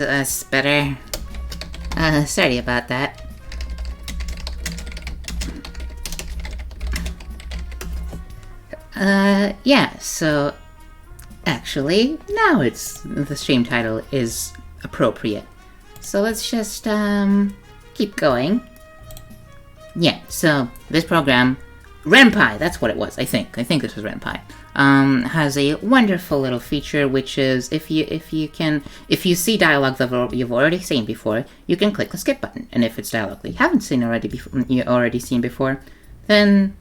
That's better. Sorry about that. Yeah, so... Actually, now the stream title is appropriate. So let's just, keep going. Yeah, so this program, Ren'Py, that's what it was, I think this was Ren'Py, has a wonderful little feature, which is if you see dialogue that you've already seen before, you can click the skip button, and if it's dialogue that you haven't seen before, then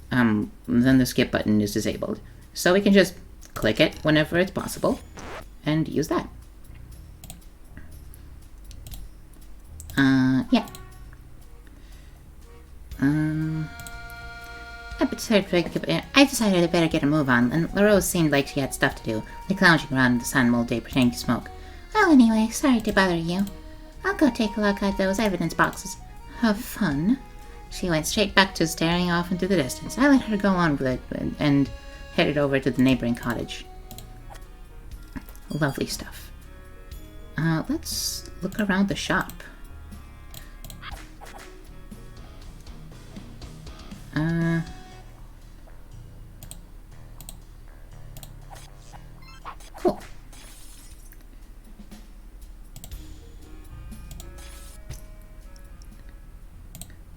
the skip button is disabled. So we can just click it whenever it's possible, and use that. Yeah. I decided I better get a move on, and LaRose seemed like she had stuff to do, like lounging around in the sun all day pretending to smoke. Well, anyway, sorry to bother you. I'll go take a look at those evidence boxes. Have fun. She went straight back to staring off into the distance. I let her go on with it, and headed over to the neighboring cottage. Lovely stuff. Let's look around the shop. Cool.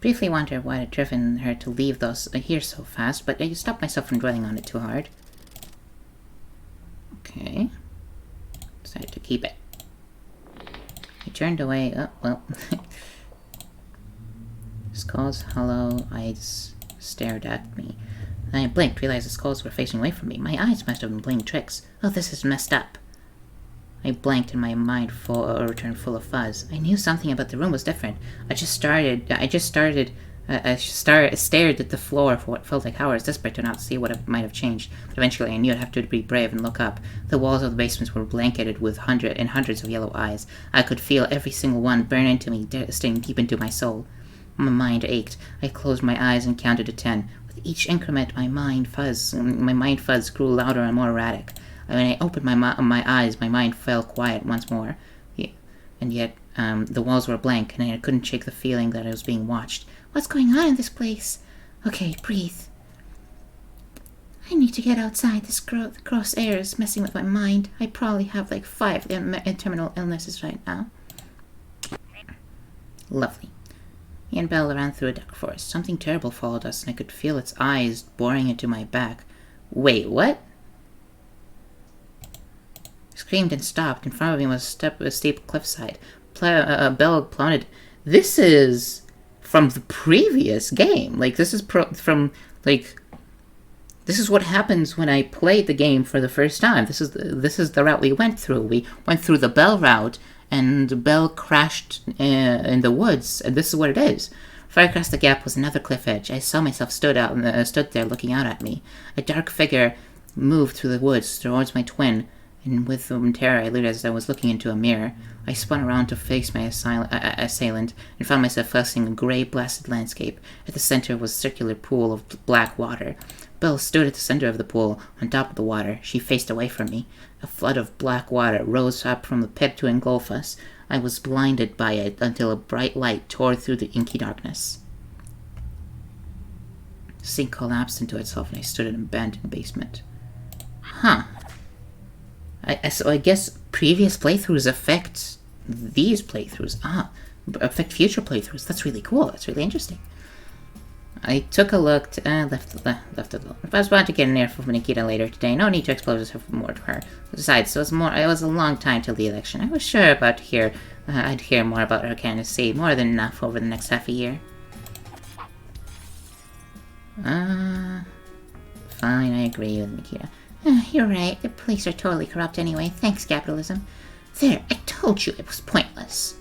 Briefly wonder what had driven her to leave those here so fast, but I stopped myself from dwelling on it too hard. Okay. Decided to keep it. He turned away. Oh, well. Skull's hollow eyes stared at me. I blinked, realized the skulls were facing away from me. My eyes must have been playing tricks. Oh, this is messed up. I blanked and my mind returned full of fuzz. I knew something about the room was different. I stared at the floor for what felt like hours, desperate to not see what might have changed. But eventually I knew I'd have to be brave and look up. The walls of the basement were blanketed with hundreds of yellow eyes. I could feel every single one burn into me, staying deep into my soul. My mind ached. I closed my eyes and counted to 10. With each increment, my mind fuzz grew louder and more erratic. When I opened my eyes, my mind fell quiet once more. And yet, the walls were blank, and I couldn't shake the feeling that I was being watched. What's going on in this place? Okay, breathe. I need to get outside. This gross air is messing with my mind. I probably have like 5 terminal illnesses right now. Lovely. Me and Belle ran through a dark forest. Something terrible followed us, and I could feel its eyes boring into my back. Wait, what? I screamed and stopped. In front of me was a steep cliffside. Belle plummeted. This is from the previous game. Like, this is this is what happens when I played the game for the first time. This is the route we went through. We went through the Belle route, and Belle crashed in the woods, and this is what it is. Far across the gap was another cliff edge. I saw myself stood there looking out at me. A dark figure moved through the woods towards my twin, and with terror I realized I was looking into a mirror. I spun around to face my assailant, and found myself facing a grey, blasted landscape. At the center was a circular pool of black water. Belle stood at the center of the pool, on top of the water. She faced away from me. A flood of black water rose up from the pit to engulf us. I was blinded by it until a bright light tore through the inky darkness. The sink collapsed into itself, and I stood in an abandoned basement. Huh. So I guess previous playthroughs affect these playthroughs. Affect future playthroughs. That's really cool. That's really interesting. I took a look, left it alone. If I was about to get an air from Nikita later today, no need to expose herself more to her. Besides, it was a long time till the election. I was sure I'd hear more about her candidacy, more than enough over the next half a year. Fine, I agree with Nikita. You're right, the police are totally corrupt anyway, thanks capitalism. There, I told you it was pointless.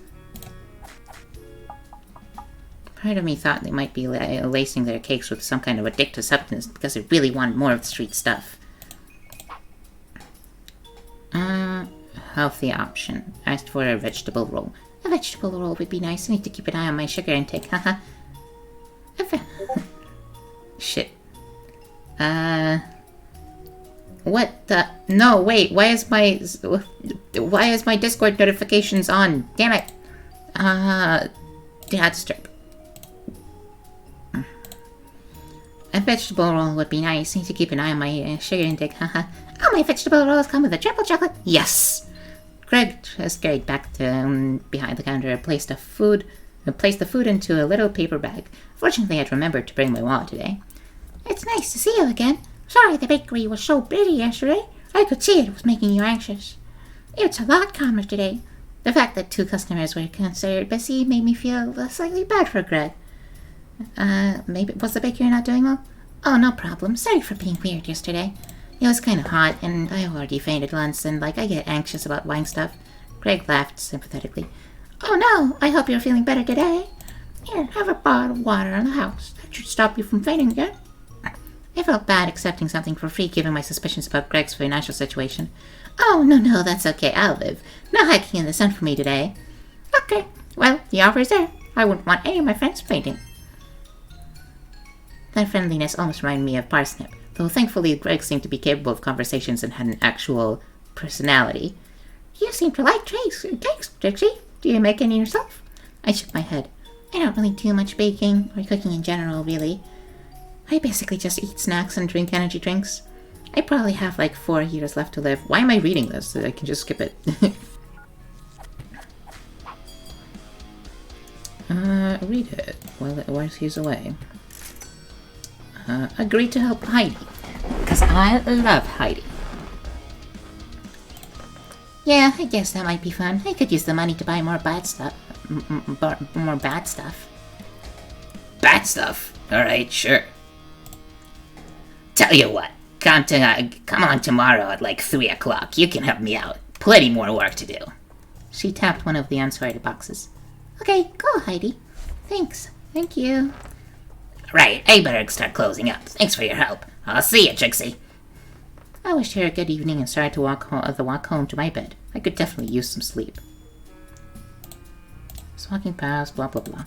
Part of me thought they might be lacing their cakes with some kind of addictive substance because they really wanted more of the street stuff. Healthy option. Asked for a vegetable roll. A vegetable roll would be nice. I need to keep an eye on my sugar intake, haha. Shit. What the? No, wait. Why is my Discord notifications on? Damn it. Dad strip. A vegetable roll would be nice. Need to keep an eye on my sugar intake. Haha. Oh, my vegetable rolls come with a triple chocolate. Yes. Greg scurried back to behind the counter and placed the food into a little paper bag. Fortunately, I'd remembered to bring my wallet today. It's nice to see you again. Sorry the bakery was so busy yesterday. I could see it was making you anxious. It's a lot calmer today. The fact that 2 customers were considered busy made me feel slightly bad for Greg. Maybe was the bakery not doing well? Oh, no problem. Sorry for being weird yesterday. It was kind of hot, and I already fainted once, and I get anxious about buying stuff. Greg laughed sympathetically. Oh no, I hope you're feeling better today. Here, have a bottle of water in the house. That should stop you from fainting again. I felt bad accepting something for free given my suspicions about Greg's financial situation. Oh, no, that's okay. I'll live. No hiking in the sun for me today. Okay, well, the offer's there. I wouldn't want any of my friends fainting. That friendliness almost reminded me of Parsnip, though thankfully Greg seemed to be capable of conversations and had an actual personality. You seem to like cakes, Trixie. Do you make any yourself? I shook my head. I don't really do much baking, or cooking in general, really. I basically just eat snacks and drink energy drinks. I probably have like 4 years left to live. Why am I reading this? I can just skip it. Read it while he's away. Agree to help Heidi. Because I love Heidi. Yeah, I guess that might be fun. I could use the money to buy more bad stuff. More bad stuff. Bad stuff? Alright, sure. Tell you what, come on tomorrow at like 3 o'clock. You can help me out. Plenty more work to do. She tapped one of the unsorted boxes. Okay, go, Heidi. Thanks. Thank you. Right, I better start closing up. Thanks for your help. I'll see you, Trixie. I wished her a good evening and started to walk home to my bed. I could definitely use some sleep. Just walking past, blah, blah, blah.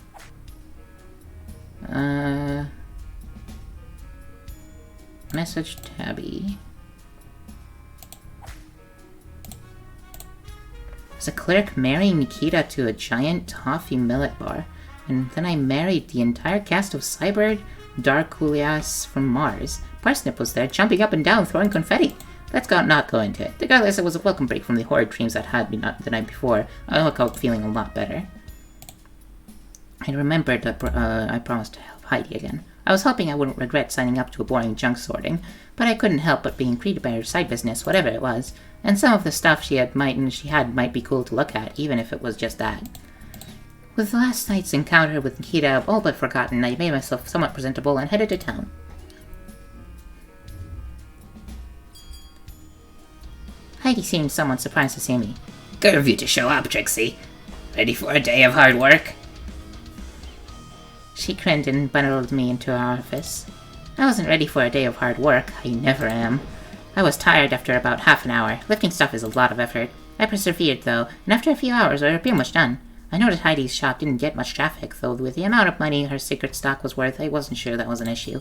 Message Tabby. As a clerk marrying Nikita to a giant toffee millet bar, and then I married the entire cast of Cybird, Darkulias from Mars. Parsnip was there, jumping up and down, throwing confetti. Let's not go into it. Regardless, it was a welcome break from the horrid dreams that had me the night before. I woke up feeling a lot better. I remembered that I promised to help Heidi again. I was hoping I wouldn't regret signing up to a boring junk sorting, but I couldn't help but be intrigued by her side business, whatever it was, and some of the stuff she had might be cool to look at, even if it was just that. With last night's encounter with Nikita all but forgotten, I made myself somewhat presentable and headed to town. Heidi seemed somewhat surprised to see me. Good of you to show up, Trixie. Ready for a day of hard work? She grinned and bundled me into her office. I wasn't ready for a day of hard work. I never am. I was tired after about half an hour. Lifting stuff is a lot of effort. I persevered, though, and after a few hours, we were pretty much done. I noticed Heidi's shop didn't get much traffic, though with the amount of money her secret stock was worth, I wasn't sure that was an issue.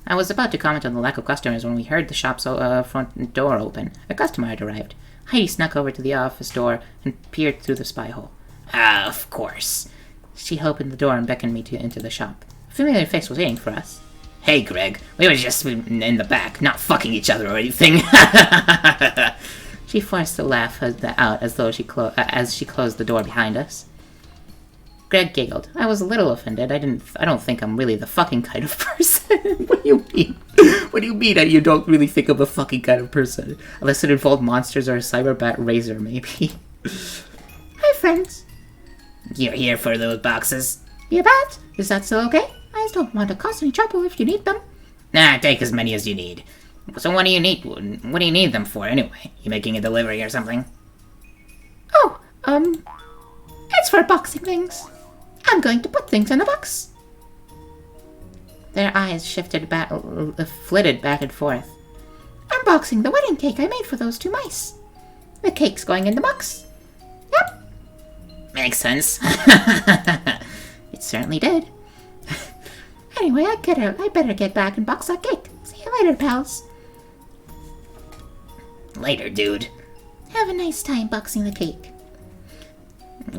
I was about to comment on the lack of customers when we heard the shop's front door open. A customer had arrived. Heidi snuck over to the office door and peered through the spy hole. Of course. She opened the door and beckoned me into the shop. A familiar face was waiting for us. Hey, Greg. We were just in the back, not fucking each other or anything. She forced a laugh out as she closed the door behind us. Greg giggled. I was a little offended. I don't think I'm really the fucking kind of person. What do you mean? What do you mean that you don't really think I'm a fucking kind of person? Unless it involved monsters or a cyber bat razor, maybe. Hi, friends. You're here for those boxes? Your bat? Is that still okay? I just don't want to cause any trouble if you need them. Nah, take as many as you need. So what do you need? What do you need them for, anyway? You making a delivery or something? Oh, it's for boxing things. I'm going to put things in the box. Their eyes flitted back and forth. Unboxing the wedding cake I made for those 2 mice. The cake's going in the box. Yep. Makes sense. It certainly did. Anyway, I better get back and box that cake. See you later, pals. Later, dude. Have a nice time boxing the cake.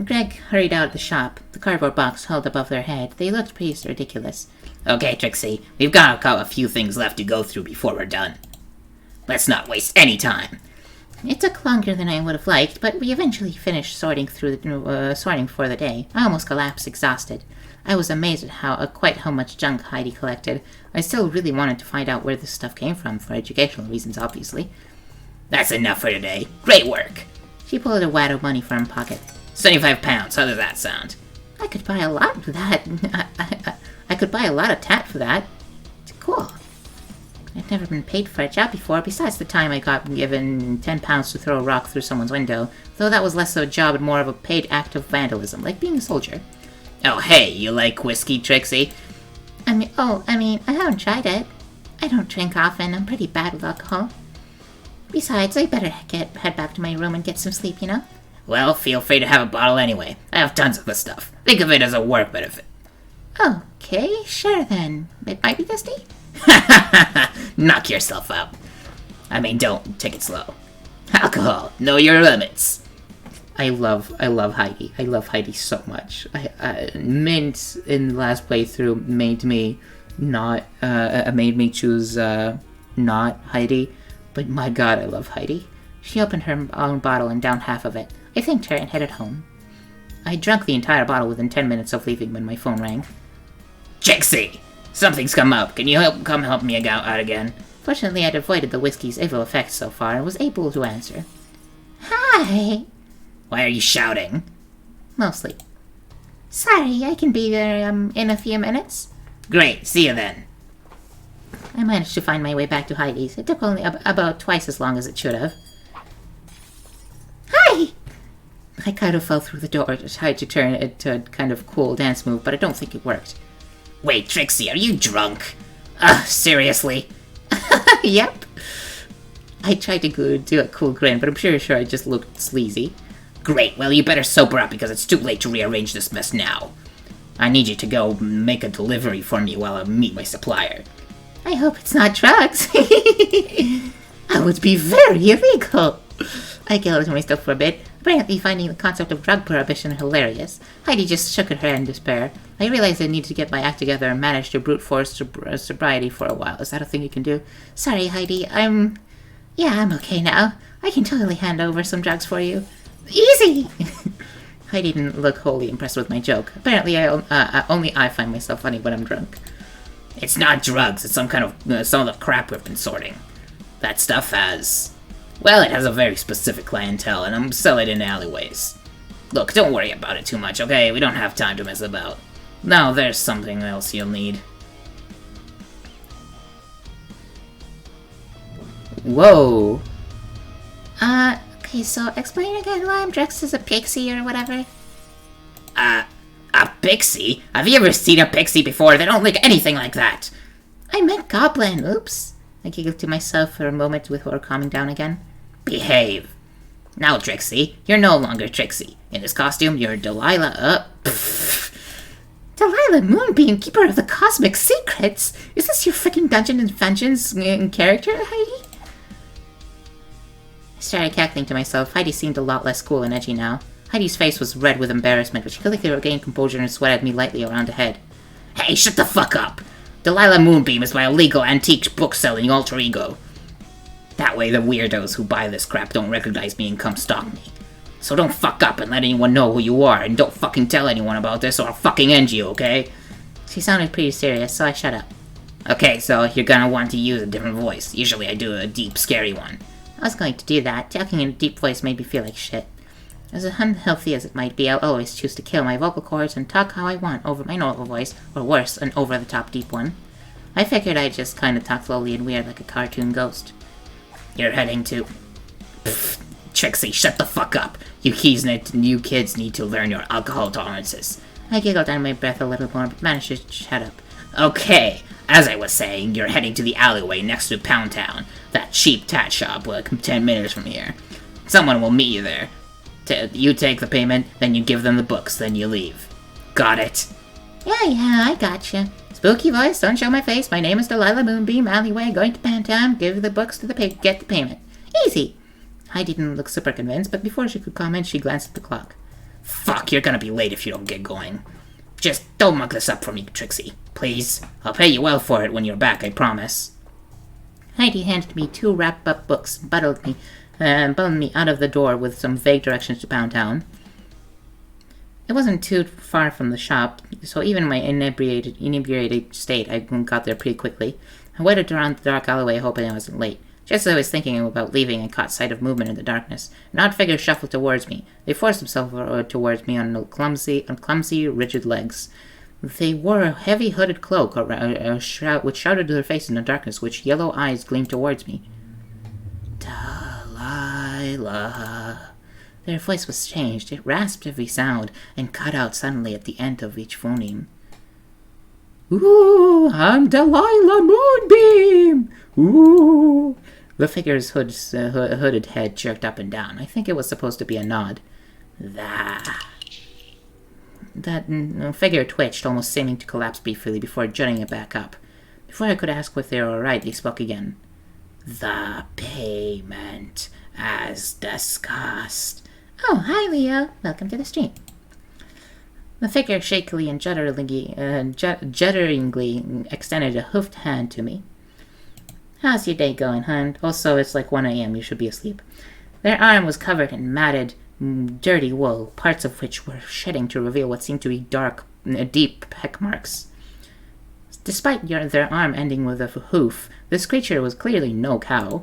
Greg hurried out of the shop, the cardboard box held above their head. They looked pretty ridiculous. Okay, Trixie, we've got a few things left to go through before we're done. Let's not waste any time. It took longer than I would have liked, but we eventually finished sorting for the day. I almost collapsed, exhausted. I was amazed at quite how much junk Heidi collected. I still really wanted to find out where this stuff came from, for educational reasons, obviously. That's enough for today. Great work. She pulled a wad of money from her pocket. 75 pounds, how does that sound? I could buy a lot for that. I could buy a lot of tat for that. It's cool. I'd never been paid for a job before, besides the time I got given 10 pounds to throw a rock through someone's window, though that was less of a job and more of a paid act of vandalism, like being a soldier. Oh, hey, you like whiskey, Trixie? I mean, I haven't tried it. I don't drink often, I'm pretty bad with alcohol. Besides, I better head back to my room and get some sleep, you know? Well, feel free to have a bottle anyway. I have tons of the stuff. Think of it as a work benefit. Okay, sure then. It might be dusty? Knock yourself out. I mean, don't. Take it slow. Alcohol. Know your limits. I love Heidi. I love Heidi so much. Mint in the last playthrough made me choose not Heidi, but my god, I love Heidi. She opened her own bottle and downed half of it. I thanked her and headed home. I drank the entire bottle within 10 minutes of leaving when my phone rang. Trixie! Something's come up. Can you come help me out again? Fortunately, I'd avoided the whiskey's evil effects so far and was able to answer. Hi! Why are you shouting? Mostly. Sorry, I can be there in a few minutes. Great, see you then. I managed to find my way back to Heidi's. It took only about twice as long as it should have. Hi! I kind of fell through the door to try to turn it to a kind of cool dance move, but I don't think it worked. Wait, Trixie, are you drunk? Seriously? Yep. I tried to do a cool grin, but I'm sure I just looked sleazy. Great, well you better sober up because it's too late to rearrange this mess now. I need you to go make a delivery for me while I meet my supplier. I hope it's not drugs. That would be very illegal. I giggled to myself for a bit, apparently finding the concept of drug prohibition hilarious. Heidi just shook her head in despair. I realized I needed to get my act together and manage to brute force sobriety for a while. Is that a thing you can do? Sorry, Heidi. I'm okay now. I can totally hand over some drugs for you. Easy! Heidi didn't look wholly impressed with my joke. Apparently, only I find myself funny when I'm drunk. It's not drugs. It's some of the crap we've been sorting. That stuff has a very specific clientele, and I'm selling it in alleyways. Look, don't worry about it too much, okay? We don't have time to mess about. Now, there's something else you'll need. Whoa. Okay, so explain again why I'm dressed as a pixie or whatever. A pixie? Have you ever seen a pixie before? They don't look anything like that. I meant goblin, oops. I giggled to myself for a moment before calming down again. Behave. Now, Trixie, you're no longer Trixie. In this costume, you're Delilah, Delilah Moonbeam, keeper of the cosmic secrets? Is this your freaking Dungeons and Vengeance character, Heidi? I started cackling to myself. Heidi seemed a lot less cool and edgy now. Heidi's face was red with embarrassment, but she quickly regained composure and sweated me lightly around the head. Hey, shut the fuck up! Delilah Moonbeam is my illegal antique book-selling alter ego. That way the weirdos who buy this crap don't recognize me and come stalk me. So don't fuck up and let anyone know who you are, and don't fucking tell anyone about this or I'll fucking end you, okay? She sounded pretty serious, so I shut up. Okay, so you're gonna want to use a different voice. Usually I do a deep, scary one. I was going to do that. Talking in a deep voice made me feel like shit. As unhealthy as it might be, I'll always choose to kill my vocal cords and talk how I want over my normal voice, or worse, an over-the-top deep one. I figured I'd just kind of talk slowly and weird like a cartoon ghost. You're heading to... Pfft, Trixie, shut the fuck up. You kids need to learn your alcohol tolerances. I giggled under my breath a little more, but managed to shut up. Okay, as I was saying, you're heading to the alleyway next to Pound Town. That cheap tat shop, like 10 minutes from here. Someone will meet you there. You take the payment, then you give them the books, then you leave. Got it? Yeah, I gotcha. Spooky voice, don't show my face. My name is Delilah Moonbeam, alleyway, going to Pound Town, give the books to the pig, get the payment. Easy. Heidi didn't look super convinced, but before she could comment, she glanced at the clock. Fuck, you're gonna be late if you don't get going. Just don't mug this up for me, Trixie. Please. I'll pay you well for it when you're back, I promise. Heidi handed me 2 wrapped-up books and bundled me out of the door with some vague directions to Pound Town. It wasn't too far from the shop, so even in my inebriated state, I got there pretty quickly. I waited around the dark alleyway hoping I wasn't late. Just as I was thinking about leaving, I caught sight of movement in the darkness. An odd figure shuffled towards me. They forced themselves towards me on clumsy, rigid legs. They wore a heavy hooded cloak which shrouded their faces in the darkness, which yellow eyes gleamed towards me. Delilah. Their voice was changed. It rasped every sound and cut out suddenly at the end of each phoneme. Ooh, I'm Delilah Moonbeam! Ooh! The figure's hooded head jerked up and down. I think it was supposed to be a nod. That figure twitched, almost seeming to collapse briefly before jutting it back up. Before I could ask if they were alright, he spoke again. The payment, as discussed. Oh, hi, Leo. Welcome to the stream. The figure shakily and judderingly extended a hoofed hand to me. How's your day going, hon? Also, it's like 1 a.m. You should be asleep. Their arm was covered in matted, dirty wool, parts of which were shedding to reveal what seemed to be deep peck marks. Despite their arm ending with a hoof, this creature was clearly no cow.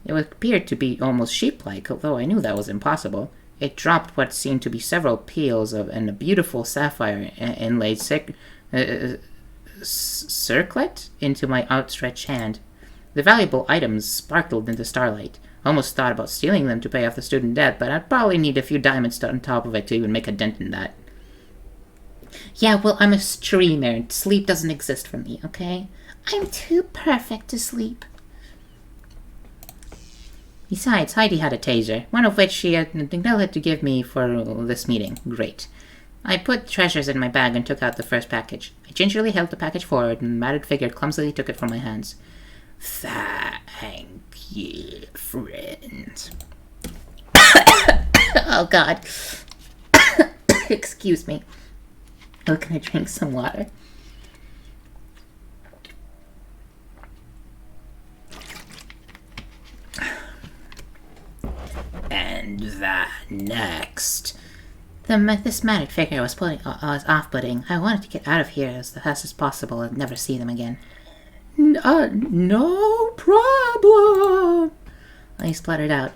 It appeared to be almost sheep-like, although I knew that was impossible. It dropped what seemed to be several peels and a beautiful sapphire inlaid circlet into my outstretched hand. The valuable items sparkled in the starlight. I almost thought about stealing them to pay off the student debt, but I'd probably need a few diamonds on top of it to even make a dent in that. Yeah, well, I'm a streamer. Sleep doesn't exist for me, okay? I'm too perfect to sleep. Besides, Heidi had a taser, one of which she had neglected to give me for this meeting. Great. I put treasures in my bag and took out the first package. I gingerly held the package forward, and the matted figure clumsily took it from my hands. Thank you, friend. Oh, God. Excuse me. Oh, can I drink some water? And that next. This matted figure was off-putting. I wanted to get out of here as fast as possible and never see them again. No problem, I spluttered out.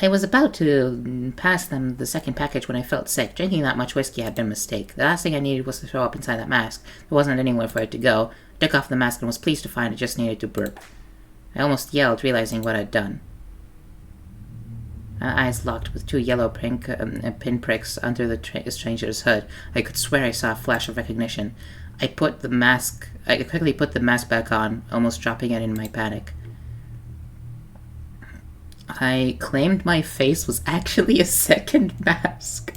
I was about to pass them the second package when I felt sick. Drinking that much whiskey had been a mistake. The last thing I needed was to throw up inside that mask. There wasn't anywhere for it to go. I took off the mask and was pleased to find it just needed to burp. I almost yelled, realizing what I'd done. My eyes locked with 2 yellow pinpricks under the stranger's hood. I could swear I saw a flash of recognition. I quickly put the mask back on, almost dropping it in my panic. I claimed my face was actually a second mask.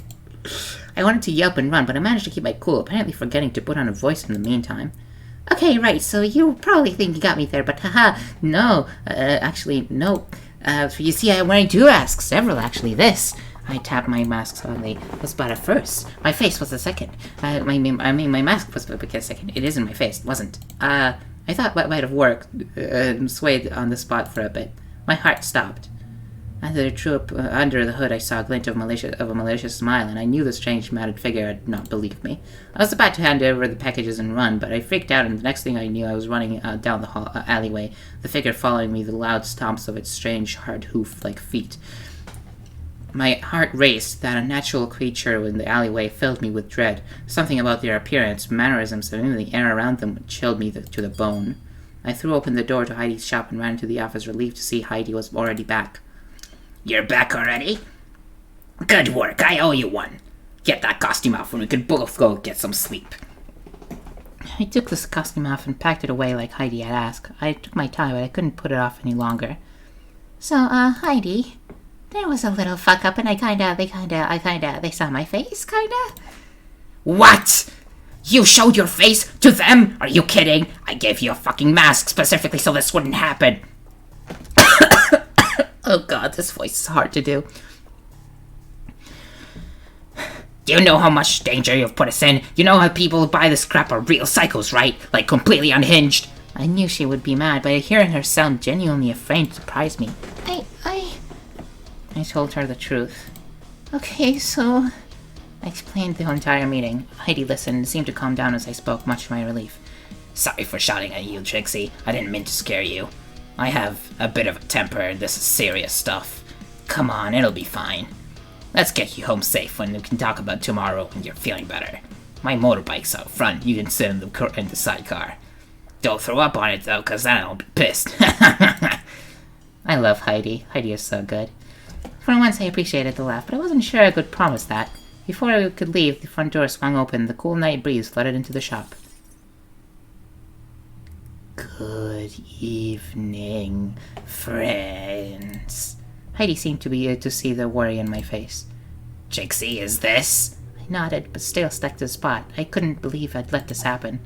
I wanted to yelp and run, but I managed to keep my cool, apparently forgetting to put on a voice in the meantime. Okay, right, so you probably think you got me there, but haha, no, actually, no. You see, I'm wearing 2 masks, several actually. This, I tapped my mask suddenly, was but a first. My face was the second. My mask was but a second. It isn't my face, it wasn't. I thought that might have worked, and swayed on the spot for a bit. My heart stopped. Under the hood, I saw a glint of a malicious smile, and I knew the strange, matted figure had not believed me. I was about to hand over the packages and run, but I freaked out, and the next thing I knew, I was running down the alleyway, the figure following me, the loud stomps of its strange, hard hoof-like feet. My heart raced. That unnatural creature in the alleyway filled me with dread. Something about their appearance, mannerisms, and even the air around them chilled me to the bone. I threw open the door to Heidi's shop and ran into the office, relieved to see Heidi was already back. You're back already? Good work, I owe you one. Get that costume off and we can both go get some sleep. I took this costume off and packed it away like Heidi had asked. I took my tie, but I couldn't put it off any longer. So, Heidi, there was a little fuck up and they saw my face, kinda? What? You showed your face to them? Are you kidding? I gave you a fucking mask specifically so this wouldn't happen. Oh god, this voice is hard to do. You know how much danger you've put us in. You know how people who buy this crap are real psychos, right? Like, completely unhinged. I knew she would be mad, but hearing her sound genuinely afraid surprised me. I told her the truth. Okay, so... I explained the entire meeting. Heidi listened and seemed to calm down as I spoke, much to my relief. Sorry for shouting at you, Trixie. I didn't mean to scare you. I have a bit of a temper, and this is serious stuff. Come on, it'll be fine. Let's get you home safe when we can talk about tomorrow when you're feeling better. My motorbike's out front. You can sit in the sidecar. Don't throw up on it, though, because then I'll be pissed. I love Heidi. Heidi is so good. For once, I appreciated the laugh, but I wasn't sure I could promise that. Before I could leave, the front door swung open. The cool night breeze flooded into the shop. Good evening, friends. Heidi seemed to see the worry in my face. Trixie, is this? I nodded, but still stuck to the spot. I couldn't believe I'd let this happen.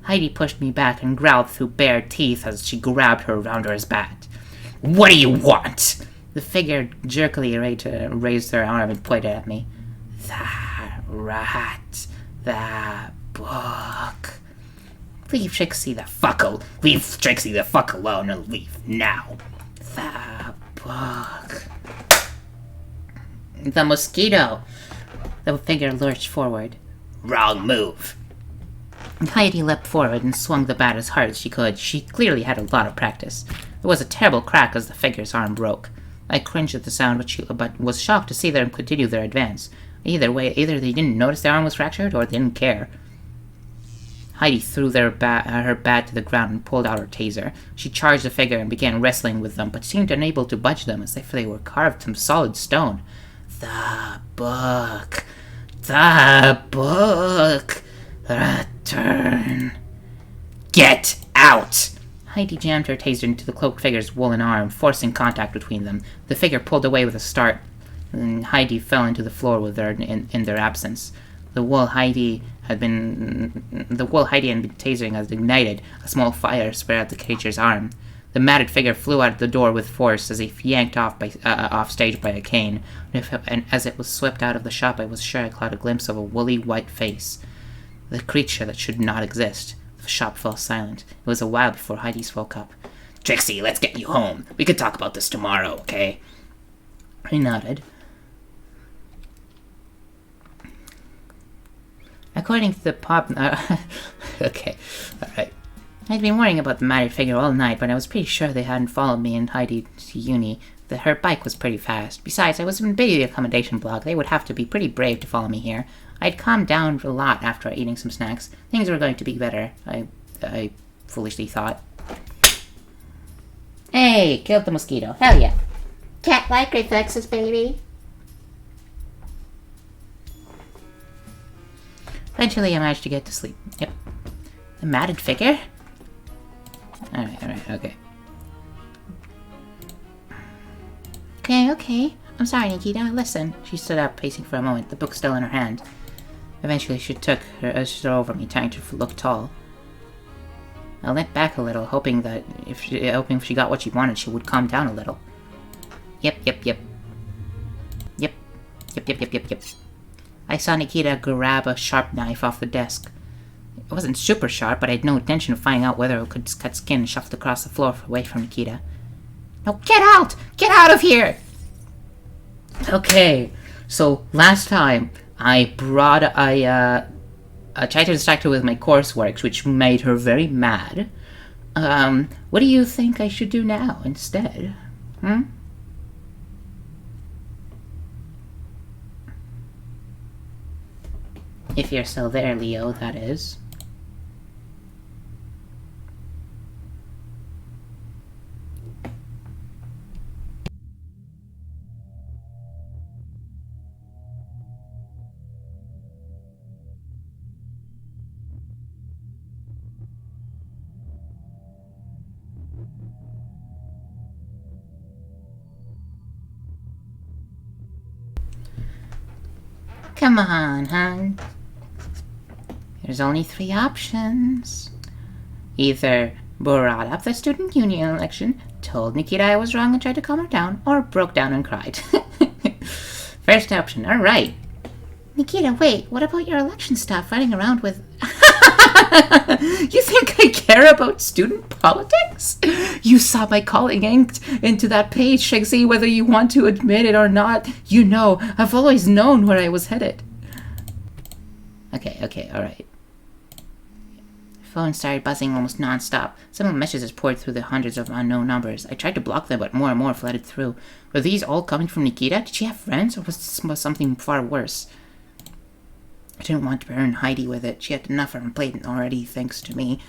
Heidi pushed me back and growled through bare teeth as she grabbed her around her bat. What do you want? The figure jerkily raised her arm and pointed at me. The rat. The book. Leave Trixie the fuck alone and leave now. The book. The mosquito. The figure lurched forward. Wrong move. Heidi leapt forward and swung the bat as hard as she could. She clearly had a lot of practice. There was a terrible crack as the figure's arm broke. I cringed at the sound, but was shocked to see them continue their advance. Either way, either they didn't notice their arm was fractured, or they didn't care. Heidi threw her bat to the ground and pulled out her taser. She charged the figure and began wrestling with them, but seemed unable to budge them as if they were carved from solid stone. The book. The book. Return. Get out! Heidi jammed her taser into the cloaked figure's woolen arm, forcing contact between them. The figure pulled away with a start, and Heidi fell into the floor with in their absence. The wool Heidi had been tasering as ignited. A small fire spread out the creature's arm. The matted figure flew out the door with force as if yanked off stage by a cane. And as it was swept out of the shop, I was sure I caught a glimpse of a woolly white face. The creature that should not exist. The shop fell silent. It was a while before Heidi spoke up. Trixie, let's get you home. We can talk about this tomorrow, okay? I nodded. According to the okay, alright. I'd been worrying about the matted figure all night, but I was pretty sure they hadn't followed me and Heidi to uni. Her bike was pretty fast. Besides, I was in the accommodation block. They would have to be pretty brave to follow me here. I'd calmed down a lot after eating some snacks. Things were going to be better, I foolishly thought. Hey, killed the mosquito. Hell yeah. Cat-like reflexes, baby. Eventually, I managed to get to sleep. Yep. The matted figure? Alright, okay. Okay. I'm sorry, Nikita. Listen. She stood up, pacing for a moment, the book still in her hand. Eventually, she stood over me, trying to look tall. I leant back a little, hoping if she got what she wanted, she would calm down a little. Yep. I saw Nikita grab a sharp knife off the desk. It wasn't super sharp, but I had no intention of finding out whether it could cut skin and shuffled across the floor away from Nikita. No, get out! Get out of here! Okay, so last time I tried to distract her with my coursework, which made her very mad. What do you think I should do now instead? If you're still there, Leo, that is. Come on, hon. There's only 3 options. Either brought up the student union election, told Nikita I was wrong and tried to calm her down, or broke down and cried. First option, alright. Nikita, wait, what about your election stuff running around with... You think I care about student politics? You saw my calling inked into that page, Shigsy, whether you want to admit it or not. You know, I've always known where I was headed. Okay, alright. Phone started buzzing almost non-stop. Some messages poured through the hundreds of unknown numbers. I tried to block them, but more and more flooded through. Were these all coming from Nikita? Did she have friends, or was this something far worse? I didn't want to burn Heidi with it. She had enough on her plate already, thanks to me.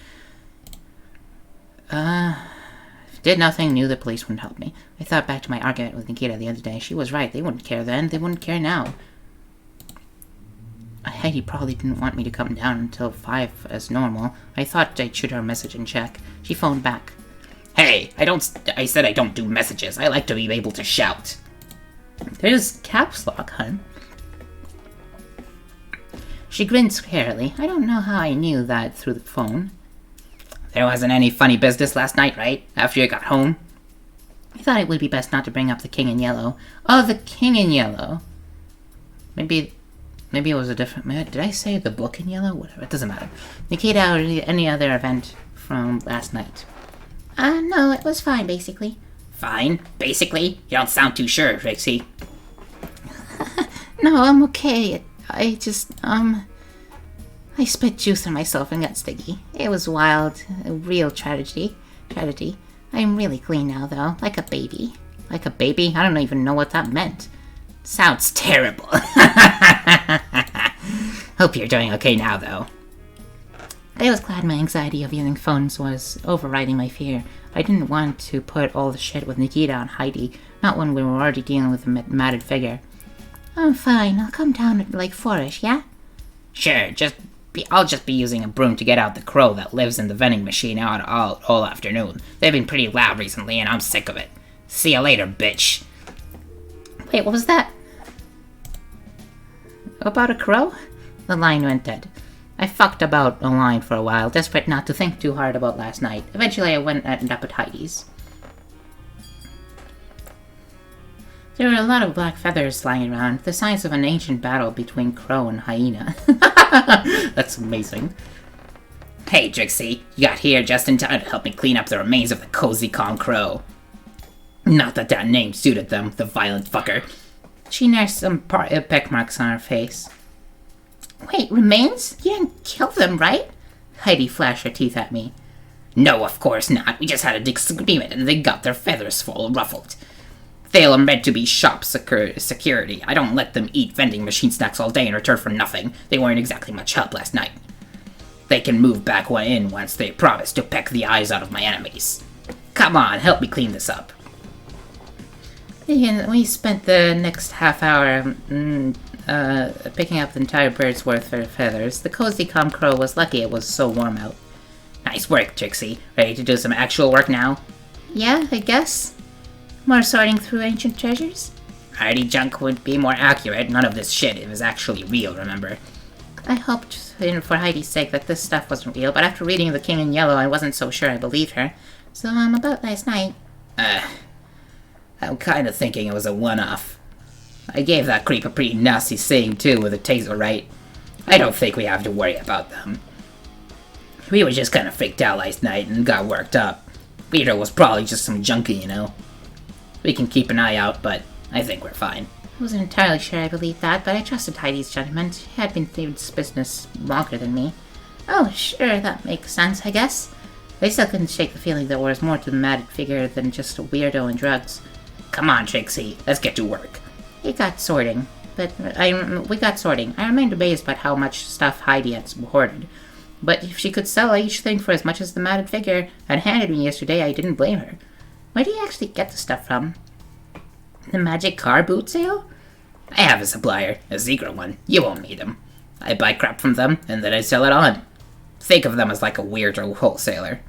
Did nothing, knew the police wouldn't help me. I thought back to my argument with Nikita the other day. She was right. They wouldn't care then. They wouldn't care now. Heidi probably didn't want me to come down until 5 as normal. I thought I'd shoot her a message and check. She phoned back. Hey, I said I don't do messages. I like to be able to shout. There's caps lock, hun. She grinned scarily. I don't know how I knew that through the phone. There wasn't any funny business last night, right? After you got home? I thought it would be best not to bring up the King in Yellow. Oh, the King in Yellow. Maybe it was a different... Did I say the book in yellow? Whatever, it doesn't matter. Nikita, or any other event from last night? No, it was fine, basically. Fine? Basically? You don't sound too sure, Trixie. No, I'm okay. I just, I spit juice on myself and got sticky. It was wild. A real tragedy. I'm really clean now, though. Like a baby. Like a baby? I don't even know what that meant. Sounds terrible. Hope you're doing okay now, though. I was glad my anxiety of using phones was overriding my fear. I didn't want to put all the shit with Nikita on Heidi, not when we were already dealing with a matted figure. I'm fine. I'll come down at like 4ish, yeah? Sure, I'll just be using a broom to get out the crow that lives in the vending machine out all afternoon. They've been pretty loud recently, and I'm sick of it. See ya later, bitch. Wait, what was that? About a crow? The line went dead. I fucked about a line for a while, desperate not to think too hard about last night. Eventually I ended up at Heidi's. There were a lot of black feathers lying around, the signs of an ancient battle between crow and hyena. That's amazing. Hey, Trixie, you got here just in time to help me clean up the remains of the cozy calm crow. Not that name suited them, the violent fucker. She nursed some peck marks on her face. Wait, remains? You didn't kill them, right? Heidi flashed her teeth at me. No, of course not. We just had a disagreement and they got their feathers full ruffled. They are meant to be shop security. I don't let them eat vending machine snacks all day in return for nothing. They weren't exactly much help last night. They can move back in once they promise to peck the eyes out of my enemies. Come on, help me clean this up. We spent the next half hour picking up the entire bird's worth of feathers. The cozy calm crow was lucky it was so warm out. Nice work, Trixie. Ready to do some actual work now? Yeah, I guess. More sorting through ancient treasures? Heidi junk would be more accurate. None of this shit is actually real, remember? I hoped, for Heidi's sake, that this stuff wasn't real, but after reading The King in Yellow, I wasn't so sure I believed her. So, about last night. I'm kind of thinking it was a one-off. I gave that creep a pretty nasty sing, too, with a taser, right? I don't think we have to worry about them. We were just kind of freaked out last night and got worked up. Peter was probably just some junkie, you know? We can keep an eye out, but I think we're fine. I wasn't entirely sure I believed that, but I trusted Heidi's judgment. He had been through this business longer than me. Oh, sure, that makes sense, I guess. I still couldn't shake the feeling there was more to the matted figure than just a weirdo and drugs. Come on, Trixie, let's get to work. We got sorting. I remained amazed by how much stuff Heidi had hoarded. But if she could sell each thing for as much as the matted figure had handed me yesterday, I didn't blame her. Where do you actually get the stuff from? The magic car boot sale? I have a supplier, a secret one. You won't meet him. I buy crap from them, and then I sell it on. Think of them as like a weirdo wholesaler.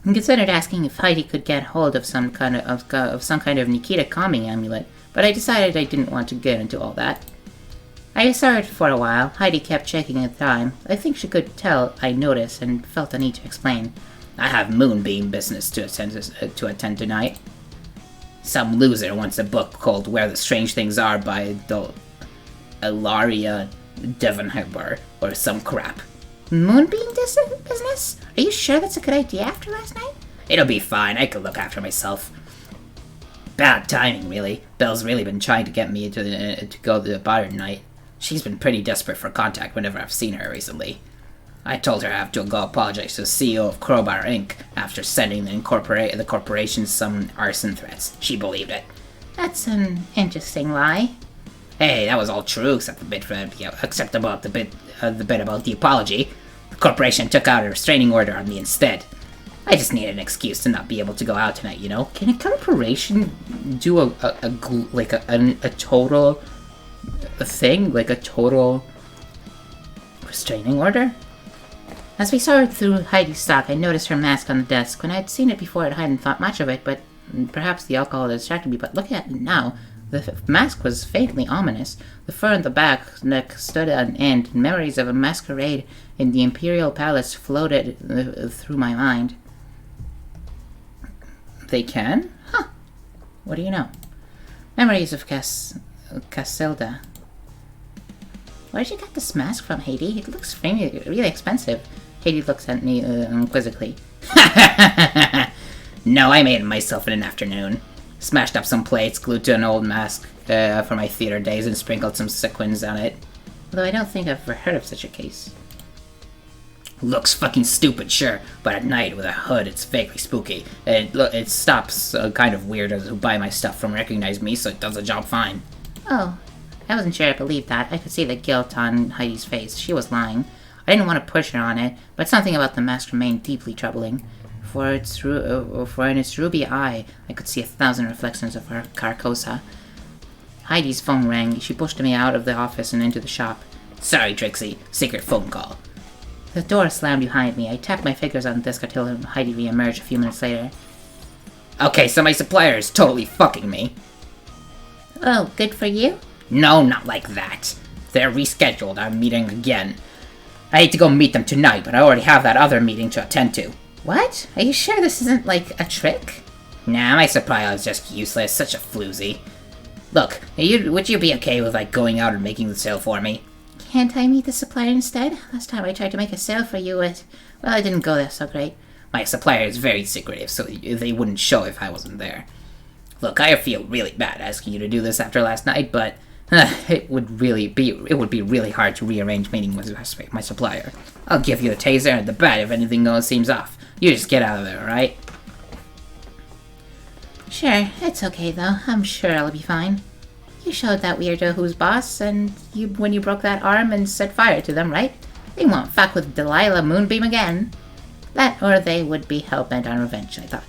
I considered asking if Heidi could get hold of some kind of Nikita calming amulet, but I decided I didn't want to get into all that. I saw her for a while. Heidi kept checking the time. I think she could tell I noticed and felt the need to explain. I have Moonbeam business to attend tonight. Some loser wants a book called Where the Strange Things Are by Ilaria Devonheimer or some crap. Moonbeam business? Are you sure that's a good idea after last night? It'll be fine. I can look after myself. Bad timing, really. Belle's really been trying to get me to go to the bar tonight. She's been pretty desperate for contact whenever I've seen her recently. I told her I have to go apologize to the CEO of Crowbar Inc. after sending the corporation some arson threats. She believed it. That's an interesting lie. Hey, that was all true except about the bit about the apology. The corporation took out a restraining order on me instead. I just needed an excuse to not be able to go out tonight, you know? Can a corporation do a total thing? Like a total restraining order? As we sorted through Heidi's stock, I noticed her mask on the desk. When I had seen it before, I hadn't thought much of it, but perhaps the alcohol had distracted me. But looking at it now, the mask was faintly ominous. The fur on the back neck stood on end, and memories of a masquerade in the Imperial Palace floated through my mind. They can? Huh. What do you know? Memories of Casilda. Where'd you get this mask from, Heidi? It looks really expensive. Heidi looks at me quizzically. No, I made it myself in an afternoon. Smashed up some plates, glued to an old mask for my theater days, and sprinkled some sequins on it. Although I don't think I've ever heard of such a case. Looks fucking stupid, sure, but at night with a hood, it's vaguely spooky. It stops kind of weirdos who buy my stuff from recognize me, so it does the job fine. Oh, I wasn't sure I believed that. I could see the guilt on Heidi's face. She was lying. I didn't want to push her on it, but something about the mask remained deeply troubling. For in its ruby eye, I could see 1,000 reflections of her Carcosa. Heidi's phone rang. She pushed me out of the office and into the shop. Sorry, Trixie. Secret phone call. The door slammed behind me. I tapped my fingers on the desk until Heidi re-emerged a few minutes later. Okay, so my supplier is totally fucking me. Oh, good for you? No, not like that. They're rescheduled. I'm meeting again. I hate to go meet them tonight, but I already have that other meeting to attend to. What? Are you sure this isn't, like, a trick? Nah, my supplier is just useless. Such a floozy. Look, would you be okay with, like, going out and making the sale for me? Can't I meet the supplier instead? Last time I tried to make a sale for you, it didn't go there so great. My supplier is very secretive, so they wouldn't show if I wasn't there. Look, I feel really bad asking you to do this after last night, but it would be really hard to rearrange meeting with my supplier. I'll give you the taser and the bat if anything seems off. You just get out of there, alright? Sure, it's okay though. I'm sure I'll be fine. You showed that weirdo who's boss, and when you broke that arm and set fire to them, right? They won't fuck with Delilah Moonbeam again. That or they would be hell-bent on revenge, I thought.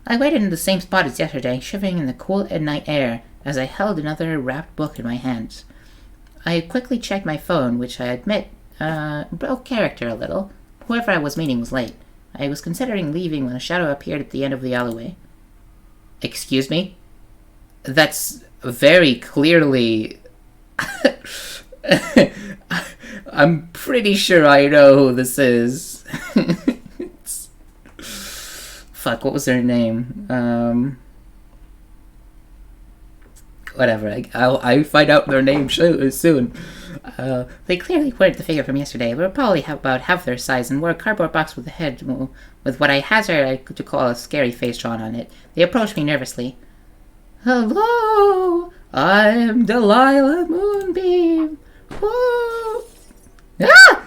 I waited in the same spot as yesterday, shivering in the cool night air, as I held another wrapped book in my hands. I quickly checked my phone, which I admit broke character a little. Whoever I was meeting was late. I was considering leaving when a shadow appeared at the end of the alleyway. Excuse me? That's very clearly... I'm pretty sure I know who this is. Fuck, what was her name? Whatever, I'll find out their name soon. They clearly weren't the figure from yesterday. They were probably about half their size and wore a cardboard box with a head with what I hazard to call a scary face drawn on it. They approached me nervously. Hello, I'm Delilah Moonbeam. Whoa! Ah!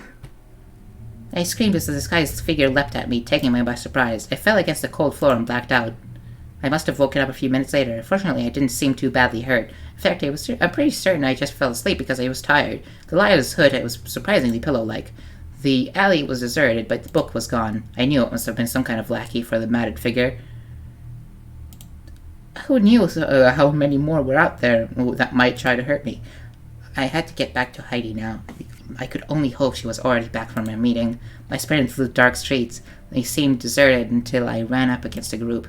I screamed as the disguised figure leapt at me, taking me by surprise. I fell against the cold floor and blacked out. I must have woken up a few minutes later. Fortunately, I didn't seem too badly hurt. In fact, I'm pretty certain I just fell asleep because I was tired. Delilah's hood was surprisingly pillow-like. The alley was deserted, but the book was gone. I knew it must have been some kind of lackey for the matted figure. Who knew how many more were out there that might try to hurt me? I had to get back to Heidi now. I could only hope she was already back from her meeting. I sprinted through the dark streets. They seemed deserted until I ran up against a group.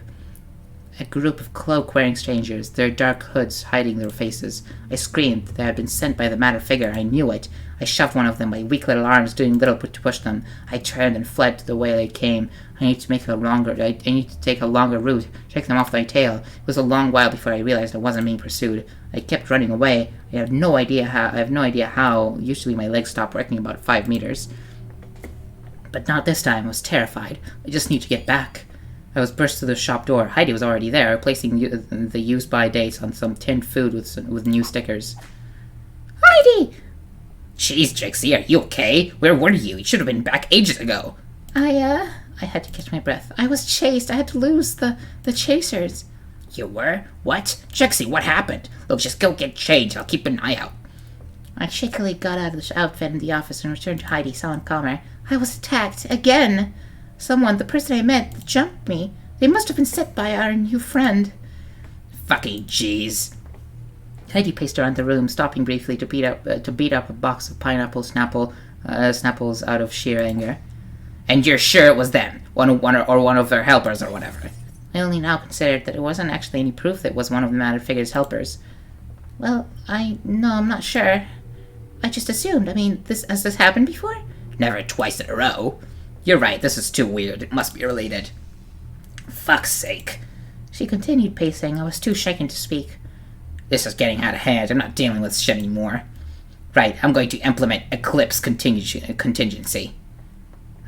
A group of cloak-wearing strangers, their dark hoods hiding their faces. I screamed. They had been sent by the matter figure. I knew it. I shoved one of them, my weak little arms doing little to push them. I turned and fled the way they came. I need to take a longer route, shake them off my tail. It was a long while before I realized I wasn't being pursued. I kept running away. I have no idea how. Usually my legs stop working about 5 meters. But not this time. I was terrified. I just need to get back. I was burst through the shop door. Heidi was already there, placing the use-by dates on some tinned food with new stickers. Heidi! Jeez, Trixie, are you okay? Where were you? You should have been back ages ago. I had to catch my breath. I was chased. I had to lose the chasers. You were? What? Trixie, what happened? Look, just go get changed. I'll keep an eye out. I shakily got out of the outfit in the office and returned to Heidi, someone calmer. I was attacked. Again. The person I met, jumped me. They must have been set by our new friend. Fucking jeez. Heidi paced around the room, stopping briefly to beat up a box of pineapple snapples out of sheer anger. And you're sure it was them? One of their helpers or whatever? I only now considered that it wasn't actually any proof that it was one of the matter figure's helpers. Well, I'm not sure. I just assumed. Has this happened before? Never twice in a row. You're right, this is too weird. It must be related. Fuck's sake. She continued pacing. I was too shaken to speak. This is getting out of hand. I'm not dealing with this shit anymore. Right, I'm going to implement Eclipse contingency.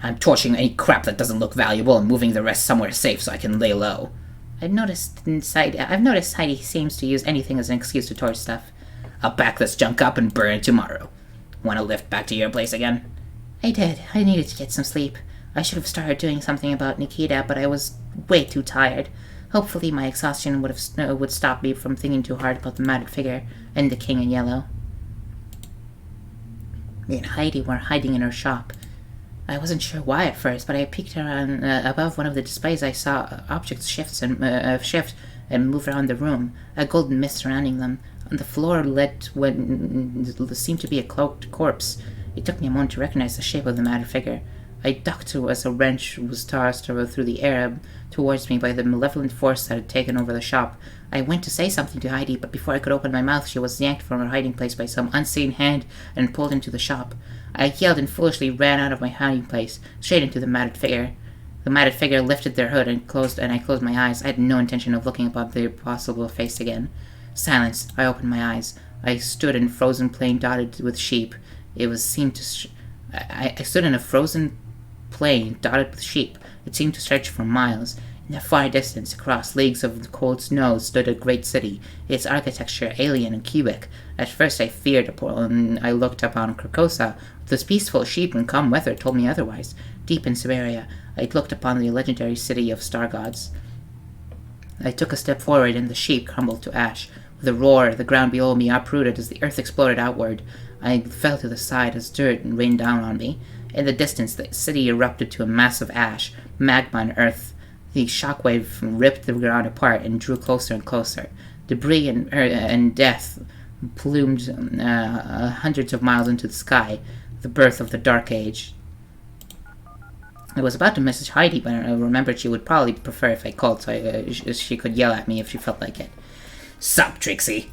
I'm torching any crap that doesn't look valuable and moving the rest somewhere safe so I can lay low. I've noticed Heidi seems to use anything as an excuse to torch stuff. I'll back this junk up and burn it tomorrow. Want to lift back to your place again? I did. I needed to get some sleep. I should have started doing something about Nikita, but I was way too tired. Hopefully my exhaustion would stop me from thinking too hard about the matted figure and the king in yellow. Me and Heidi were hiding in her shop. I wasn't sure why at first, but I peeked around above one of the displays. I saw objects shift and move around the room, a golden mist surrounding them. On the floor seemed to be a cloaked corpse. It took me a moment to recognize the shape of the matted figure. I ducked as a wrench was tossed through the air towards me by the malevolent force that had taken over the shop. I went to say something to Heidi, but before I could open my mouth, she was yanked from her hiding place by some unseen hand and pulled into the shop. I yelled and foolishly ran out of my hiding place, straight into the matted figure. The matted figure lifted their hood and I closed my eyes. I had no intention of looking upon their possible face again. Silence. I opened my eyes. I stood in a frozen plain dotted with sheep. I stood in a frozen plain dotted with sheep. It seemed to stretch for miles. In the far distance, across leagues of cold snow, stood a great city, its architecture alien and cubic. At first I feared I looked upon Krakosa, but this peaceful sheep and calm weather told me otherwise. Deep in Siberia, I looked upon the legendary city of star gods. I took a step forward, and the sheep crumbled to ash. With a roar, the ground below me uprooted as the earth exploded outward. I fell to the side as dirt rained down on me. In the distance, the city erupted to a mass of ash, magma and earth. The shockwave ripped the ground apart and drew closer and closer. Debris and death plumed hundreds of miles into the sky, the birth of the Dark Age. I was about to message Heidi, but I remembered she would probably prefer if I called, so she could yell at me if she felt like it. Sup, Trixie?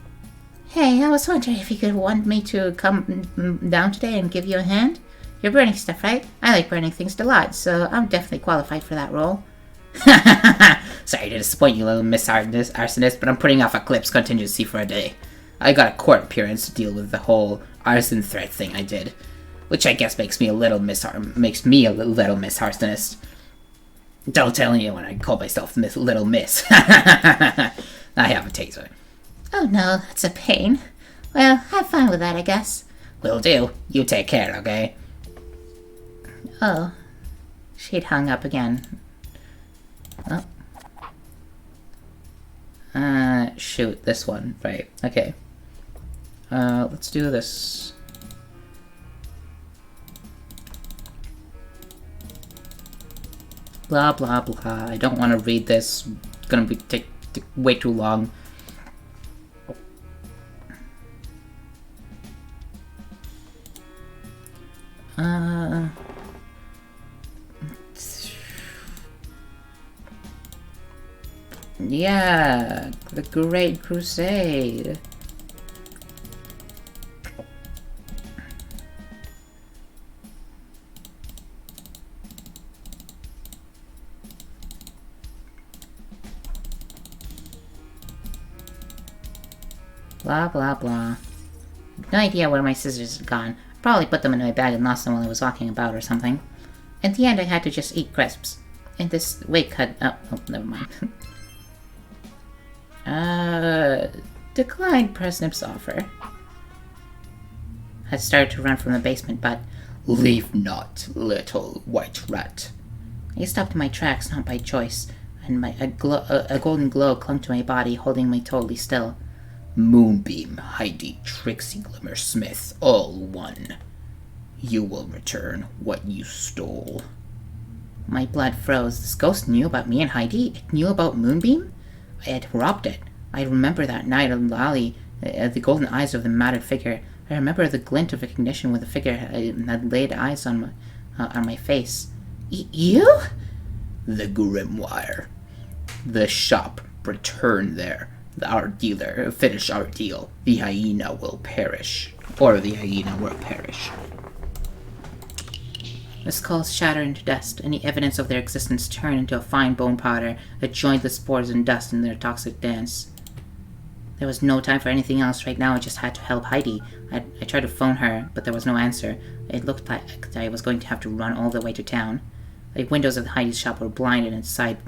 Hey, I was wondering if you could want me to come down today and give you a hand? You're burning stuff, right? I like burning things a lot, so I'm definitely qualified for that role. Sorry to disappoint you, little Miss Arsonist, but I'm putting off Eclipse contingency for a day. I got a court appearance to deal with the whole arson threat thing I did, which I guess makes me a little Miss Arsonist. Don't tell anyone I call myself Little Miss. I have a taser. Oh no, that's a pain. Well, have fun with that, I guess. Will do. You take care, okay? Oh. She'd hung up again. Oh. Shoot, this one. Right, okay. Let's do this. Blah, blah, blah. I don't want to read this. It's gonna take way too long. Yeah, the Great Crusade. Blah, blah, blah. No idea where my scissors had gone. Probably put them in my bag and lost them while I was walking about or something. In the end, I had to just eat crisps. And this wake had... Oh, never mind. Declined Presnip's offer. I started to run from the basement, but... Leave not, little white rat. I stopped in my tracks, not by choice, and a golden glow clung to my body, holding me totally still. Moonbeam, Heidi, Trixie Glimmersmith, all one. You will return what you stole. My blood froze. This ghost knew about me and Heidi? It knew about Moonbeam? I had robbed it. I remember that night on the alley, the golden eyes of the matted figure. I remember the glint of recognition when the figure had laid eyes on my face. You? The grimoire. The shop. Return there. Our dealer. Finish our deal. The hyena will perish. Or the hyena will perish. The skulls shatter into dust. Any evidence of their existence turned into a fine bone powder that joined the spores and dust in their toxic dance. There was no time for anything else. Right now I just had to help Heidi. I tried to phone her, but there was no answer. It looked like I was going to have to run all the way to town. The windows of Heidi's shop were blinded and its side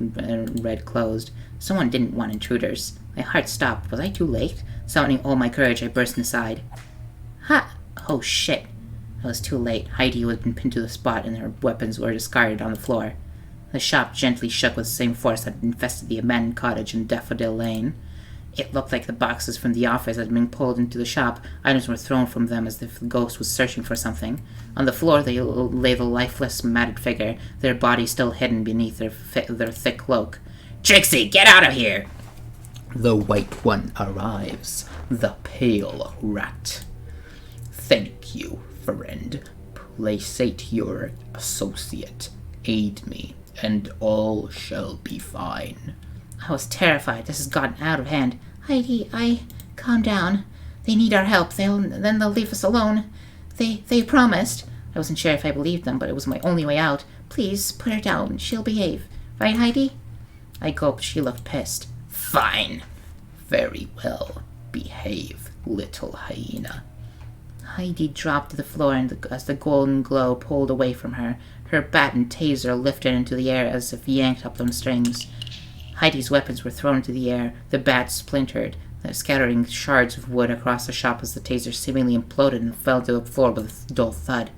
red closed. Someone didn't want intruders. My heart stopped. Was I too late? Summoning all my courage, I burst inside. Ha! Oh shit. I was too late. Heidi had been pinned to the spot and her weapons were discarded on the floor. The shop gently shook with the same force that infested the abandoned cottage in Daffodil Lane. It looked like the boxes from the office had been pulled into the shop. Items were thrown from them as if the ghost was searching for something. On the floor they lay the lifeless, matted figure, their bodies still hidden beneath their thick cloak. Trixie, get out of here! The white one arrives. The pale rat. Thank you, friend. Placate your associate. Aid me, and all shall be fine. I was terrified. This has gotten out of hand. Heidi, calm down. They need our help. Then they'll leave us alone. They promised. I wasn't sure if I believed them, but it was my only way out. Please, put her down. She'll behave. Right, Heidi? I gulped. She looked pissed. Fine. Very well. Behave, little hyena. Heidi dropped to the floor as the golden glow pulled away from her. Her bat and taser lifted into the air as if yanked up on strings. Heidi's weapons were thrown into the air. The bat splintered, scattering shards of wood across the shop as the taser seemingly imploded and fell to the floor with a dull thud.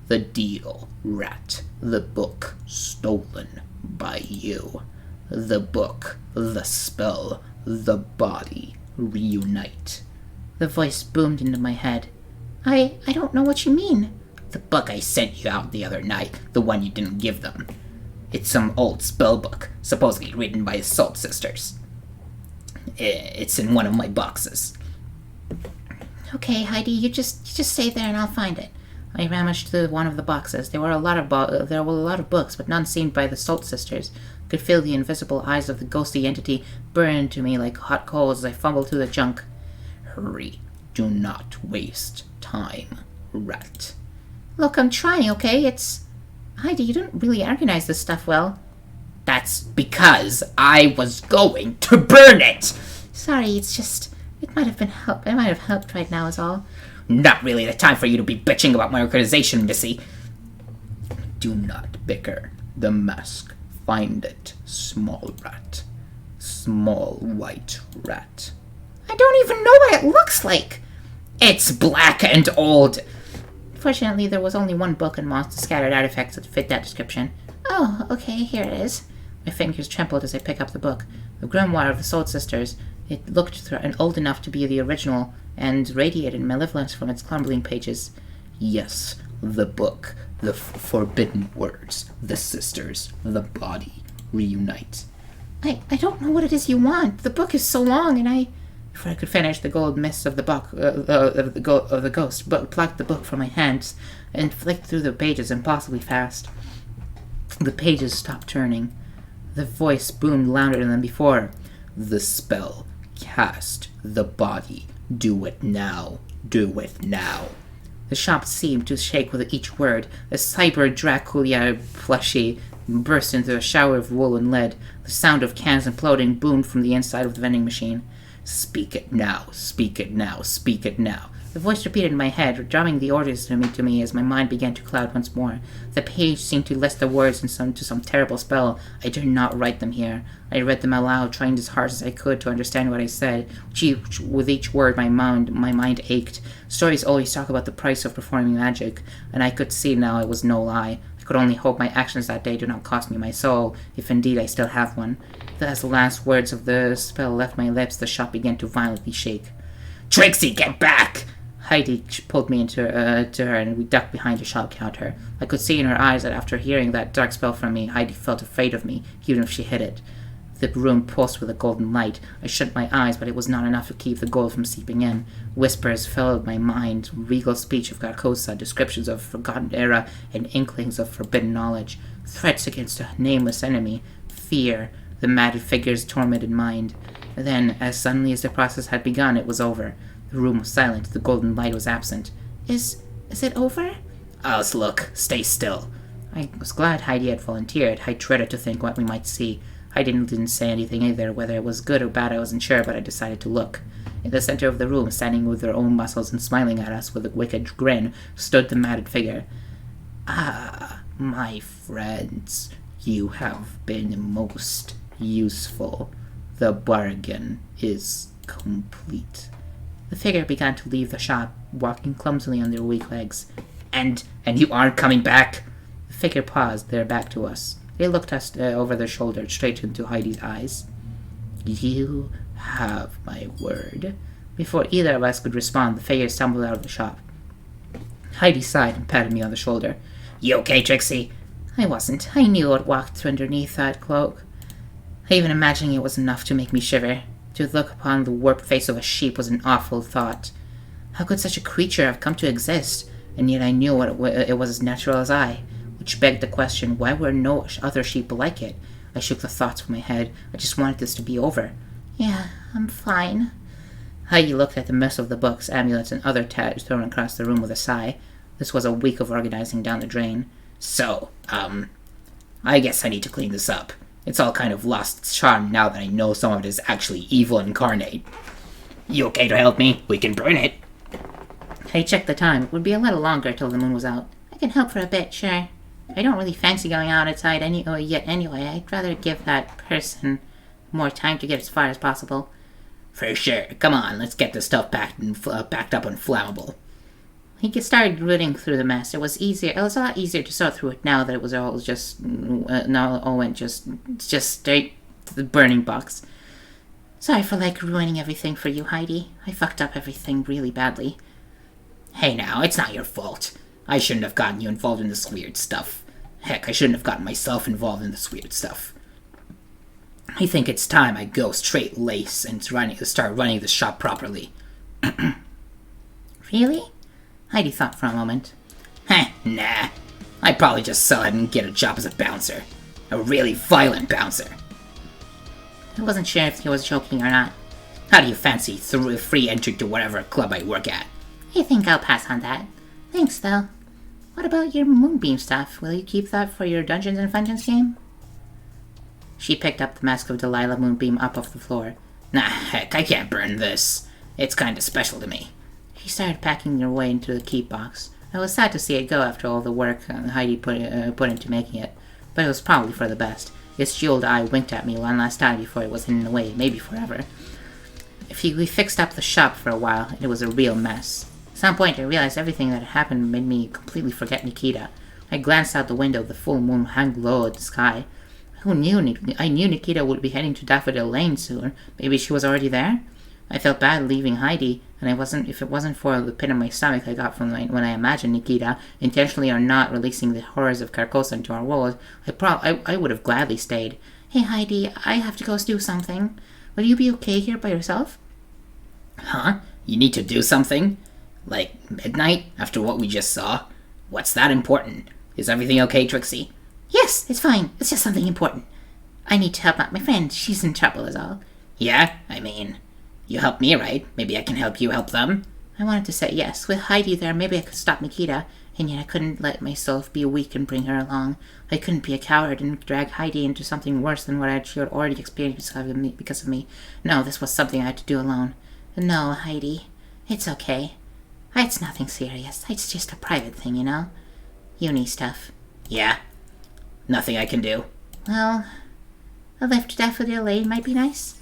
The deal, rat. The book stolen by you. The book, the spell, the body reunite. The voice boomed into my head. I don't know what you mean. The book I sent you out the other night, the one you didn't give them. It's some old spell book, supposedly written by the Salt Sisters. It's in one of my boxes. Okay, Heidi, you just stay there and I'll find it. I rummaged through one of the boxes. There were a lot of books, but none seen by the Salt Sisters. I could feel the invisible eyes of the ghostly entity burn to me like hot coals as I fumbled through the junk. Hurry. Do not waste time, rat. Look, I'm trying, okay? Heidi, you don't really organize this stuff well. That's because I was going to burn it! Sorry, it's just... It might have helped right now is all. Not really the time for you to be bitching about my organization, missy. Do not bicker. The mask. Find it, small rat. Small white rat. I don't even know what it looks like! It's black and old. Fortunately, there was only one book and moss to scattered artifacts that fit that description. Oh, okay, here it is. My fingers trembled as I picked up the book. The grimoire of the Salt Sisters. It looked old enough to be the original, and radiated malevolence from its crumbling pages. Yes, the book. The forbidden words. The sisters. The body. Reunite. I don't know what it is you want. The book is so long, and Before I could finish, the gold mist of the book, of the ghost plucked the book from my hands and flicked through the pages impossibly fast. The pages stopped turning. The voice boomed louder than before. the spell. Cast the body. Do it now. Do it now. The shop seemed to shake with each word. A cyber Dracula plushie burst into a shower of wool and lead. The sound of cans imploding boomed from the inside of the vending machine. Speak it now. Speak it now. Speak it now. The voice repeated in my head, drumming the orders to me as my mind began to cloud once more. The page seemed to list the words to some terrible spell. I dared not write them here. I read them aloud, trying as hard as I could to understand what I said. With each word, my mind ached. Stories always talk about the price of performing magic, and I could see now it was no lie. I could only hope my actions that day do not cost me my soul, if indeed I still have one. As the last words of the spell left my lips, the shop began to violently shake. Trixie, get back! Heidi pulled me to her, and we ducked behind the shop counter. I could see in her eyes that after hearing that dark spell from me, Heidi felt afraid of me, even if she hid it. The room pulsed with a golden light. I shut my eyes, but it was not enough to keep the gold from seeping in. Whispers filled my mind, regal speech of Carcosa, descriptions of forgotten era, and inklings of forbidden knowledge. Threats against a nameless enemy. Fear, the matted figure's tormented mind. Then, as suddenly as the process had begun, it was over. The room was silent. The golden light was absent. Is it over? Alice, look. Stay still. I was glad Heidi had volunteered. I dreaded to think what we might see. Heidi didn't say anything either. Whether it was good or bad I wasn't sure, but I decided to look. In the center of the room, standing with her own muscles and smiling at us with a wicked grin, stood the matted figure. Ah, my friends, you have been most useful. The bargain is complete. The figure began to leave the shop, walking clumsily on their weak legs. And you aren't coming back? The figure paused, their back to us. They looked us over their shoulder, straight into Heidi's eyes. You have my word. Before either of us could respond, the figure stumbled out of the shop. Heidi sighed and patted me on the shoulder. You okay, Trixie? I wasn't. I knew it walked underneath that cloak. Even imagining it was enough to make me shiver. To look upon the warped face of a sheep was an awful thought. How could such a creature have come to exist? And yet I knew it was as natural as I, which begged the question, why were no other sheep like it? I shook the thoughts from my head. I just wanted this to be over. Yeah, I'm fine. Heidi looked at the mess of the books, amulets, and other tags thrown across the room with a sigh. This was a week of organizing down the drain. So, I guess I need to clean this up. It's all kind of lost its charm now that I know some of it is actually evil incarnate. You okay to help me? We can burn it. I checked the time. It would be a little longer till the moon was out. I can help for a bit, sure. I don't really fancy going out outside yet anyway. I'd rather give that person more time to get as far as possible. For sure. Come on, let's get this stuff packed up and flammable. He started rooting through the mess. It was a lot easier to sort through it now that it was all went straight to the burning box. Sorry for ruining everything for you, Heidi. I fucked up everything really badly. Hey now, it's not your fault. I shouldn't have gotten you involved in this weird stuff. Heck, I shouldn't have gotten myself involved in this weird stuff. I think it's time I go straight lace and start running the shop properly. Really? Heidi thought for a moment. Nah. I'd probably just sell it and get a job as a bouncer. A really violent bouncer. I wasn't sure if he was joking or not. How do you fancy free entry to whatever club I work at? I think I'll pass on that. Thanks, though. What about your moonbeam stuff? Will you keep that for your Dungeons and Fungeons game? She picked up the Mask of Delilah moonbeam up off the floor. Nah, heck, I can't burn this. It's kinda special to me. She started packing her way into the keep box. I was sad to see it go after all the work Heidi put into making it, but it was probably for the best. Its jeweled eye winked at me one last time before it was hidden away, maybe forever. We fixed up the shop for a while, and it was a real mess. At some point, I realized everything that had happened made me completely forget Nikita. I glanced out the window. The full moon hung low at the sky. I knew Nikita would be heading to Daffodil Lane soon. Maybe she was already there? I felt bad leaving Heidi, and if it wasn't for the pit in my stomach I got from when I imagined Nikita, intentionally or not, releasing the horrors of Carcosa into our world, I would have gladly stayed. Hey Heidi, I have to go do something. Will you be okay here by yourself? Huh? You need to do something? Like midnight, after what we just saw? What's that important? Is everything okay, Trixie? Yes, it's fine. It's just something important. I need to help out my friend. She's in trouble is all. Yeah? I mean, you helped me, right? Maybe I can help you help them? I wanted to say yes. With Heidi there, maybe I could stop Nikita, and yet I couldn't let myself be weak and bring her along. I couldn't be a coward and drag Heidi into something worse than what she had already experienced because of me. No, this was something I had to do alone. No, Heidi. It's okay. It's nothing serious. It's just a private thing, you know? Uni stuff. Yeah? Nothing I can do? Well, a lift to Daffodil Lane might be nice.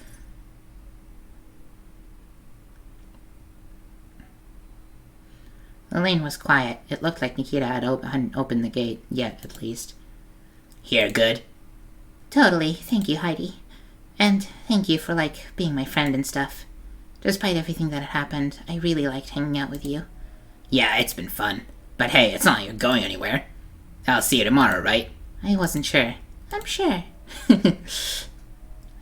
The lane was quiet. It looked like Nikita hadn't opened the gate yet, at least. Here, good? Totally. Thank you, Heidi. And thank you for, being my friend and stuff. Despite everything that had happened, I really liked hanging out with you. Yeah, it's been fun. But hey, it's not like you're going anywhere. I'll see you tomorrow, right? I wasn't sure. I'm sure.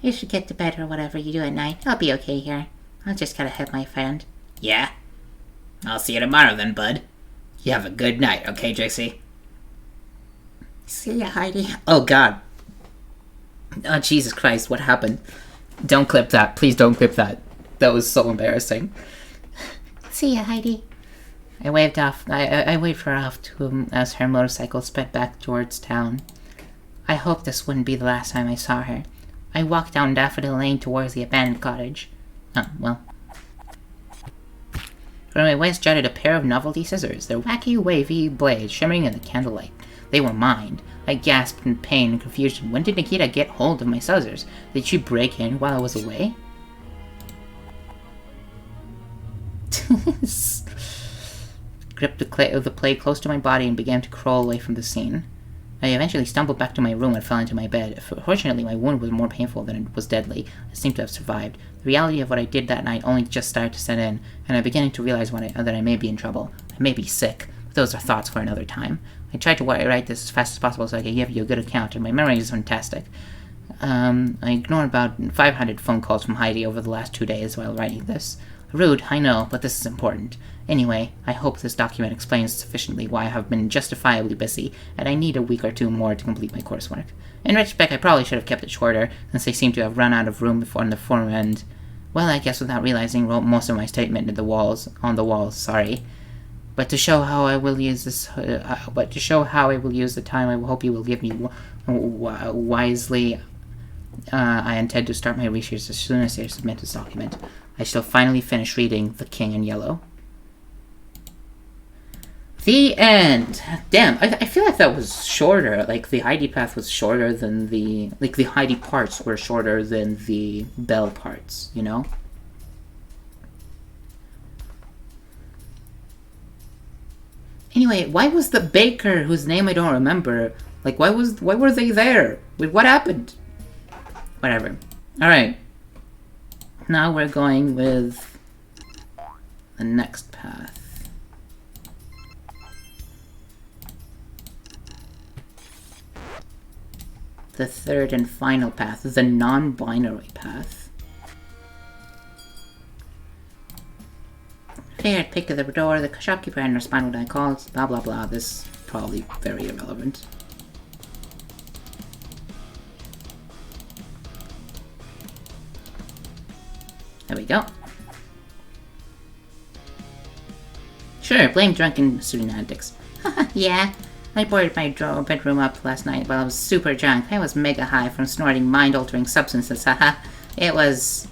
You should get to bed or whatever you do at night. I'll be okay here. I'll just gotta help my friend. Yeah? I'll see you tomorrow then, bud. You have a good night, okay, Trixie? See ya, Heidi. Oh, God. Oh, Jesus Christ, what happened? Don't clip that. Please don't clip that. That was so embarrassing. See ya, Heidi. I waved her off as her motorcycle sped back towards town. I hoped this wouldn't be the last time I saw her. I walked down Daffodil Lane towards the abandoned cottage. Oh, well. From my waist jutted a pair of novelty scissors, their wacky, wavy blades shimmering in the candlelight. They were mine. I gasped in pain and confusion. When did Nikita get hold of my scissors? Did she break in while I was away? Gripped the plate close to my body and began to crawl away from the scene. I eventually stumbled back to my room and fell into my bed. Fortunately, my wound was more painful than it was deadly. I seemed to have survived. The reality of what I did that night only just started to set in, and I'm beginning to realize that I may be in trouble. I may be sick, but those are thoughts for another time. I tried to write this as fast as possible so I could give you a good account, and my memory is fantastic. I ignored about 500 phone calls from Heidi over the last 2 days while writing this. Rude, I know, but this is important. Anyway, I hope this document explains sufficiently why I have been justifiably busy, and I need a week or two more to complete my coursework. In retrospect, I probably should have kept it shorter, since they seem to have run out of room on the form and, well, I guess without realizing, wrote most of my statement on the walls, sorry. But to show how I will use the time I hope you will give me wisely, I intend to start my research as soon as I submit this document. I shall finally finish reading The King in Yellow. The end. Damn, I feel like that was shorter. Like, the Heidi path was shorter than the Heidi parts were shorter than the Belle parts, you know? Anyway, why was the baker, whose name I don't remember, why were they there? What happened? Whatever. Alright. Now we're going with the next path. The third and final path, the non-binary path. Fair pick at the door, the shopkeeper hadn't responded when I called, blah blah blah. This is probably very irrelevant. There we go. Sure, blame drunken student antics. Yeah, I boarded my bedroom up last night while I was super drunk. I was mega high from snorting mind-altering substances, haha. It was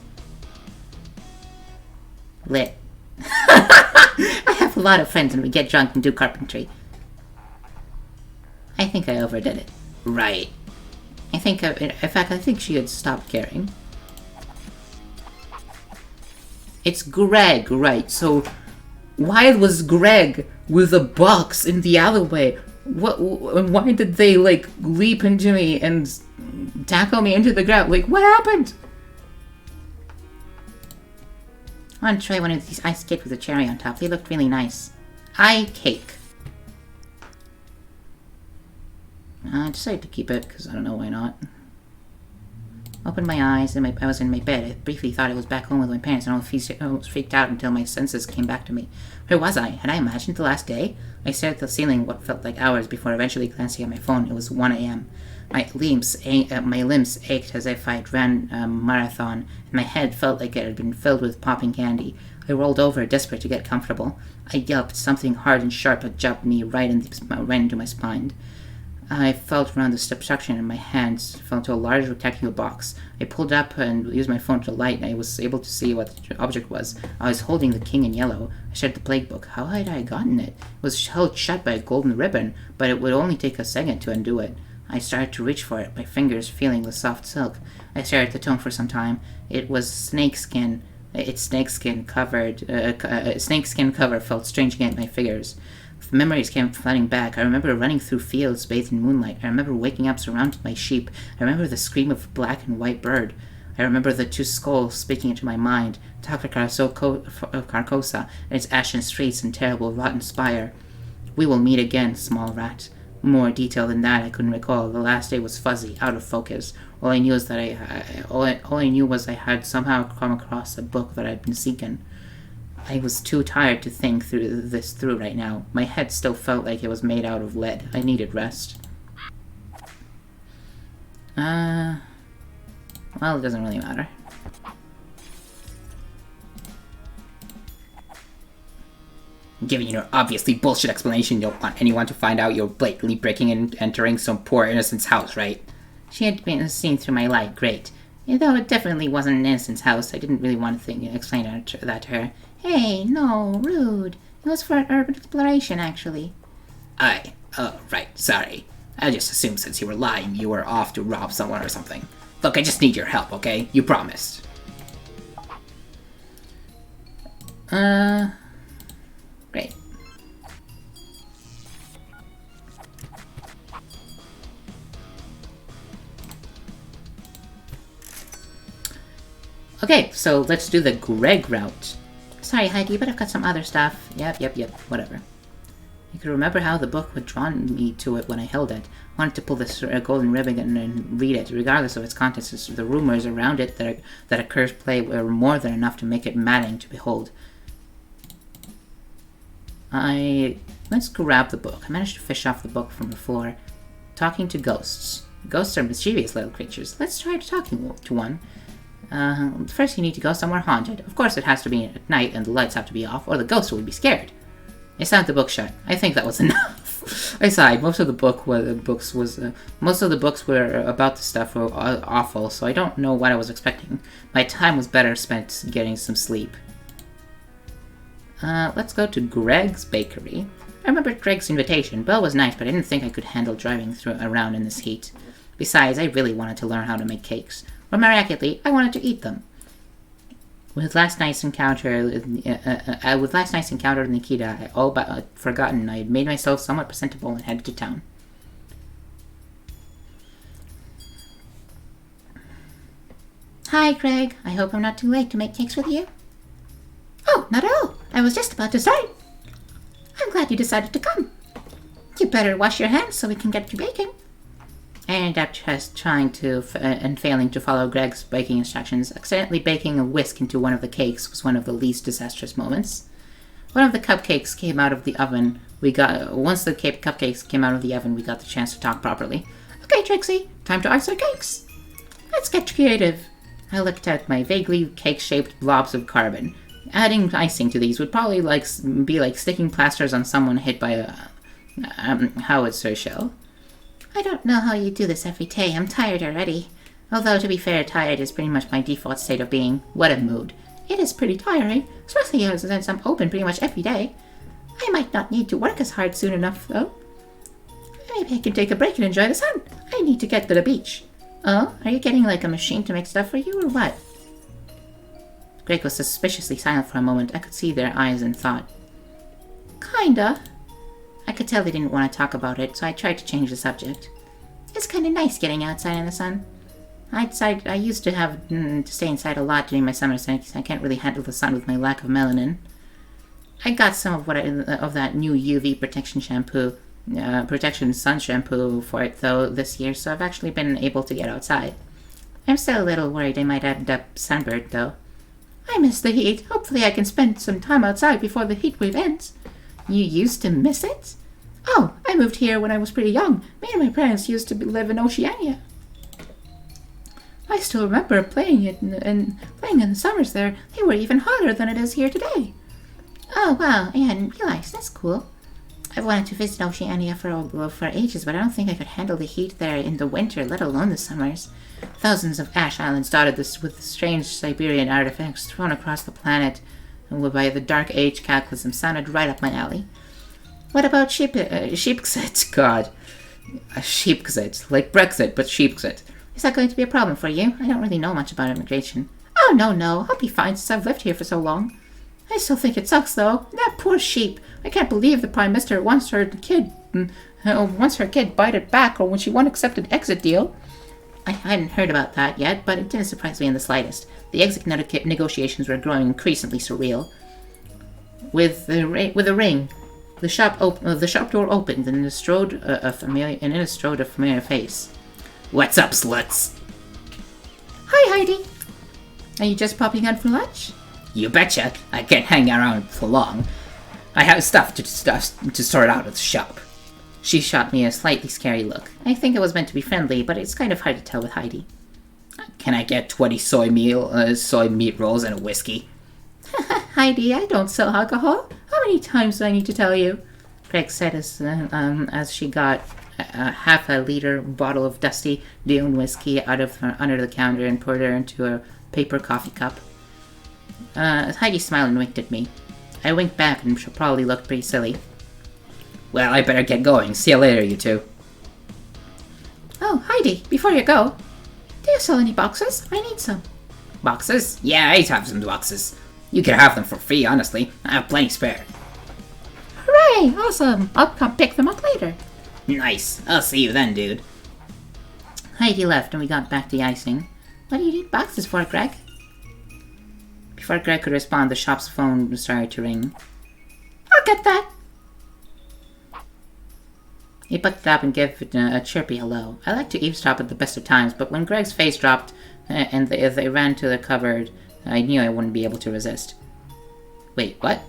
lit. I have a lot of friends and we get drunk and do carpentry. I think I overdid it. Right. In fact, I think she had stopped caring. It's Greg, right? So, why was Greg with a box in the alleyway? Why did they, leap into me and tackle me into the ground? What happened? I want to try one of these ice cake with a cherry on top. They looked really nice. Cake. I decided to keep it, because I don't know why not. Opened my eyes, and I was in my bed. I briefly thought I was back home with my parents, and I almost freaked out until my senses came back to me. Where was I? Had I imagined the last day? I stared at the ceiling what felt like hours before eventually glancing at my phone. It was 1 a.m. My limbs ached as if I'd ran a marathon, and my head felt like it had been filled with popping candy. I rolled over, desperate to get comfortable. I yelped. Something hard and sharp had jabbed me right into my spine. I felt around the obstruction in my hands, fell into a large rectangular box. I pulled up and used my phone to light, and I was able to see what the object was. I was holding the King in Yellow. I shared the plague book. How had I gotten it? It was held shut by a golden ribbon, but it would only take a second to undo it. I started to reach for it, my fingers feeling the soft silk. I stared at the tome for some time. It was snakeskin. Its snakeskin cover felt strange against my fingers. Memories came flooding back. I remember running through fields bathed in moonlight. I remember waking up surrounded by sheep. I remember the scream of a black and white bird. I remember the two skulls speaking into my mind, Dr. Carcosa and its ashen streets and terrible rotten spire. We will meet again, small rat. More detail than that I couldn't recall. The last day was fuzzy, out of focus. All I knew was I had somehow come across a book that I'd been seeking. I was too tired to think this through right now. My head still felt like it was made out of lead. I needed rest. Well, it doesn't really matter. Given your obviously bullshit explanation, you don't want anyone to find out you're blatantly breaking and entering some poor innocent's house, right? She had been seen through my light, great. Though it definitely wasn't an innocent's house, I didn't really want to explain that to her. Hey, no, rude. It was for urban exploration, actually. Right, sorry. I just assumed since you were lying, you were off to rob someone or something. Look, I just need your help, okay? You promised. Great. Okay, so let's do the Greg route. Sorry, Heidi, but I've got some other stuff. Yep, whatever. I could remember how the book had drawn me to it when I held it. I wanted to pull this golden ribbon and read it, regardless of its contents. The rumors around it that a cursed play were more than enough to make it maddening to behold. Let's grab the book. I managed to fish off the book from the floor. Talking to ghosts. Ghosts are mischievous little creatures. Let's try talking to one. First you need to go somewhere haunted. Of course it has to be at night and the lights have to be off, or the ghost will be scared. I slammed the book shut. I think that was enough. I sighed. Most of the books were about the stuff were awful, so I don't know what I was expecting. My time was better spent getting some sleep. Let's go to Greg's Bakery. I remembered Greg's invitation. Belle was nice, but I didn't think I could handle driving around in this heat. Besides, I really wanted to learn how to make cakes. Or more accurately, I wanted to eat them. With last night's encounter with Nikita, I all but forgotten I had made myself somewhat presentable and headed to town. Hi, Greg. I hope I'm not too late to make cakes with you. Oh, not at all. I was just about to start. I'm glad you decided to come. You better wash your hands so we can get to baking. I ended up just trying to and failing to follow Greg's baking instructions. Accidentally baking a whisk into one of the cakes was one of the least disastrous moments. One of the cupcakes came out of the oven. Once the cupcakes came out of the oven, we got the chance to talk properly. Okay, Trixie, time to ice our cakes. Let's get creative. I looked at my vaguely cake-shaped blobs of carbon. Adding icing to these would probably be like sticking plasters on someone hit by a howitzer shell. I don't know how you do this every day. I'm tired already. Although, to be fair, tired is pretty much my default state of being. What a mood. It is pretty tiring, especially since I'm open pretty much every day. I might not need to work as hard soon enough, though. Maybe I can take a break and enjoy the sun. I need to get to the beach. Oh, are you getting like a machine to make stuff for you, or what? Greg was suspiciously silent for a moment. I could see their eyes in thought. Kinda. I could tell they didn't want to talk about it, so I tried to change the subject. It's kind of nice getting outside in the sun. I used to have to stay inside a lot during my summer, so I can't really handle the sun with my lack of melanin. I got some of that new UV protection sun shampoo for it though this year, so I've actually been able to get outside. I'm still a little worried I might end up sunburned though. I miss the heat. Hopefully I can spend some time outside before the heat wave ends. You used to miss it? Oh, I moved here when I was pretty young. Me and my parents used to live in Oceania. I still remember playing in the summers there. They were even hotter than it is here today. Oh, wow, I hadn't realized. That's cool. I've wanted to visit Oceania for ages, but I don't think I could handle the heat there in the winter, let alone the summers. Thousands of ash islands dotted with strange Siberian artifacts thrown across the planet by the Dark Age cataclysm sounded right up my alley. What about Sheepxit? God. Sheepxit. Like Brexit, but Sheepxit. Is that going to be a problem for you? I don't really know much about immigration. Oh, no. I'll be fine since I've lived here for so long. I still think it sucks, though. That poor sheep. I can't believe the Prime Minister wants her kid bite it back or when she won't accept an exit deal. I hadn't heard about that yet, but it didn't surprise me in the slightest. The exit negotiations were growing increasingly surreal. With a ring, the shop door opened, and in it strode a familiar face. What's up, sluts? Hi, Heidi. Are you just popping out for lunch? You betcha. I can't hang around for long. I have stuff to sort out at the shop. She shot me a slightly scary look. I think it was meant to be friendly, but it's kind of hard to tell with Heidi. Can I get 20 soy meat rolls and a whiskey? Heidi, I don't sell alcohol. How many times do I need to tell you? Greg said as she got a half a liter bottle of dusty Dune whiskey out of under the counter and poured her into a paper coffee cup. Heidi smiled and winked at me. I winked back and probably looked pretty silly. Well, I better get going. See you later, you two. Oh, Heidi, before you go, do you sell any boxes? I need some. Boxes? Yeah, I have some boxes. You can have them for free, honestly. I have plenty spare. Hooray! Awesome! I'll come pick them up later. Nice. I'll see you then, dude. Heidi left and we got back to the icing. What do you need boxes for, Greg? Before Greg could respond, the shop's phone started to ring. I'll get that. He picked it up and gave it a chirpy hello. I like to eavesdrop at the best of times, but when Greg's face dropped and they ran to the cupboard, I knew I wouldn't be able to resist. Wait, what?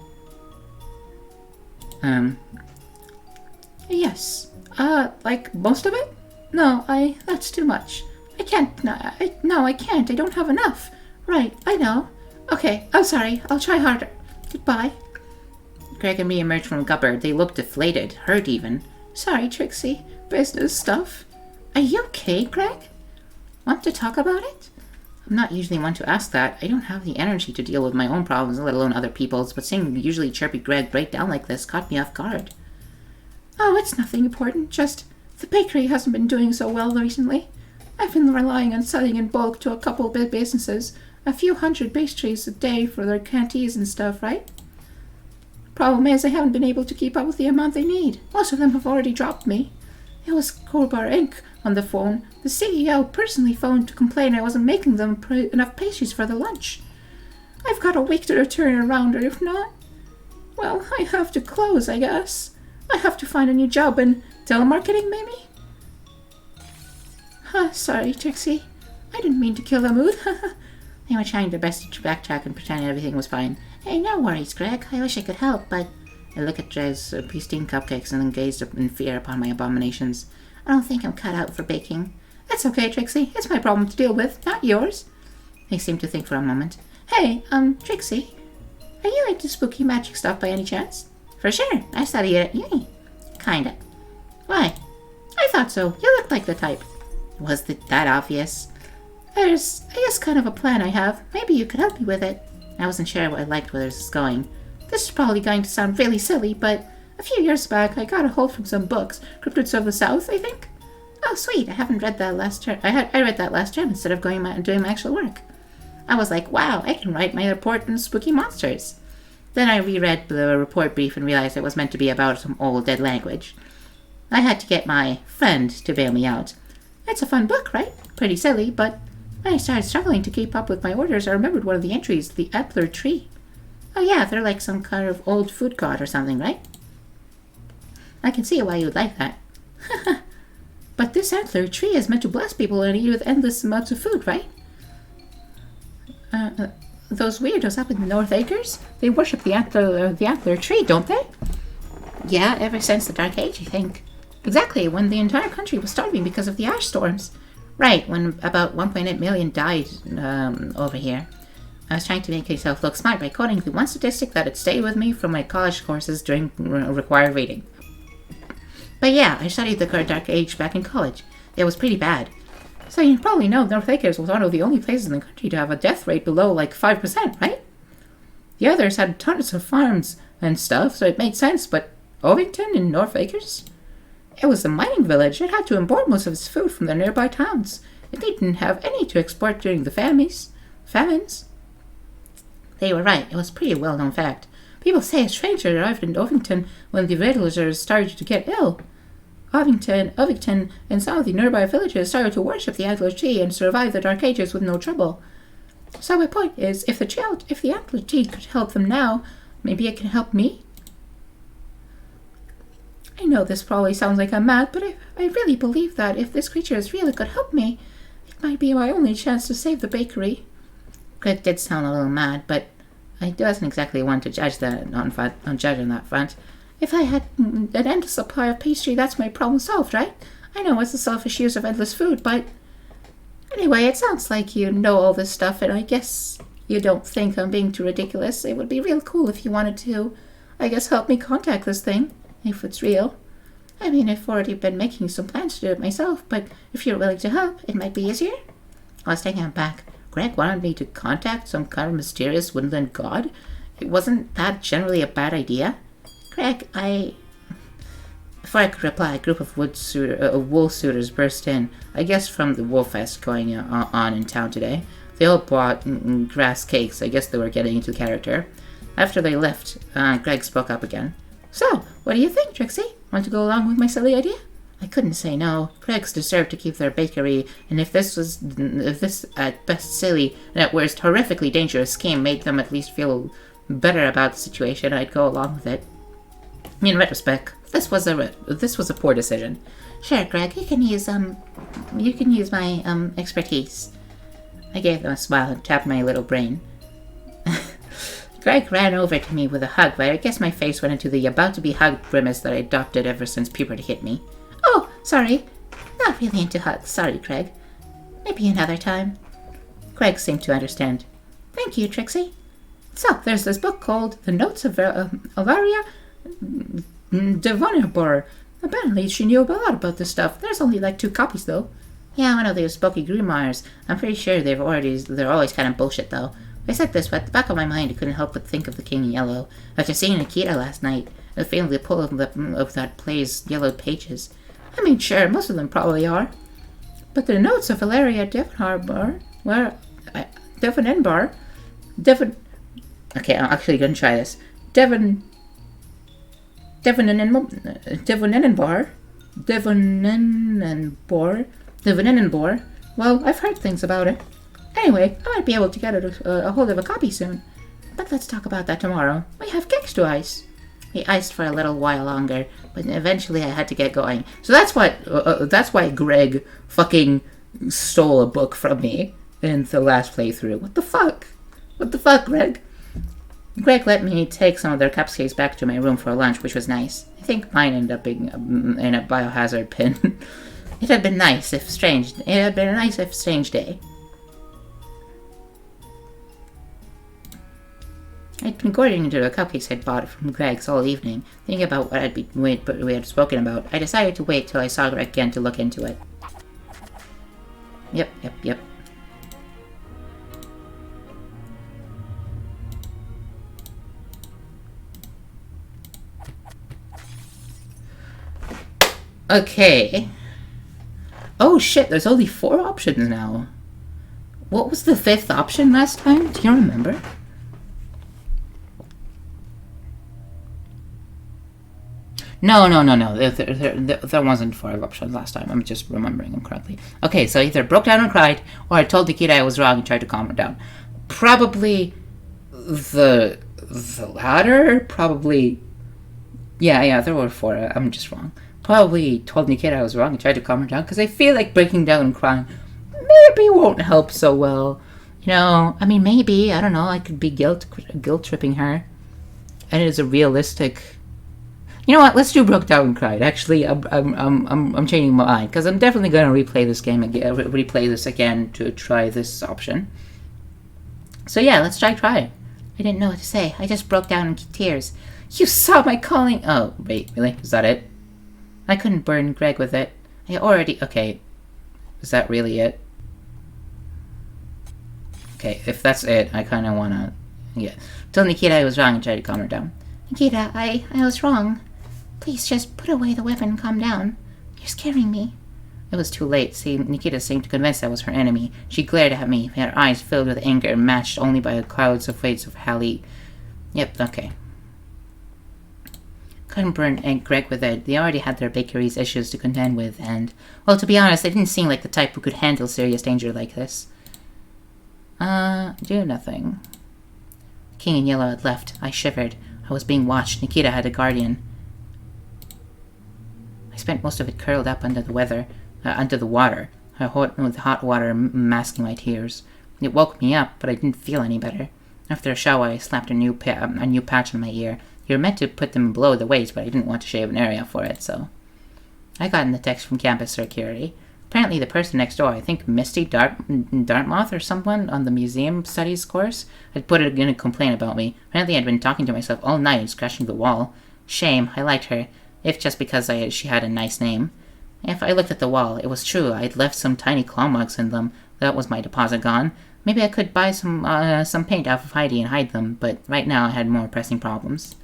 Yes. Like most of it? No, that's too much. I can't, I can't. I don't have enough. Right, I know. Okay, I'm sorry. I'll try harder. Goodbye. Greg and me emerged from the cupboard. They looked deflated, hurt even. Sorry, Trixie. Business stuff. Are you okay, Greg? Want to talk about it? I'm not usually one to ask that. I don't have the energy to deal with my own problems, let alone other people's, but seeing usually chirpy Greg break down like this caught me off guard. Oh, it's nothing important. Just the bakery hasn't been doing so well recently. I've been relying on selling in bulk to a couple big businesses. A few hundred pastries a day for their canteens and stuff, right? Problem is, I haven't been able to keep up with the amount they need. Most of them have already dropped me. It was Corbar Inc. on the phone. The CEO personally phoned to complain I wasn't making them enough pastries for their lunch. I've got a week to turn around, or if not, well, I have to close, I guess. I have to find a new job in telemarketing, maybe? Sorry, Trixie. I didn't mean to kill the mood. They were trying their best to backtrack and pretend everything was fine. Hey, no worries, Greg. I wish I could help, but... I looked at Dres' pristine cupcakes and then gazed in fear upon my abominations. I don't think I'm cut out for baking. That's okay, Trixie. It's my problem to deal with, not yours. They seemed to think for a moment. Hey, Trixie, are you into spooky magic stuff by any chance? For sure. I studied it at uni. Kinda. Why? I thought so. You looked like the type. Was it that obvious? There's, I guess, kind of a plan I have. Maybe you could help me with it. I wasn't sure what I liked where this is going. This is probably going to sound really silly, but a few years back I got a hold from some books. Cryptids of the South, I think? Oh, sweet. I haven't read that last term. I read that last term instead of doing my actual work. I was like, wow, I can write my report on spooky monsters. Then I reread the report brief and realized it was meant to be about some old dead language. I had to get my friend to bail me out. It's a fun book, right? Pretty silly, but when I started struggling to keep up with my orders, I remembered one of the entries, the antler tree. Oh yeah, they're like some kind of old food god or something, right? I can see why you would like that. But this antler tree is meant to bless people and eat with endless amounts of food, right? Those weirdos up in the North Acres, they worship the antler tree, don't they? Yeah, ever since the Dark Age, I think. Exactly, when the entire country was starving because of the ash storms. Right, when about 1.8 million died over here. I was trying to make myself look smart by quoting the one statistic that had stayed with me from my college courses during required reading. But yeah, I studied the Dark Age back in college. It was pretty bad. So you probably know North Acres was one of the only places in the country to have a death rate below like 5%, right? The others had tons of farms and stuff, so it made sense, but Ovington in North Acres? It was a mining village. It had to import most of its food from the nearby towns. It didn't have any to export during the famines. They were right. It was a pretty well-known fact. People say a stranger arrived in Ovington when the villagers started to get ill. Ovington, and some of the nearby villages started to worship the Antler Tree and survive the Dark Ages with no trouble. So my point is, if the Antler Tree could help them now, maybe it can help me? I know this probably sounds like I'm mad, but I really believe that if this creature is really could help me, it might be my only chance to save the bakery. Greg did sound a little mad, but I wasn't exactly one to judge on that front. If I had an endless supply of pastry, that's my problem solved, right? I know it's the selfish use of endless food, but... Anyway, it sounds like you know all this stuff, and I guess you don't think I'm being too ridiculous. It would be real cool if you wanted to, I guess, help me contact this thing, if it's real. I mean, I've already been making some plans to do it myself, but if you're willing to help, it might be easier. I was taken aback. Greg wanted me to contact some kind of mysterious woodland god? Wasn't that generally a bad idea? Greg, Before I could reply, a group of wool suitors burst in, I guess from the wool fest going on in town today. They all bought grass cakes. I guess they were getting into character. After they left, Greg spoke up again. So, what do you think, Trixie? Want to go along with my silly idea? I couldn't say no. Greg's deserved to keep their bakery, and if this at best silly and at worst horrifically dangerous scheme made them at least feel better about the situation, I'd go along with it. In retrospect, this was a poor decision. Sure, Greg, you can use my expertise. I gave them a smile and tapped my little brain. Greg ran over to me with a hug, but I guess my face went into the about-to-be-hugged grimace that I adopted ever since puberty hit me. Oh, sorry. Not really into hugs. Sorry, Greg. Maybe another time. Greg seemed to understand. Thank you, Trixie. So, there's this book called The Notes of Alaria Devonabor. Apparently she knew a lot about this stuff. There's only like 2 copies, though. Yeah, one of those spooky grimoires. I'm pretty sure they're always kind of bullshit, though. I said this, but at the back of my mind I couldn't help but think of the King in Yellow. After seeing Nikita last night, and feeling the pull of that play's yellowed pages. I mean, sure, most of them probably are. But the notes of Valeria Devonenbar. Okay, I'm actually going to try this. Devonenbar. Well, I've heard things about it. Anyway, I might be able to get a hold of a copy soon. But let's talk about that tomorrow. We have cakes to ice. We iced for a little while longer, but eventually I had to get going. So that's why Greg fucking stole a book from me in the last playthrough. What the fuck? What the fuck, Greg? Greg let me take some of their cupcakes back to my room for lunch, which was nice. I think mine ended up being in a biohazard bin. It had been a nice if strange day. I'd been gorging into the cupcakes I'd bought from Greg's all evening, thinking about what we had spoken about. I decided to wait till I saw Greg again to look into it. Yep. Okay. Oh shit, there's only 4 options now. What was the 5th option last time? Do you remember? No. There wasn't 4 options last time. I'm just remembering them correctly. Okay, so either broke down and cried, or I told Nikita I was wrong and tried to calm her down. Probably the latter. Probably. Yeah, there were 4. I'm just wrong. Probably told Nikita I was wrong and tried to calm her down, because I feel like breaking down and crying maybe won't help so well. You know, I mean, maybe, I don't know, I could be guilt-tripping her. And it is a realistic... You know what? Let's do broke down and cried. Actually, I'm changing my mind because I'm definitely gonna replay this game again. Replay this again to try this option. So yeah, let's try cry. I didn't know what to say. I just broke down in tears. You saw my calling. Oh wait, really? Is that it? I couldn't burn Greg with it. Okay. Is that really it? Okay, if that's it, I kind of wanna. Yeah. Tell Nikita I was wrong and try to calm her down. Nikita, I was wrong. Please just put away the weapon and calm down. You're scaring me. It was too late. See, Nikita seemed convinced I was her enemy. She glared at me, her eyes filled with anger, matched only by the clouds of fades of Hallie. Yep, okay. Couldn't burn Greg with it. They already had their bakery's issues to contend with, and, well, to be honest, they didn't seem like the type who could handle serious danger like this. Do nothing. King in Yellow had left. I shivered. I was being watched. Nikita had a guardian. I spent most of it curled up under the water, with hot water masking my tears. It woke me up, but I didn't feel any better. After a shower, I slapped a new patch on my ear. You were meant to put them below the waist, but I didn't want to shave an area for it, so... I got in the text from campus security. Apparently the person next door, I think Misty Dartmouth or someone on the museum studies course, had put in a complaint about me. Apparently I'd been talking to myself all night and scratching the wall. Shame, I liked her, if just because she had a nice name. If I looked at the wall, it was true. I'd left some tiny claw marks in them. That was my deposit gone. Maybe I could buy some paint off of Heidi and hide them, but right now I had more pressing problems.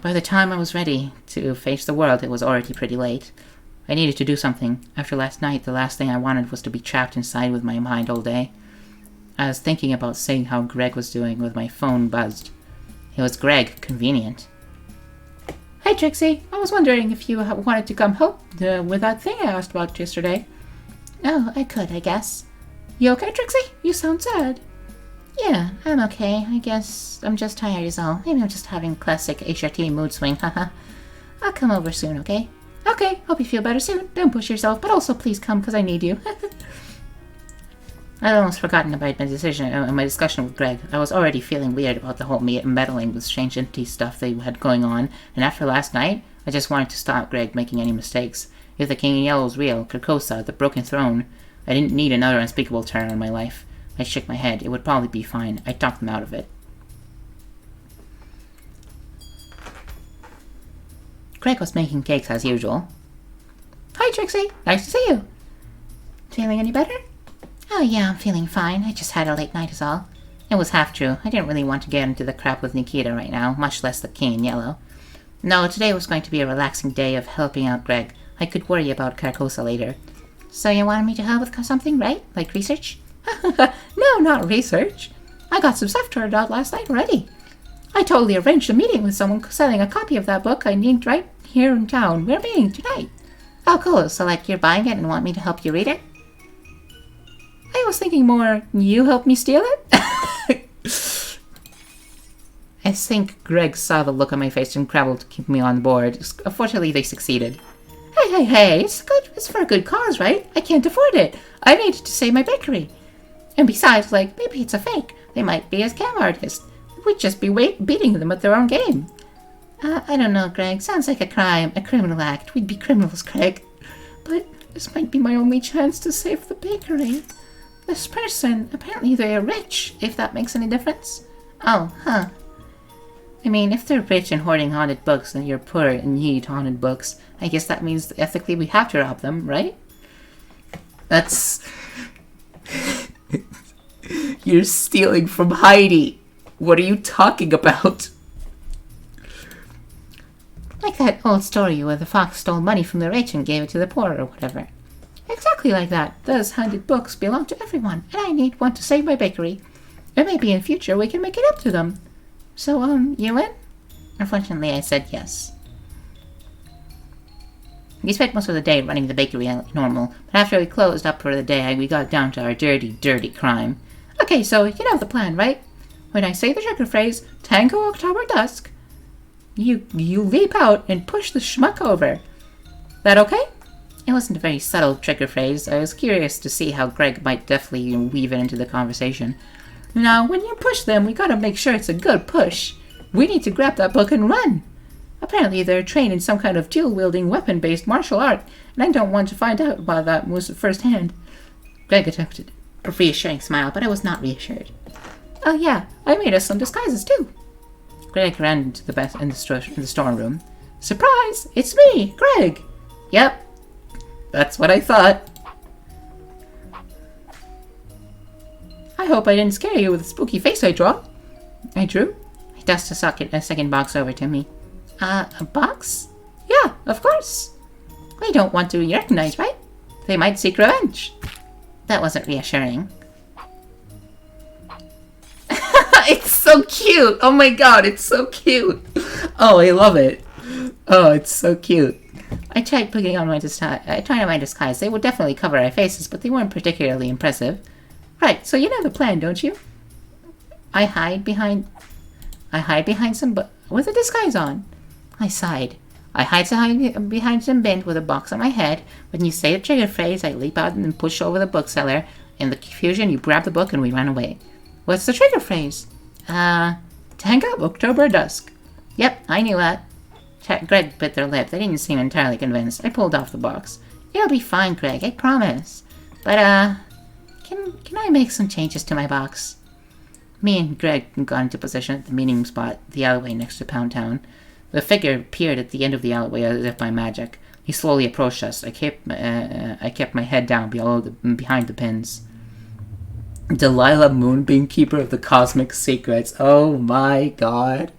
By the time I was ready to face the world, it was already pretty late. I needed to do something. After last night, the last thing I wanted was to be trapped inside with my mind all day. I was thinking about seeing how Greg was doing when my phone buzzed. It was Greg. Convenient. Hey, Trixie. I was wondering if you wanted to come help with that thing I asked about yesterday. Oh, I could, I guess. You okay, Trixie? You sound sad. Yeah, I'm okay. I guess I'm just tired is all. Maybe I'm just having classic HRT mood swing, haha. I'll come over soon, okay? Okay, hope you feel better soon. Don't push yourself, but also please come because I need you. I'd almost forgotten about my discussion with Greg. I was already feeling weird about the whole meddling with strange entity stuff they had going on, and after last night, I just wanted to stop Greg making any mistakes. If the King in Yellow was real, Carcosa, the broken throne, I didn't need another unspeakable turn on my life. I shook my head. It would probably be fine. I talked them out of it. Greg was making cakes as usual. Hi, Trixie. Nice to see you. Feeling any better? Oh yeah, I'm feeling fine. I just had a late night is all. It was half true. I didn't really want to get into the crap with Nikita right now, much less the King in Yellow. No, today was going to be a relaxing day of helping out Greg. I could worry about Carcosa later. So you wanted me to help with something, right? Like research? No, not research. I got some stuff turned out last night already. I totally arranged a meeting with someone selling a copy of that book I need right here in town. We're meeting tonight. Oh, cool. So, like, you're buying it and want me to help you read it? I was thinking more, you help me steal it? I think Greg saw the look on my face and scrambled to keep me on board. Unfortunately, they succeeded. Hey, it's for a good cause, right? I can't afford it. I need it to save my bakery. And besides, like, maybe it's a fake. They might be a scam artist. We'd just be beating them at their own game. I don't know, Greg. Sounds like a crime, a criminal act. We'd be criminals, Greg. But this might be my only chance to save the bakery. This person, apparently they're rich, if that makes any difference. Oh, huh. I mean, if they're rich and hoarding haunted books and you're poor and need haunted books, I guess that means ethically we have to rob them, right? That's... You're stealing from Heidi. What are you talking about? Like that old story where the fox stole money from the rich and gave it to the poor or whatever. Exactly like that. Those haunted books belong to everyone, and I need one to save my bakery. And maybe in future we can make it up to them. So, you in? Unfortunately, I said yes. We spent most of the day running the bakery like normal, but after we closed up for the day, we got down to our dirty, dirty crime. Okay, so you know the plan, right? When I say the trigger phrase, Tango October Dusk, you leap out and push the schmuck over. That okay? It wasn't a very subtle trigger phrase. I was curious to see how Greg might deftly weave it into the conversation. Now, when you push them, we gotta make sure it's a good push. We need to grab that book and run. Apparently they're trained in some kind of dual-wielding, weapon-based martial art, and I don't want to find out about that firsthand. Greg attempted a reassuring smile, but I was not reassured. Oh yeah, I made us some disguises too. Greg ran into the storeroom. Surprise! It's me, Greg! Yep, that's what I thought. I hope I didn't scare you with the spooky face I drew. He tossed a second box over to me. A box? Yeah, of course. They don't want to be recognized, right? They might seek revenge. That wasn't reassuring. It's so cute! Oh my god, it's so cute! Oh, I love it. Oh, it's so cute. I tried putting on my disguise. They would definitely cover our faces, but they weren't particularly impressive. Right, so you know the plan, don't you? I hide behind some with a disguise on. I sighed. I hide behind some bin with a box on my head. When you say the trigger phrase, I leap out and then push over the bookseller. In the confusion, you grab the book and we run away. What's the trigger phrase? Tango October Dusk. Yep, I knew that. Greg bit their lip. They didn't seem entirely convinced. I pulled off the box. It'll be fine, Greg, I promise. But, can I make some changes to my box? Me and Greg got into position at the meeting spot, the alleyway next to Pound Town. The figure appeared at the end of the alleyway as if by magic. He slowly approached us. I kept my head down behind the pins. Delilah Moonbeam, keeper of the cosmic secrets. Oh my god.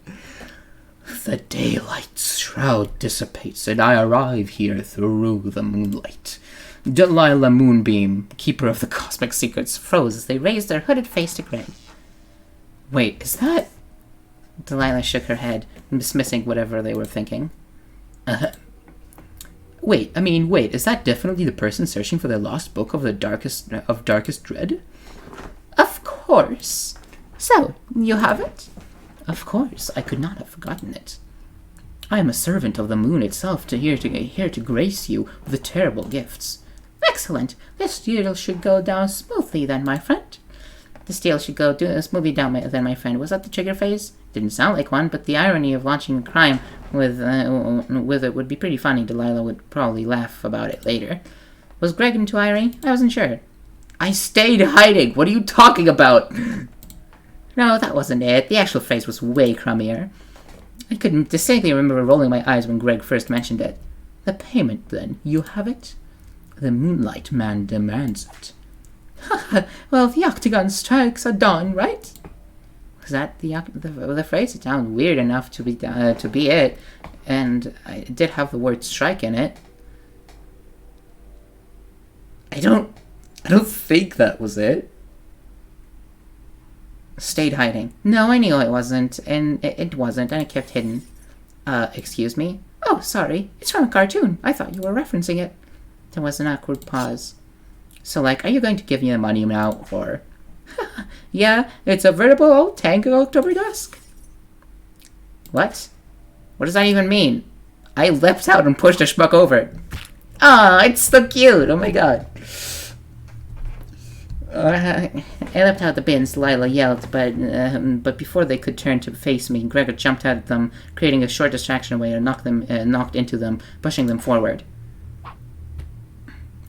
The daylight's shroud dissipates, and I arrive here through the moonlight. Delilah Moonbeam, keeper of the cosmic secrets, froze as they raised their hooded face to Greg. Wait, is that... Delilah shook her head, dismissing whatever they were thinking. Wait, is that definitely the person searching for the lost book of the darkest dread? Of course. So, you have it? Of course, I could not have forgotten it. I am a servant of the moon itself, here to grace you with the terrible gifts. Excellent. This deal should go down smoothly then, my friend. This deal should go smoothly down then, my friend. Was that the trigger phrase? Didn't sound like one, but the irony of launching a crime with it would be pretty funny. Delilah would probably laugh about it later. Was Greg into irony? I wasn't sure. I stayed hiding. What are you talking about? No, that wasn't it. The actual phrase was way crummier. I couldn't distinctly remember rolling my eyes when Greg first mentioned it. The payment, then. You have it? The Moonlight Man demands it. Well, the octagon strikes at dawn, right? Was that the phrase? It sounded weird enough to be it, and it did have the word strike in it. I don't think that was it. Stayed hiding. No, I knew it wasn't, and it wasn't, and it kept hidden. Excuse me? Oh, sorry. It's from a cartoon. I thought you were referencing it. There was an awkward pause. So, are you going to give me the money now, or... Yeah, it's a veritable old Tango October Dusk. What? What does that even mean? I leapt out and pushed a schmuck over. Ah, it's so cute! Oh my god. I leapt out the bins, Delilah yelled, but before they could turn to face me, Gregor jumped at them, creating a short distraction away and knocked into them, pushing them forward.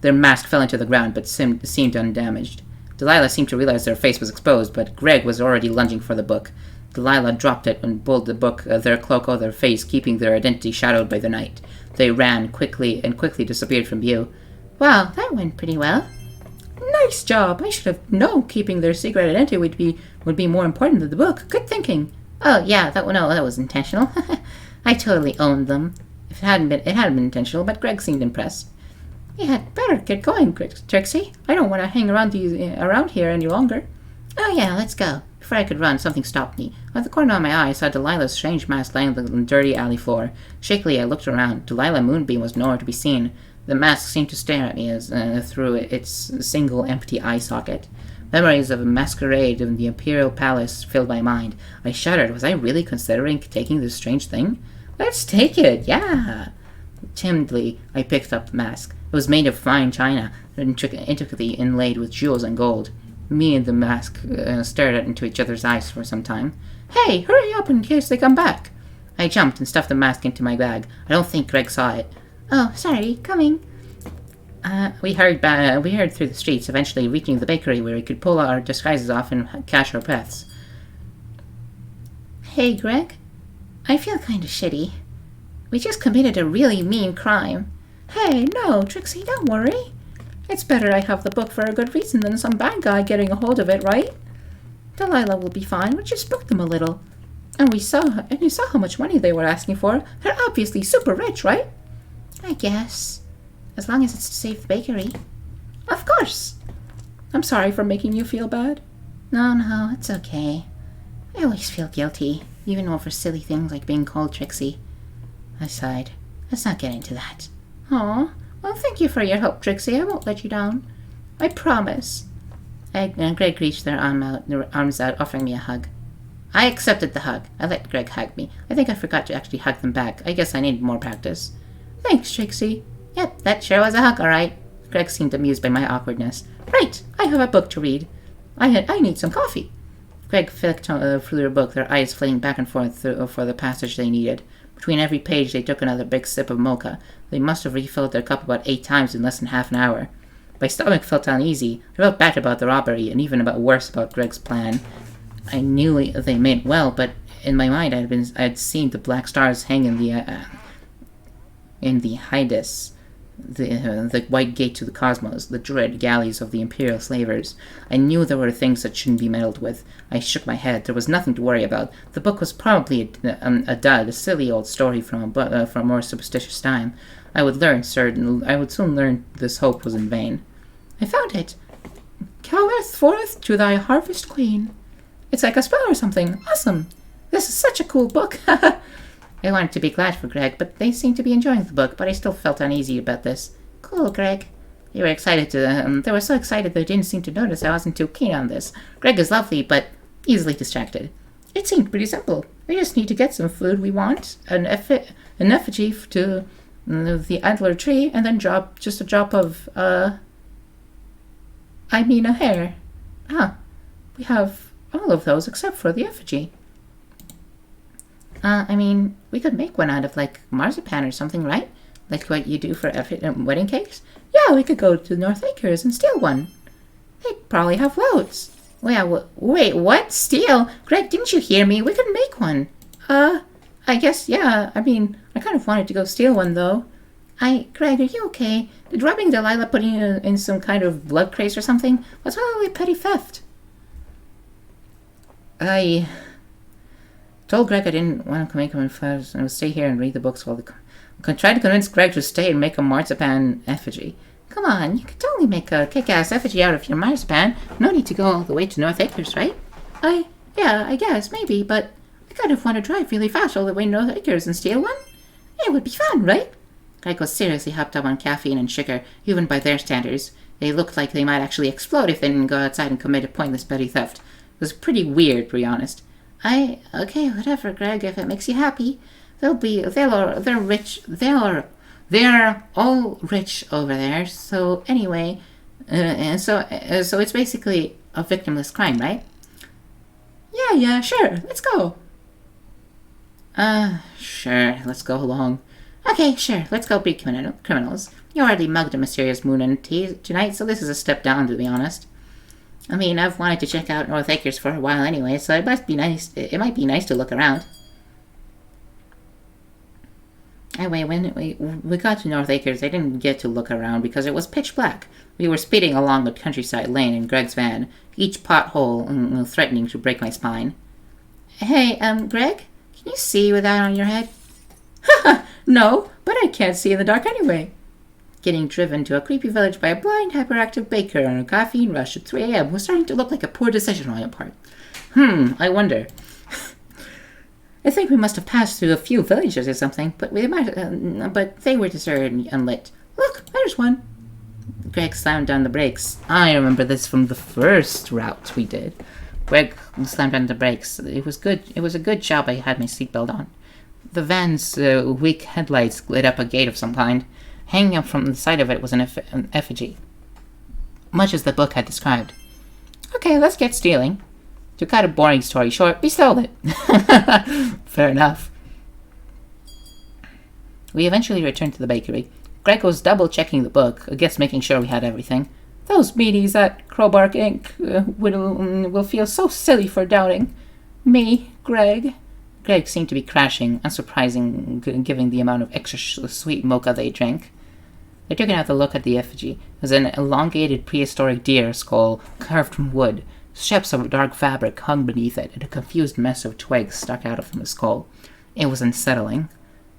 Their mask fell into the ground, but seemed undamaged. Delilah seemed to realize their face was exposed, but Greg was already lunging for the book. Delilah dropped it and pulled the book, their cloak over their face, keeping their identity shadowed by the night. They ran quickly disappeared from view. Wow, that went pretty well. Nice job. I should have known keeping their secret identity would be more important than the book. Good thinking. Oh yeah, that was intentional. I totally owned them. It hadn't been intentional, but Greg seemed impressed. You had better get going, Trixie. I don't want to hang around here any longer. Oh yeah, let's go. Before I could run, something stopped me. Out the corner of my eye, I saw Delilah's strange mask lying on the dirty alley floor. Shakily, I looked around. Delilah Moonbeam was nowhere to be seen. The mask seemed to stare at me as through its single empty eye socket. Memories of a masquerade in the Imperial Palace filled my mind. I shuddered. Was I really considering taking this strange thing? Let's take it, yeah! Timidly, I picked up the mask. It was made of fine china, intricately inlaid with jewels and gold. Me and the mask stared into each other's eyes for some time. Hey, hurry up in case they come back! I jumped and stuffed the mask into my bag. I don't think Greg saw it. Oh, sorry, coming. We hurried through the streets, eventually reaching the bakery where we could pull our disguises off and catch our breaths. Hey, Greg. I feel kind of shitty. We just committed a really mean crime. Hey, no, Trixie, don't worry. It's better I have the book for a good reason than some bad guy getting a hold of it, right? Delilah will be fine. We just spooked them a little. And you saw how much money they were asking for. They're obviously super rich, right? I guess. As long as it's to save the bakery. Of course. I'm sorry for making you feel bad. No, it's okay. I always feel guilty, even over silly things like being called Trixie. I sighed. Let's not get into that. Aw, well, thank you for your help, Trixie. I won't let you down. I promise. Greg reached their arms out, offering me a hug. I accepted the hug. I let Greg hug me. I think I forgot to actually hug them back. I guess I needed more practice. Thanks, Trixie. Yep, that sure was a hug, all right. Greg seemed amused by my awkwardness. Right, I have a book to read. I need some coffee. Greg flicked through their book, their eyes flitting back and forth for the passage they needed. Between every page, they took another big sip of mocha. They must have refilled their cup about 8 times in less than half an hour. My stomach felt uneasy. I felt bad about the robbery, and even worse about Greg's plan. I knew they meant well, but in my mind, I had seen the black stars hang in the Hydus, the white gate to the cosmos, the dread galleys of the imperial slavers. I knew there were things that shouldn't be meddled with. I shook my head. There was nothing to worry about. The book was probably a dud, a silly old story from a more superstitious time. I would soon learn this hope was in vain. I found it. Calleth forth to thy harvest queen. It's like a spell or something. Awesome. This is such a cool book. I wanted to be glad for Greg, but they seemed to be enjoying the book, but I still felt uneasy about this. Cool, Greg. They were so excited they didn't seem to notice I wasn't too keen on this. Greg is lovely, but easily distracted. It seemed pretty simple. We just need to get some food we want, an effigy to the antler tree, and then a drop of, a hair. We have all of those except for the effigy. We could make one out of, marzipan or something, right? Like what you do for wedding cakes? Yeah, we could go to North Acres and steal one. They probably have loads. Wait, what? Steal? Greg, didn't you hear me? We could make one. I guess, yeah. I kind of wanted to go steal one, though. Greg, are you okay? Did robbing Delilah put you in some kind of blood craze or something? What's probably petty theft? I told Greg I didn't want to make him first. I would stay here and read the books while I tried to convince Greg to stay and make a marzipan effigy. Come on, you could totally make a kick-ass effigy out of your marzipan. No need to go all the way to North Acres, right? Yeah, I guess, maybe, but I kind of want to drive really fast all the way to North Acres and steal one. It would be fun, right? Greg was seriously hopped up on caffeine and sugar, even by their standards. They looked like they might actually explode if they didn't go outside and commit a pointless petty theft. It was pretty weird, to be honest. Okay, whatever, Greg, if it makes you happy. They're rich. They're all rich over there. So anyway, so it's basically a victimless crime, right? Yeah, sure. Let's go. Sure. Let's go along. Okay, sure. Let's go be criminals. You already mugged a mysterious moon entity tonight, so this is a step down, to be honest. I've wanted to check out North Acres for a while anyway, so it might be nice to look around. Anyway, when we got to North Acres, I didn't get to look around because it was pitch black. We were speeding along a countryside lane in Greg's van, each pothole threatening to break my spine. Hey, Greg, can you see with that on your head? Haha, no, but I can't see in the dark anyway. Getting driven to a creepy village by a blind, hyperactive baker on a caffeine rush at 3 a.m. was starting to look like a poor decision on my part. I wonder. I think we must have passed through a few villages or something, but they were deserted and unlit. Look, there's one. Greg slammed down the brakes. I remember this from the first route we did. Greg slammed down the brakes. It was good. It was a good job I had my seatbelt on. The van's weak headlights lit up a gate of some kind. Hanging up from the side of it was an effigy, much as the book had described. Okay, let's get stealing. To cut a boring story short, we stole it. Fair enough. We eventually returned to the bakery. Greg was double-checking the book, I guess making sure we had everything. Those meaties at Crowbar Inc. Will feel so silly for doubting. Me, Greg. Greg seemed to be crashing, unsurprising given the amount of extra sweet mocha they drank. I took another look at the effigy. It was an elongated prehistoric deer skull carved from wood. Strips of dark fabric hung beneath it, and a confused mess of twigs stuck out from the skull. It was unsettling.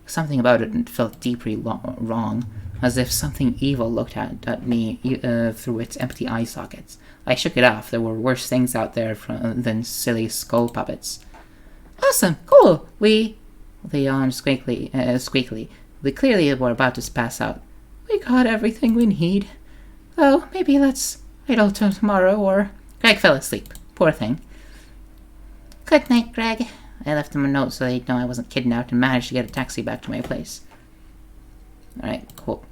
Something about it felt deeply wrong, as if something evil looked at me through its empty eye sockets. I shook it off. There were worse things out there than silly skull puppets. Awesome! Cool! They yawned squeakily. They clearly were about to pass out. We got everything we need. Oh, maybe let's wait till tomorrow, or... Greg fell asleep. Poor thing. Good night, Greg. I left him a note so they'd know I wasn't kidnapped and managed to get a taxi back to my place. Alright, cool.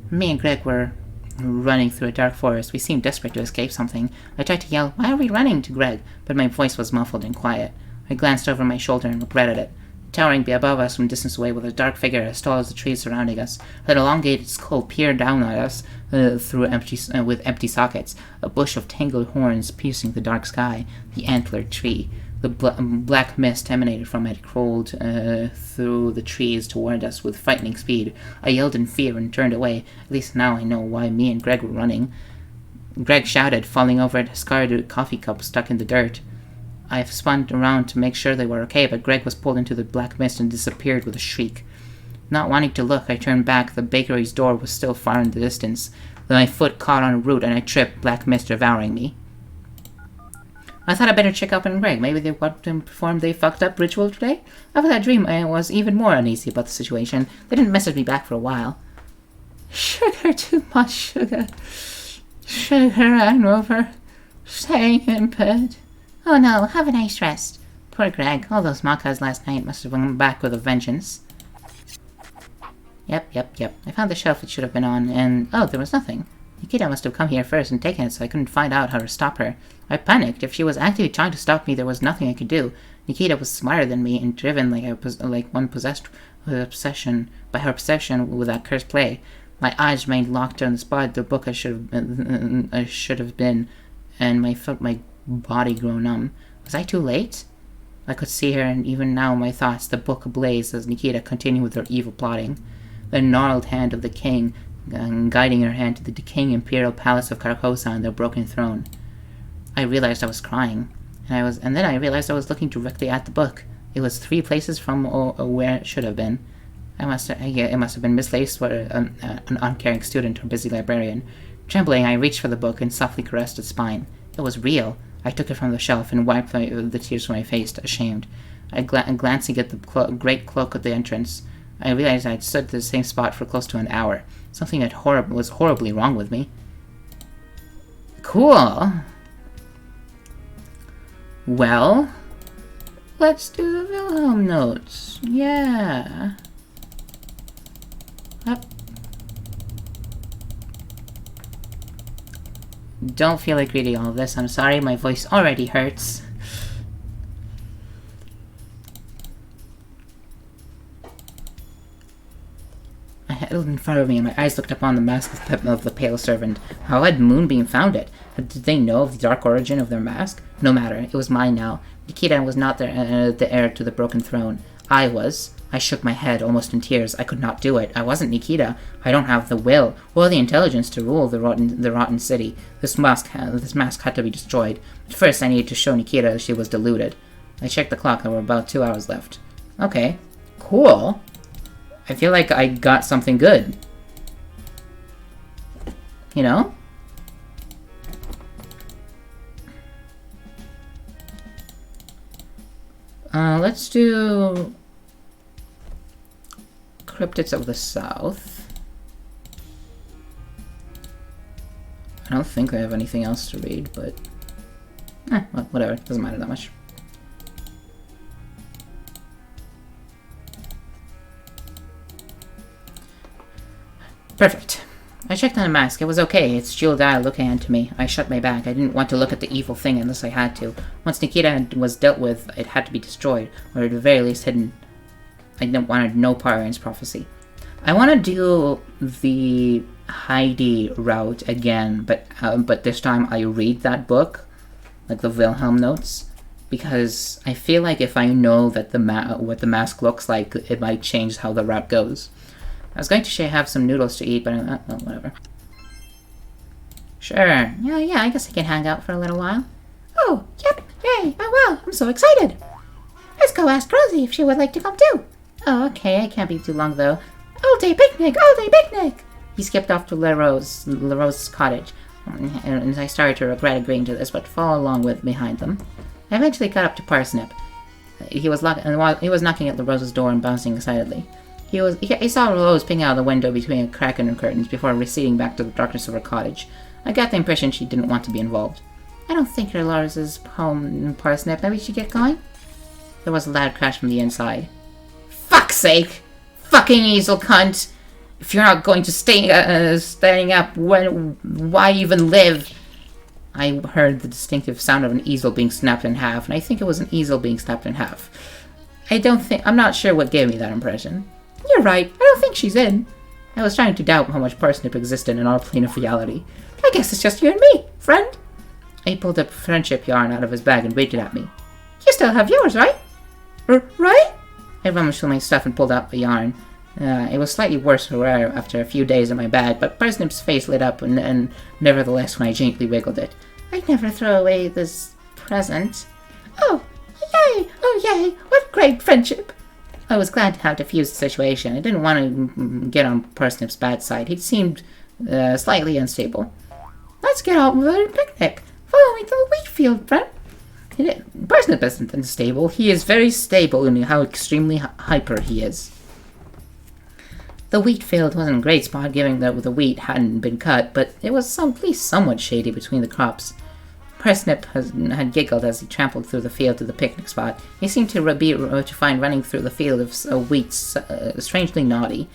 Me and Greg were running through a dark forest. We seemed desperate to escape something. I tried to yell, "Why are we running?" to Greg, but my voice was muffled and quiet. I glanced over my shoulder and regretted it. Towering above us from distance away was a dark figure as tall as the trees surrounding us. An elongated skull peered down at us with empty sockets, a bush of tangled horns piercing the dark sky, the antlered tree. The black mist emanated from it, crawled through the trees toward us with frightening speed. I yelled in fear and turned away. At least now I know why me and Greg were running. Greg shouted, falling over a discarded coffee cup stuck in the dirt. I spun around to make sure they were okay, but Greg was pulled into the black mist and disappeared with a shriek. Not wanting to look, I turned back. The bakery's door was still far in the distance. Then my foot caught on a root and I tripped, black mist devouring me. I thought I'd better check up on Greg. Maybe they want to perform their fucked up ritual today? After that dream, I was even more uneasy about the situation. They didn't message me back for a while. Sugar, too much sugar. Sugar and over. Staying in bed. Oh no, have a nice rest. Poor Greg. All those mochas last night must have come back with a vengeance. Yep. I found the shelf it should have been on, and... oh, there was nothing. Nikita must have come here first and taken it, so I couldn't find out how to stop her. I panicked. If she was actively trying to stop me, there was nothing I could do. Nikita was smarter than me and driven like one possessed with obsession by her obsession with that cursed play. My eyes remained locked on the spot the book I should have been, and my body grew numb. Was I too late? I could see her, and even now my thoughts, the book ablaze as Nikita continued with her evil plotting. The gnarled hand of the king, guiding her hand to the decaying imperial palace of Carcosa and their broken throne. I realized I was crying, and then I realized I was looking directly at the book. It was 3 places from where it should have been. It must have been misplaced for an uncaring student or busy librarian. Trembling, I reached for the book and softly caressed its spine. It was real. I took it from the shelf and wiped the tears from my face, ashamed. Glancing at the great cloak at the entrance, I realized I had stood at the same spot for close to an hour. Something was horribly wrong with me. Cool. Well, let's do the Wilhelm notes. Yeah. Up. Don't feel like reading all of this. I'm sorry, my voice already hurts. I held in front of me and my eyes looked upon the mask of the pale servant. How had Moonbeam found it? Did they know of the dark origin of their mask? No matter, it was mine now. Nikita was not the heir to the broken throne. I was. I shook my head, almost in tears. I could not do it. I wasn't Nikita. I don't have the will or the intelligence to rule the rotten city. This mask had to be destroyed. But first I needed to show Nikita that she was deluded. I checked the clock. There were about 2 hours left. Okay. Cool. I feel like I got something good. You know? Let's do Cryptids of the South. I don't think I have anything else to read, but well, whatever. It doesn't matter that much. Perfect. I checked on the mask. It was okay. Its jeweled eye looking into me. I shut my back. I didn't want to look at the evil thing unless I had to. Once Nikita was dealt with, it had to be destroyed, or at the very least hidden. I wanted no part in his prophecy. I want to do the Heidi route again, but this time I read that book, like the Wilhelm notes, because I feel like if I know that what the mask looks like, it might change how the route goes. I was going to have some noodles to eat, but well, whatever. Sure. Yeah, I guess I can hang out for a little while. Oh, yep, yay, oh wow, I'm so excited. Let's go ask Rosie if she would like to come too. Oh, okay, I can't be too long though. All day picnic, all day picnic! He skipped off to LaRose's cottage, and I started to regret agreeing to this, but followed along behind them. I eventually got up to Parsnip. He was knocking at LaRose's door and bouncing excitedly. He saw Rose peering out of the window between a crack in her curtains before receding back to the darkness of her cottage. I got the impression she didn't want to be involved. I don't think your Lars is home, Parsnip. Maybe we should get going? There was a loud crash from the inside. Fuck's sake! Fucking easel cunt! If you're not going to staying up, why even live? I heard the distinctive sound of an easel being snapped in half, and I think it was an easel being snapped in half. I'm not sure what gave me that impression. You're right, I don't think she's in. I was trying to doubt how much Parsnip existed in our plane of reality. I guess it's just you and me, friend. He pulled a friendship yarn out of his bag and waved it at me. You still have yours, right? Right? I rummaged through my stuff and pulled out the yarn. It was slightly worse for wear after a few days in my bag, but Parsnip's face lit up and nevertheless when I gently wiggled it. I'd never throw away this present. Oh, yay! Oh, yay! What great friendship! I was glad to have diffused the situation. I didn't want to get on Parsnip's bad side. He seemed slightly unstable. Let's get out with a picnic. Follow me to the wheat field, friend. Parsnip isn't unstable. He is very stable in how extremely hyper he is. The wheat field wasn't a great spot, given that the wheat hadn't been cut, but it was at least somewhat shady between the crops. Parsnip had giggled as he trampled through the field to the picnic spot. He seemed to find running through the field of wheat strangely naughty,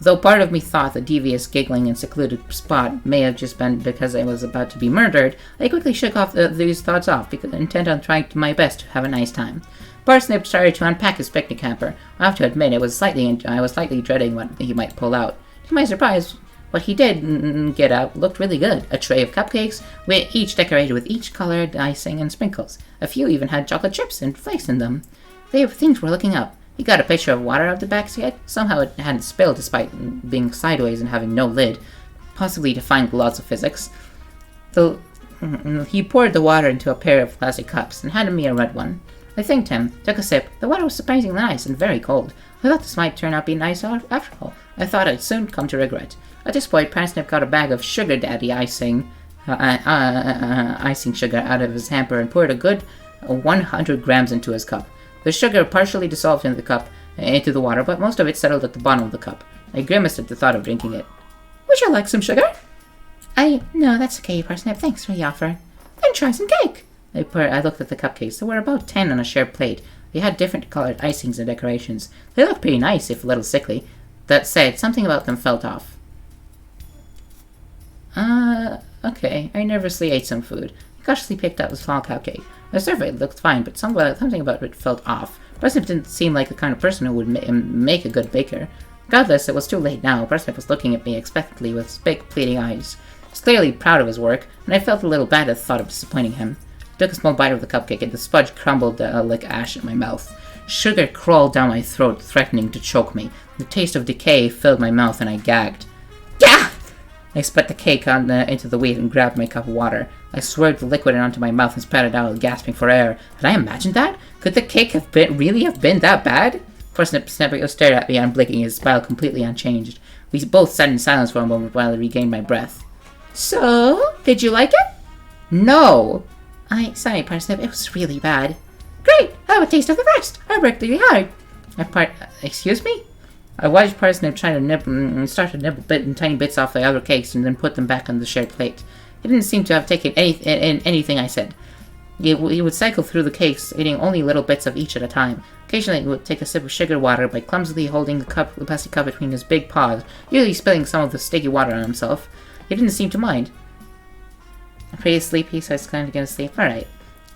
though part of me thought the devious giggling and secluded spot may have just been because I was about to be murdered. I quickly shook off these thoughts off, because intent on trying my best to have a nice time. Parsnip started to unpack his picnic hamper. I have to admit, I was slightly dreading what he might pull out. To my surprise, what he did get out looked really good. A tray of cupcakes, each decorated with each colored icing and sprinkles. A few even had chocolate chips and flakes in them. Things were looking up. He got a pitcher of water out of the basket. Somehow it hadn't spilled despite being sideways and having no lid, possibly defying the laws of physics. He poured the water into a pair of plastic cups and handed me a red one. I thanked him, took a sip. The water was surprisingly nice and very cold. I thought this might turn out to be nice after all. I thought I'd soon come to regret. At this point, Parsnip got a bag of Sugar Daddy icing sugar out of his hamper and poured a good 100 grams into his cup. The sugar partially dissolved into the water, but most of it settled at the bottom of the cup. I grimaced at the thought of drinking it. Would you like some sugar? No, that's okay, Parsnip. Thanks for the offer. Then try some cake. I looked at the cupcakes. There were about 10 on a shared plate. They had different colored icings and decorations. They looked pretty nice, if a little sickly. That said, something about them felt off. Okay. I nervously ate some food. I cautiously picked up a small cupcake. The survey looked fine, but something about it felt off. Parsnip didn't seem like the kind of person who would make a good baker. Regardless, it was too late now. Parsnip was looking at me expectantly with his big, pleading eyes. He was clearly proud of his work, and I felt a little bad at the thought of disappointing him. I took a small bite of the cupcake, and the fudge crumbled like ash in my mouth. Sugar crawled down my throat, threatening to choke me. The taste of decay filled my mouth, and I gagged. Gah! I spat the cake into the wheat and grabbed my cup of water. I swirled the liquid onto my mouth and spat it out, gasping for air. Had I imagined that? Could the cake really have been that bad? Parsnip stared at me, unblinking, his smile completely unchanged. We both sat in silence for a moment while I regained my breath. So, did you like it? No! Sorry, Parsnip, it was really bad. Great! Have a taste of the rest! I worked really hard. Excuse me? I watched Parsnip try to start to nibble tiny bits off the other cakes and then put them back on the shared plate. He didn't seem to have taken anything I said. He would cycle through the cakes, eating only little bits of each at a time. Occasionally he would take a sip of sugar water by clumsily holding the plastic cup between his big paws, usually spilling some of the sticky water on himself. He didn't seem to mind. I'm pretty sleepy, so I was kind of going to sleep. Alright.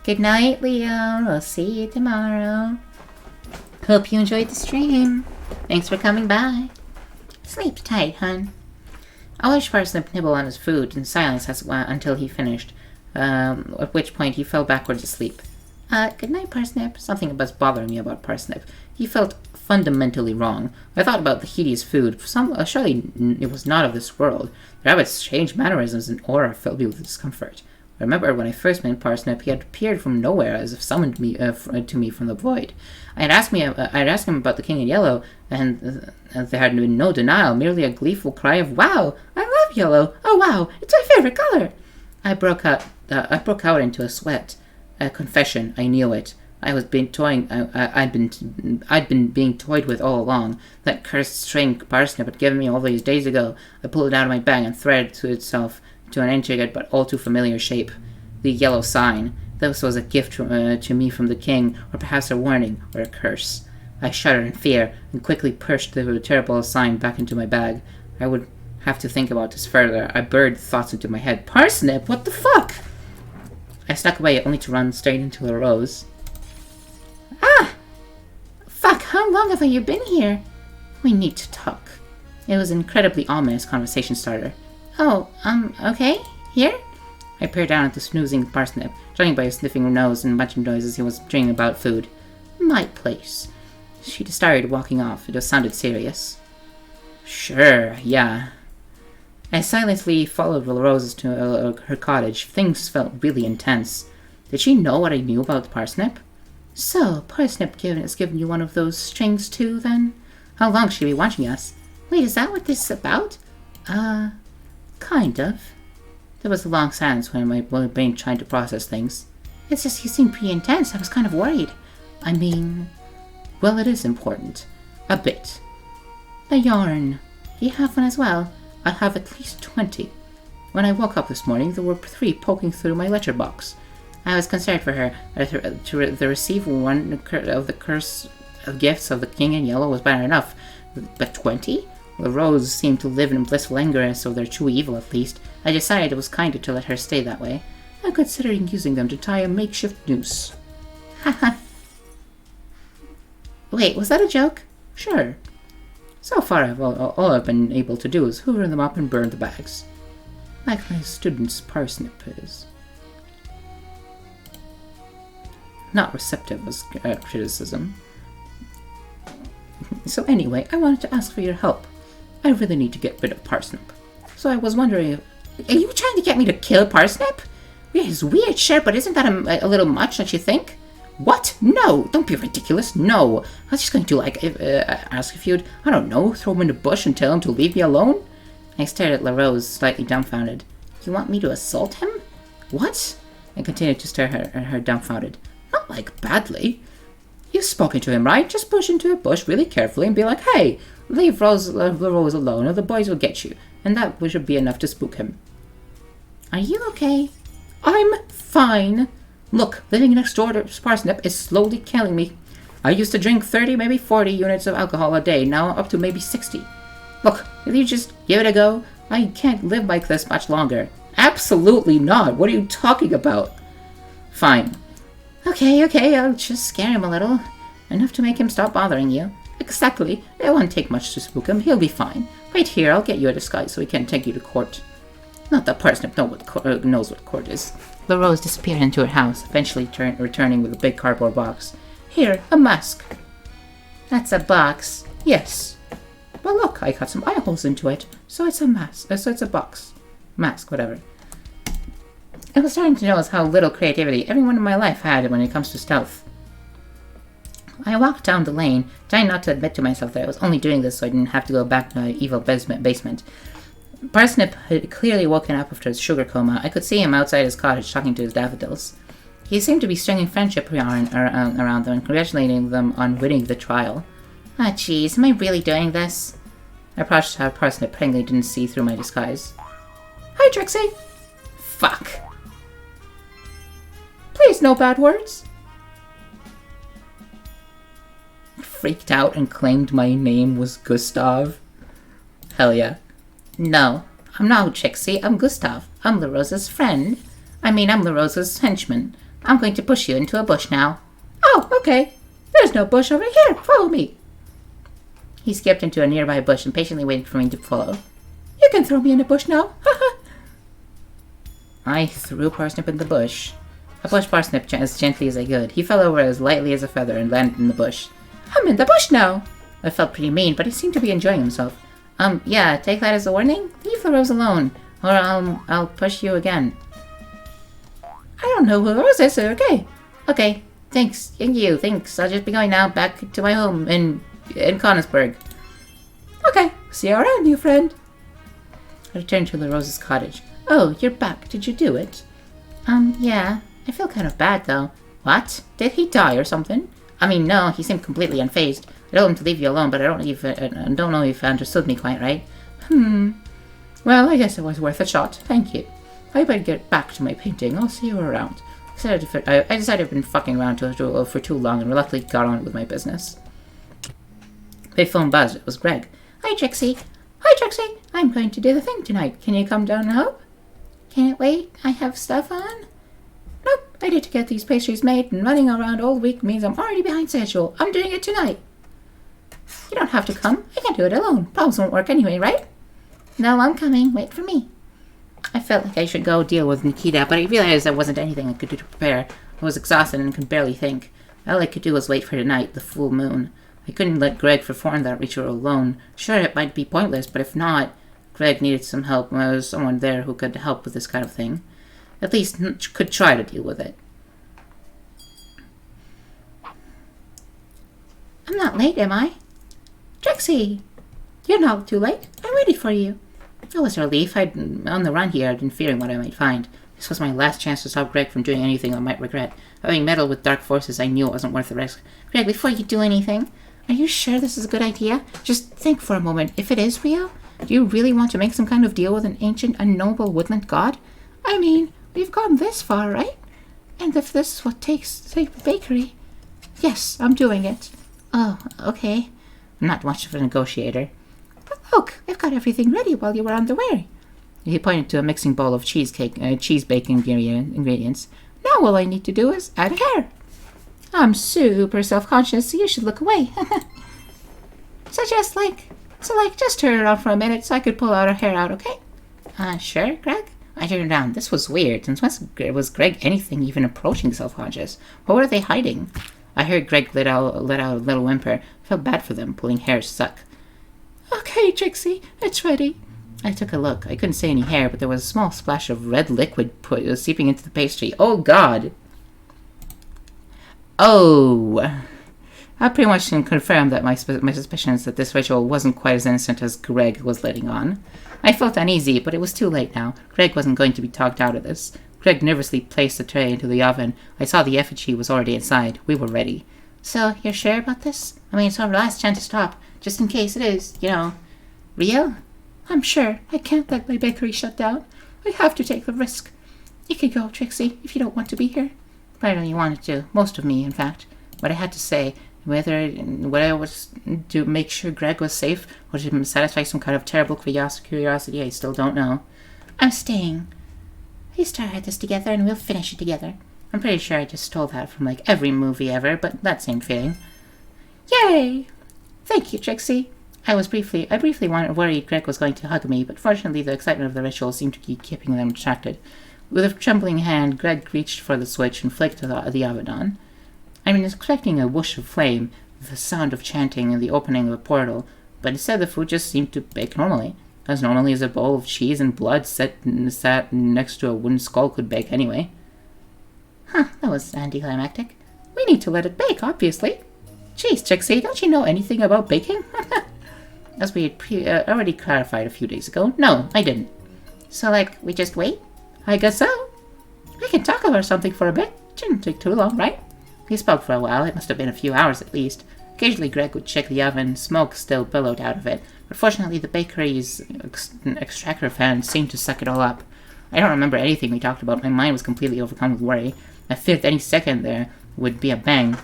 Good night, Leo. We'll see you tomorrow. Hope you enjoyed the stream. Thanks for coming by. Sleep tight, hun. I watched Parsnip nibble on his food in silence until he finished, at which point he fell backwards asleep. Good night, Parsnip. Something was bothering me about Parsnip. He felt fundamentally wrong. I thought about the hideous food. Surely it was not of this world. The rabbit's strange mannerisms and aura filled me with discomfort. I remember when I first met Parsnip, he had appeared from nowhere as if summoned me to me from the void. I had asked him about the King in Yellow, and there had been no denial, merely a gleeful cry of "Wow! I love yellow! Oh wow! It's my favorite color!" I broke out into a sweat. A confession. I knew it. I'd been being toyed with all along. That cursed string Parsnip had given me all these days ago. I pulled it out of my bag and threaded to itself to an intricate but all too familiar shape. The yellow sign. This was a gift to me from the king, or perhaps a warning, or a curse. I shuddered in fear, and quickly pushed the terrible sign back into my bag. I would have to think about this further. I buried thoughts into my head. Parsnip, what the fuck? I snuck away, only to run straight into the rose. Ah! Fuck, how long have you been here? We need to talk. It was an incredibly ominous conversation starter. Oh, okay? Here? I peered down at the snoozing Parsnip, judging by his sniffing nose and munching noises he was dreaming about food. My place. She started walking off. It sounded serious. Sure, yeah. I silently followed Roses to her cottage. Things felt really intense. Did she know what I knew about Parsnip? So, Parsnip has given you one of those strings too, then? How long should he be watching us? Wait, is that what this is about? Kind of. There was a long silence when my brain tried to process things. It's just he seemed pretty intense. I was kind of worried. I mean, well, it is important. A bit. A yarn. Do you have one as well? I have at least 20. When I woke up this morning, there were 3 poking through my letterbox. I was concerned for her. To receive one of the curse of gifts of the King in Yellow was bad enough. But 20? The Rose seemed to live in blissful anger, so they're too evil at least. I decided it was kinder to let her stay that way. I'm considering using them to tie a makeshift noose. Haha. Wait, was that a joke? Sure. So far, all I've been able to do is hoover them up and burn the bags. Like my student's Parsnip is. Not receptive as criticism. So anyway, I wanted to ask for your help. I really need to get rid of Parsnip. So I was wondering if... Are you trying to get me to kill Parsnip? He's weird, sure, but isn't that a little much, don't you think? What? No! Don't be ridiculous. No. I was just going to, ask if you'd, I don't know, throw him in the bush and tell him to leave me alone? I stared at Rose, slightly dumbfounded. You want me to assault him? What? I continued to stare at her dumbfounded. Not like badly. You've spoken to him, right? Just push into a bush really carefully and be like, hey, leave Rose alone or the boys will get you. And that should be enough to spook him. Are you okay? I'm fine. Look, living next door to Parsnip is slowly killing me. I used to drink 30, maybe 40 units of alcohol a day. Now I'm up to maybe 60. Look, will you just give it a go? I can't live like this much longer. Absolutely not. What are you talking about? Fine. Okay, I'll just scare him a little. Enough to make him stop bothering you. Exactly. It won't take much to spook him. He'll be fine. Wait here, I'll get you a disguise so he can take you to court. Not that Parsnip knows what court is. The Rose disappeared into her house, eventually returning with a big cardboard box. Here, a mask. That's a box. Yes. Well, look, I cut some eye holes into it, so it's a mask. So it's a box. Mask, whatever. I was starting to notice how little creativity everyone in my life had when it comes to stealth. I walked down the lane, trying not to admit to myself that I was only doing this so I didn't have to go back to my evil basement. Parsnip had clearly woken up after his sugar coma. I could see him outside his cottage talking to his daffodils. He seemed to be stringing friendship around them and congratulating them on winning the trial. Ah, jeez, am I really doing this? I approached Parsnip, praying they didn't see through my disguise. Hi, Trixie! Fuck. Please, no bad words. Freaked out and claimed my name was Gustav. Hell yeah. No, I'm not Trixie, I'm Gustav. I'm LaRosa's friend. I'm LaRosa's henchman. I'm going to push you into a bush now. Oh, okay. There's no bush over here. Follow me. He skipped into a nearby bush and patiently waited for me to follow. You can throw me in the bush now. I threw Parsnip in the bush. I pushed Parsnip as gently as I could. He fell over as lightly as a feather and landed in the bush. I'm in the bush now. I felt pretty mean, but he seemed to be enjoying himself. Yeah, take that as a warning. Leave the rose alone, or I'll push you again. I don't know who the rose is, okay. Okay, thanks. Thank you, thanks. I'll just be going now back to my home in Connelsburg. Okay, see you around, new friend. I returned to the Rose's cottage. Oh, you're back. Did you do it? Yeah. I feel kind of bad, though. What? Did he die or something? I mean, no, he seemed completely unfazed. I told him to leave you alone, but I don't know if he understood me quite right. Well, I guess it was worth a shot. Thank you. I better get back to my painting. I'll see you around. I decided I've been fucking around for too long and reluctantly got on with my business. My phone buzzed. It was Greg. Hi, Trixie. Hi, Trixie. I'm going to do the thing tonight. Can you come down and help? Can't wait. I have stuff on. Nope. I need to get these pastries made, and running around all week means I'm already behind schedule. I'm doing it tonight. You don't have to come. I can do it alone. Problems won't work anyway, right? No, I'm coming. Wait for me. I felt like I should go deal with Nikita, but I realized there wasn't anything I could do to prepare. I was exhausted and could barely think. All I could do was wait for tonight, the full moon. I couldn't let Greg perform that ritual alone. Sure, it might be pointless, but if not, Greg needed some help. There was someone there who could help with this kind of thing. At least could try to deal with it. I'm not late, am I? Trixie! You're not too late. I waited for you. It was a relief. I'd on the run here. I'd been fearing what I might find. This was my last chance to stop Greg from doing anything I might regret. Having meddled with dark forces, I knew it wasn't worth the risk. Greg, before you do anything, are you sure this is a good idea? Just think for a moment. If it is real, do you really want to make some kind of deal with an ancient, unknowable woodland god? I mean, we've gone this far, right? And if this is what takes to take the bakery... Yes, I'm doing it. Oh, okay. I'm not much of a negotiator. But look, I've got everything ready while you were on the way. He pointed to a mixing bowl of cheese baking ingredients. Now all I need to do is add hair. I'm super self-conscious, so you should look away. So just turn around for a minute so I could pull out her hair out, okay? Sure, Greg? I turned around. This was weird. Since when was Greg anything even approaching self-conscious? What were they hiding? I heard Greg let out a little whimper. I felt bad for them. Pulling hair suck. Okay, Trixie, it's ready. I took a look. I couldn't see any hair, but there was a small splash of red liquid seeping into the pastry. Oh, God. Oh. I pretty much can confirm that my suspicions that this ritual wasn't quite as innocent as Greg was letting on. I felt uneasy, but it was too late now. Greg wasn't going to be talked out of this. Greg nervously placed the tray into the oven. I saw the effigy was already inside. We were ready. So, you're sure about this? I mean, it's our last chance to stop, just in case it is, real? I'm sure. I can't let my bakery shut down. I have to take the risk. You can go, Trixie, if you don't want to be here. I really wanted to. Most of me, in fact. But I had to say, whether I was to make sure Greg was safe or to satisfy some kind of terrible curiosity, I still don't know. I'm staying. We started this together and we'll finish it together. I'm pretty sure I just stole that from every movie ever, but that same feeling. Yay! Thank you, Trixie. I briefly worried Greg was going to hug me, but fortunately the excitement of the ritual seemed to keep keeping them distracted. With a trembling hand, Greg reached for the switch and flicked the oven on. I was expecting a whoosh of flame, the sound of chanting, and the opening of a portal, but instead the food just seemed to bake normally, as normally as a bowl of cheese and blood sat next to a wooden skull could bake anyway. That was anticlimactic. We need to let it bake, obviously. Jeez, Trixie, don't you know anything about baking? As we had already clarified a few days ago. No, I didn't. So, we just wait? I guess so. We can talk about something for a bit. Shouldn't take too long, right? He spoke for a while. It must have been a few hours at least. Occasionally Greg would check the oven. Smoke still billowed out of it. But fortunately the bakery's extractor fan seemed to suck it all up. I don't remember anything we talked about. My mind was completely overcome with worry. I feared any second there would be a bang.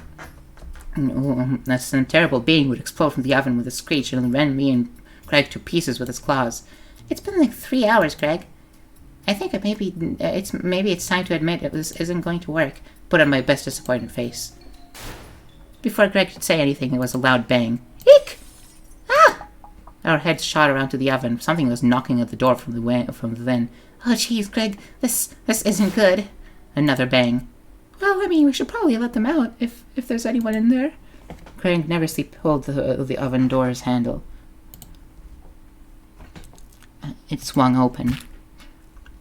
Some terrible being would explode from the oven with a screech and rend me and Greg to pieces with its claws. It's been 3 hours, Greg. I think maybe it's time to admit this isn't going to work. Put on my best disappointed face. Before Greg could say anything, there was a loud bang. Eek! Ah! Our heads shot around to the oven. Something was knocking at the door from within. Oh, jeez, Greg, this isn't good. Another bang. Well, I mean, we should probably let them out if there's anyone in there. Greg nervously pulled the oven door's handle. It swung open.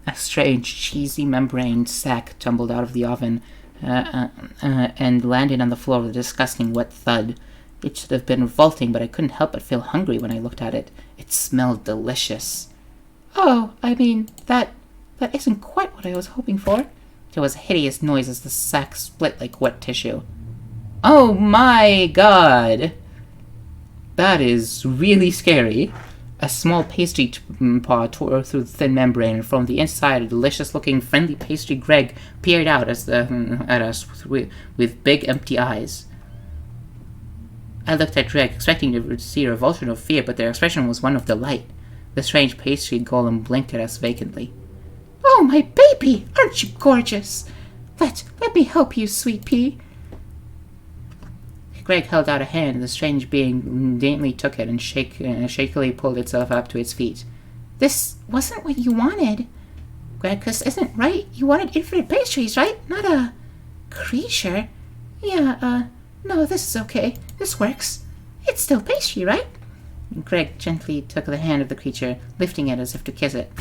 A strange, cheesy membrane sack tumbled out of the oven and landed on the floor with a disgusting wet thud. It should have been revolting, but I couldn't help but feel hungry when I looked at it. It smelled delicious. Oh, I mean, that isn't quite what I was hoping for. There was a hideous noise as the sack split like wet tissue. Oh my god! That is really scary. A small pastry paw tore through the thin membrane, and from the inside, a delicious-looking, friendly pastry Greg peered out at us with big, empty eyes. I looked at Greg, expecting to see revulsion or fear, but their expression was one of delight. The strange pastry golem blinked at us vacantly. Oh, my baby! Aren't you gorgeous? Let me help you, sweet pea. Greg held out a hand, and the strange being daintily took it and shakily pulled itself up to its feet. This wasn't what you wanted. Greg, this isn't right. You wanted infinite pastries, right? Not a creature. Yeah, no, this is okay. This works. It's still pastry, right? Greg gently took the hand of the creature, lifting it as if to kiss it.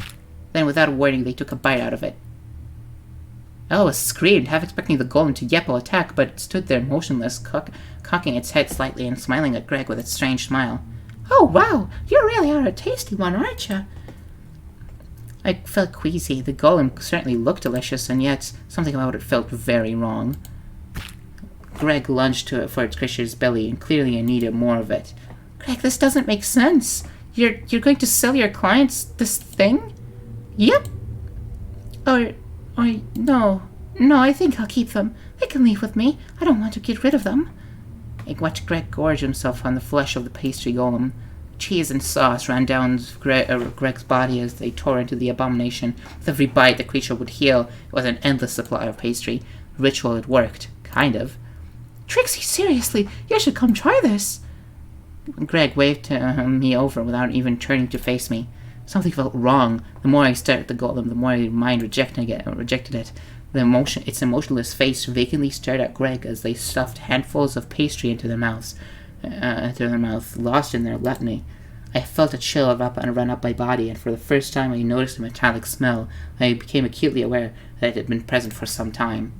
Then, without a warning, they took a bite out of it. Alice screamed, half expecting the golem to yep or attack, but it stood there motionless, cocking its head slightly and smiling at Greg with its strange smile. Oh, wow! You really are a tasty one, aren't you? I felt queasy. The golem certainly looked delicious, and yet something about it felt very wrong. Greg lunged for its creature's belly, and clearly I needed more of it. Greg, this doesn't make sense. You're going to sell your clients this thing? Yep. Or no, I think I'll keep them. They can leave with me. I don't want to get rid of them. I watched Greg gorge himself on the flesh of the pastry golem. Cheese and sauce ran down Greg's body as they tore into the abomination. With every bite, the creature would heal. It was an endless supply of pastry. The ritual had worked. Kind of. Trixie, seriously, you should come try this. Greg waved me over without even turning to face me. Something felt wrong. The more I stared at the golem, the more my mind rejected it. Its emotionless face vacantly stared at Greg as they stuffed handfuls of pastry into their mouth, lost in their gluttony. I felt a chill run up my body, and for the first time I noticed a metallic smell. I became acutely aware that it had been present for some time.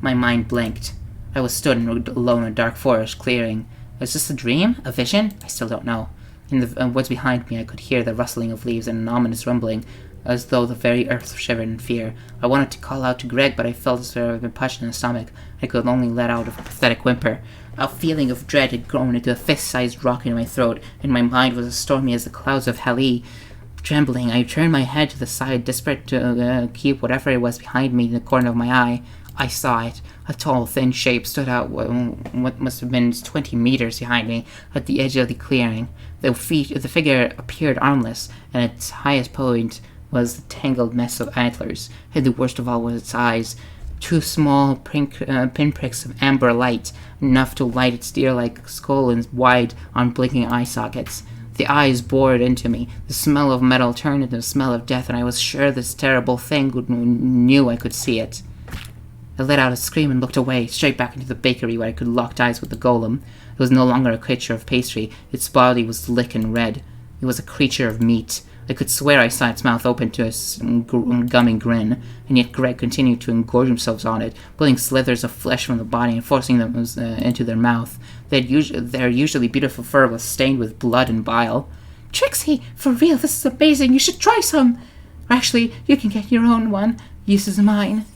My mind blanked. I was stood alone in a dark forest clearing. Was this a dream? A vision? I still don't know. In the woods behind me, I could hear the rustling of leaves and an ominous rumbling, as though the very earth shivered in fear. I wanted to call out to Greg, but I felt as though I had been punched in the stomach. I could only let out a pathetic whimper. A feeling of dread had grown into a fist-sized rock in my throat, and my mind was as stormy as the clouds of Hali. Trembling, I turned my head to the side, desperate to keep whatever it was behind me in the corner of my eye. I saw it. A tall, thin shape stood out what must have been 20 meters behind me at the edge of the clearing. The figure appeared armless, and at its highest point was the tangled mess of antlers, and the worst of all was its eyes. 2 small pinpricks of amber light, enough to light its deer-like skull and wide, unblinking eye sockets. The eyes bored into me. The smell of metal turned into the smell of death, and I was sure this terrible thing knew I could see it. I let out a scream and looked away, straight back into the bakery where I could lock eyes with the golem. It was no longer a creature of pastry. Its body was slick and red. It was a creature of meat. I could swear I saw its mouth open to a gummy grin, and yet Greg continued to engorge himself on it, pulling slithers of flesh from the body and forcing them into their mouth. Their usually beautiful fur was stained with blood and bile. Trixie, for real, this is amazing. You should try some. Actually, you can get your own one. Use is mine.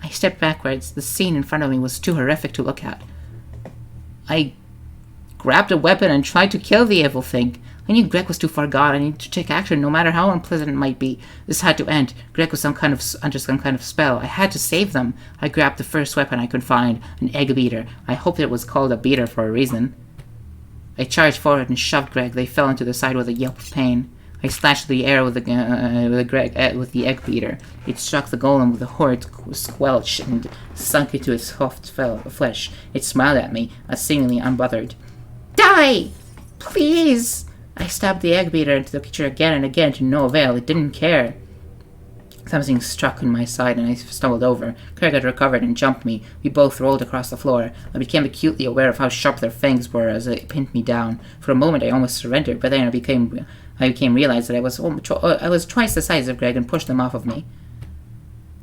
I stepped backwards. The scene in front of me was too horrific to look at. I grabbed a weapon and tried to kill the evil thing. I knew Greg was too far gone. I needed to take action, no matter how unpleasant it might be. This had to end. Greg was under some kind of spell. I had to save them. I grabbed the first weapon I could find, an egg beater. I hoped it was called a beater for a reason. I charged forward and shoved Greg. They fell into the side with a yelp of pain. I slashed the air with the egg beater. It struck the golem with a horrid squelch and sunk into its soft flesh. It smiled at me, seemingly unbothered. Die! Please! I stabbed the egg beater into the creature again and again to no avail. It didn't care. Something struck in my side and I stumbled over. Craig had recovered and jumped me. We both rolled across the floor. I became acutely aware of how sharp their fangs were as they pinned me down. For a moment I almost surrendered, but then I became realized that I was twice the size of Greg and pushed them off of me.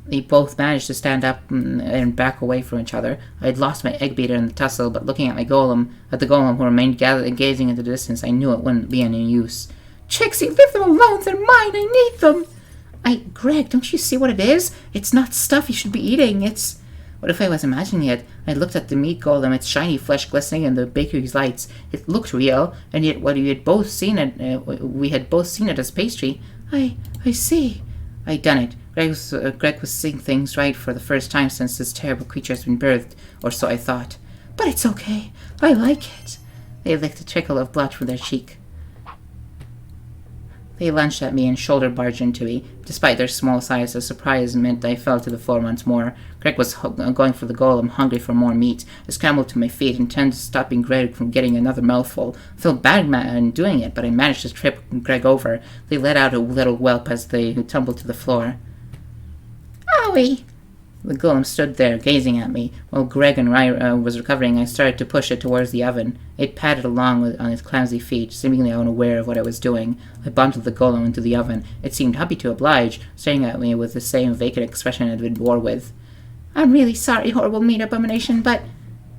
They both managed to stand up and back away from each other. I had lost my egg beater in the tussle, but looking at the golem who remained gazing into the distance, I knew it wouldn't be any use. Trixie, leave them alone! They're mine! I need them! Greg, don't you see what it is? It's not stuff you should be eating. It's... What if I was imagining it? I looked at the meat golem, its shiny flesh glistening in the bakery's lights. It looked real, and yet we had both seen it as pastry. I see. I'd done it. Greg was seeing things right for the first time since this terrible creature has been birthed, or so I thought. But it's okay. I like it. They licked a trickle of blood from their cheek. They lunged at me and shoulder barged into me. Despite their small size, the surprise meant I fell to the floor once more. Greg was going for the golem, hungry for more meat. I scrambled to my feet, intent stopping Greg from getting another mouthful. I felt bad in doing it, but I managed to trip Greg over. They let out a little whelp as they tumbled to the floor. Owie! The golem stood there, gazing at me. While Greg and was recovering, I started to push it towards the oven. It padded along on its clumsy feet, seemingly unaware of what I was doing. I bundled the golem into the oven. It seemed happy to oblige, staring at me with the same vacant expression it had been born with. I'm really sorry, horrible meat abomination, but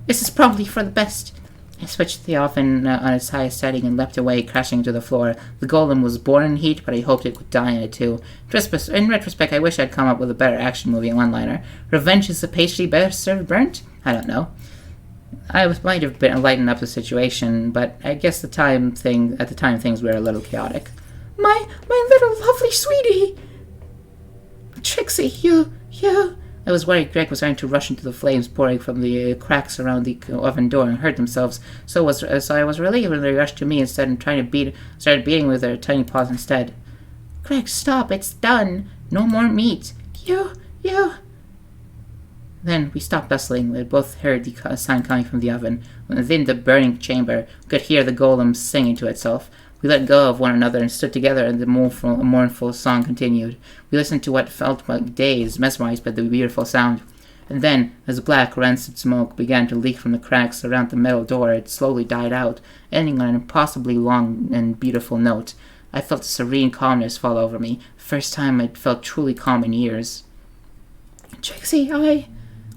this is probably for the best. I switched the oven on its highest setting and leapt away, crashing to the floor. The golem was born in heat, but I hoped it would die in it too. In retrospect, I wish I'd come up with a better action movie one-liner. Revenge is the pastry best served burnt? I don't know. Might have been lightened up the situation, but I guess at the time things were a little chaotic. My little lovely sweetie! Trixie, you... I was worried Greg was going to rush into the flames pouring from the cracks around the oven door and hurt themselves, so I was relieved when they rushed to me instead and started beating with their tiny paws instead. Greg, stop, it's done. No more meat. You. Then we stopped bustling. We had both heard the sound coming from the oven. Within the burning chamber, we could hear the golem singing to itself. We let go of one another and stood together, and the mournful song continued. We listened to what felt like days, mesmerized by the beautiful sound. And then, as black, rancid smoke began to leak from the cracks around the metal door, it slowly died out, ending on an impossibly long and beautiful note. I felt a serene calmness fall over me, the first time I'd felt truly calm in years. Trixie,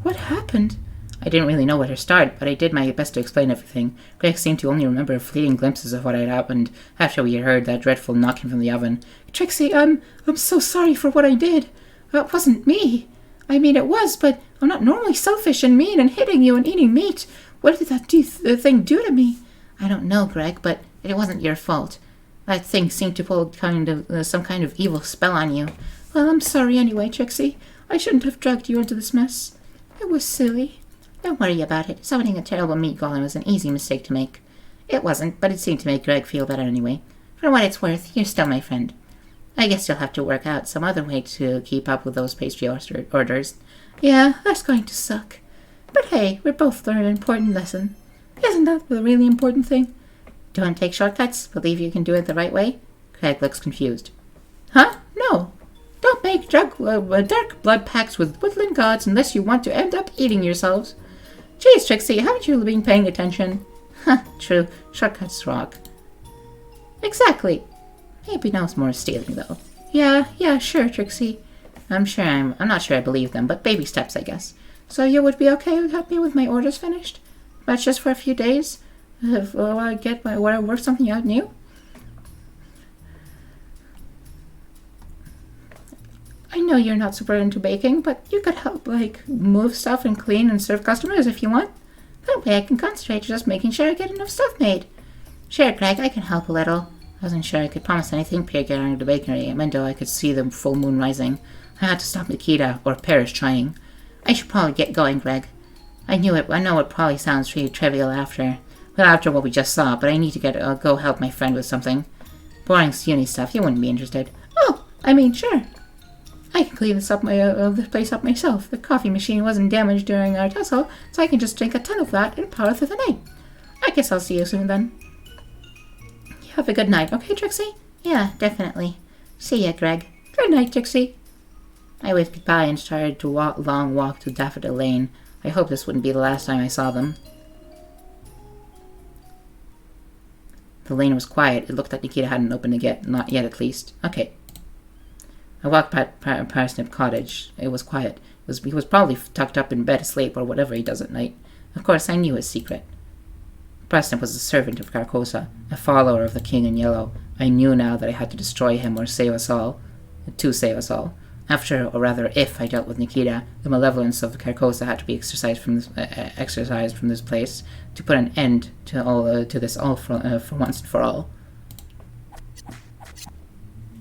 what happened? I didn't really know where to start, but I did my best to explain everything. Greg seemed to only remember fleeting glimpses of what had happened after we had heard that dreadful knocking from the oven. Trixie, I'm so sorry for what I did. It wasn't me. I mean, it was, but I'm not normally selfish and mean and hitting you and eating meat. What did that thing do to me? I don't know, Greg, but it wasn't your fault. That thing seemed to pull some kind of evil spell on you. Well, I'm sorry anyway, Trixie. I shouldn't have dragged you into this mess. It was silly. Don't worry about it. Summoning a terrible meat golem was an easy mistake to make. It wasn't, but it seemed to make Greg feel better anyway. For what it's worth, you're still my friend. I guess you'll have to work out some other way to keep up with those pastry orders. Yeah, that's going to suck. But hey, we're both learning an important lesson. Isn't that the really important thing? Don't take shortcuts. Believe you can do it the right way? Greg looks confused. Huh? No. Don't make dark blood pacts with woodland gods unless you want to end up eating yourselves. Geez, Trixie, haven't you been paying attention? Huh, true. Shortcuts rock. Exactly. Maybe no more stealing, though. Yeah, sure, Trixie. I'm not sure I believe them, but baby steps, I guess. So you would be okay with helping me with my orders finished? That's just for a few days? Will I get worth something out new? I know you're not super into baking, but you could help, move stuff and clean and serve customers if you want. That way I can concentrate just making sure I get enough stuff made. Sure, Greg, I can help a little. I wasn't sure I could promise anything peering out the bakery, even though I could see the full moon rising. I had to stop Nikita, or perish trying. I should probably get going, Greg. I know it probably sounds pretty trivial after what we just saw, but I need to go help my friend with something. Boring uni stuff. You wouldn't be interested. Oh, I mean, sure. I can clean this place up myself. The coffee machine wasn't damaged during our tussle, so I can just drink a ton of that and power through the night. I guess I'll see you soon then. You have a good night, okay, Trixie? Yeah, definitely. See ya, Greg. Good night, Trixie. I waved goodbye and started to long walk to Daffodil Lane. I hoped this wouldn't be the last time I saw them. The lane was quiet. It looked like Nikita hadn't opened it yet. Not yet, at least. Okay. I walked past Parsnip Cottage. It was quiet. He was probably tucked up in bed asleep or whatever he does at night. Of course, I knew his secret. Parsnip was a servant of Carcosa, a follower of the King in Yellow. I knew now that I had to destroy him or save us all. To save us all. After, or rather if, I dealt with Nikita, the malevolence of Carcosa had to be exercised from this place to put an end to this all for once and for all.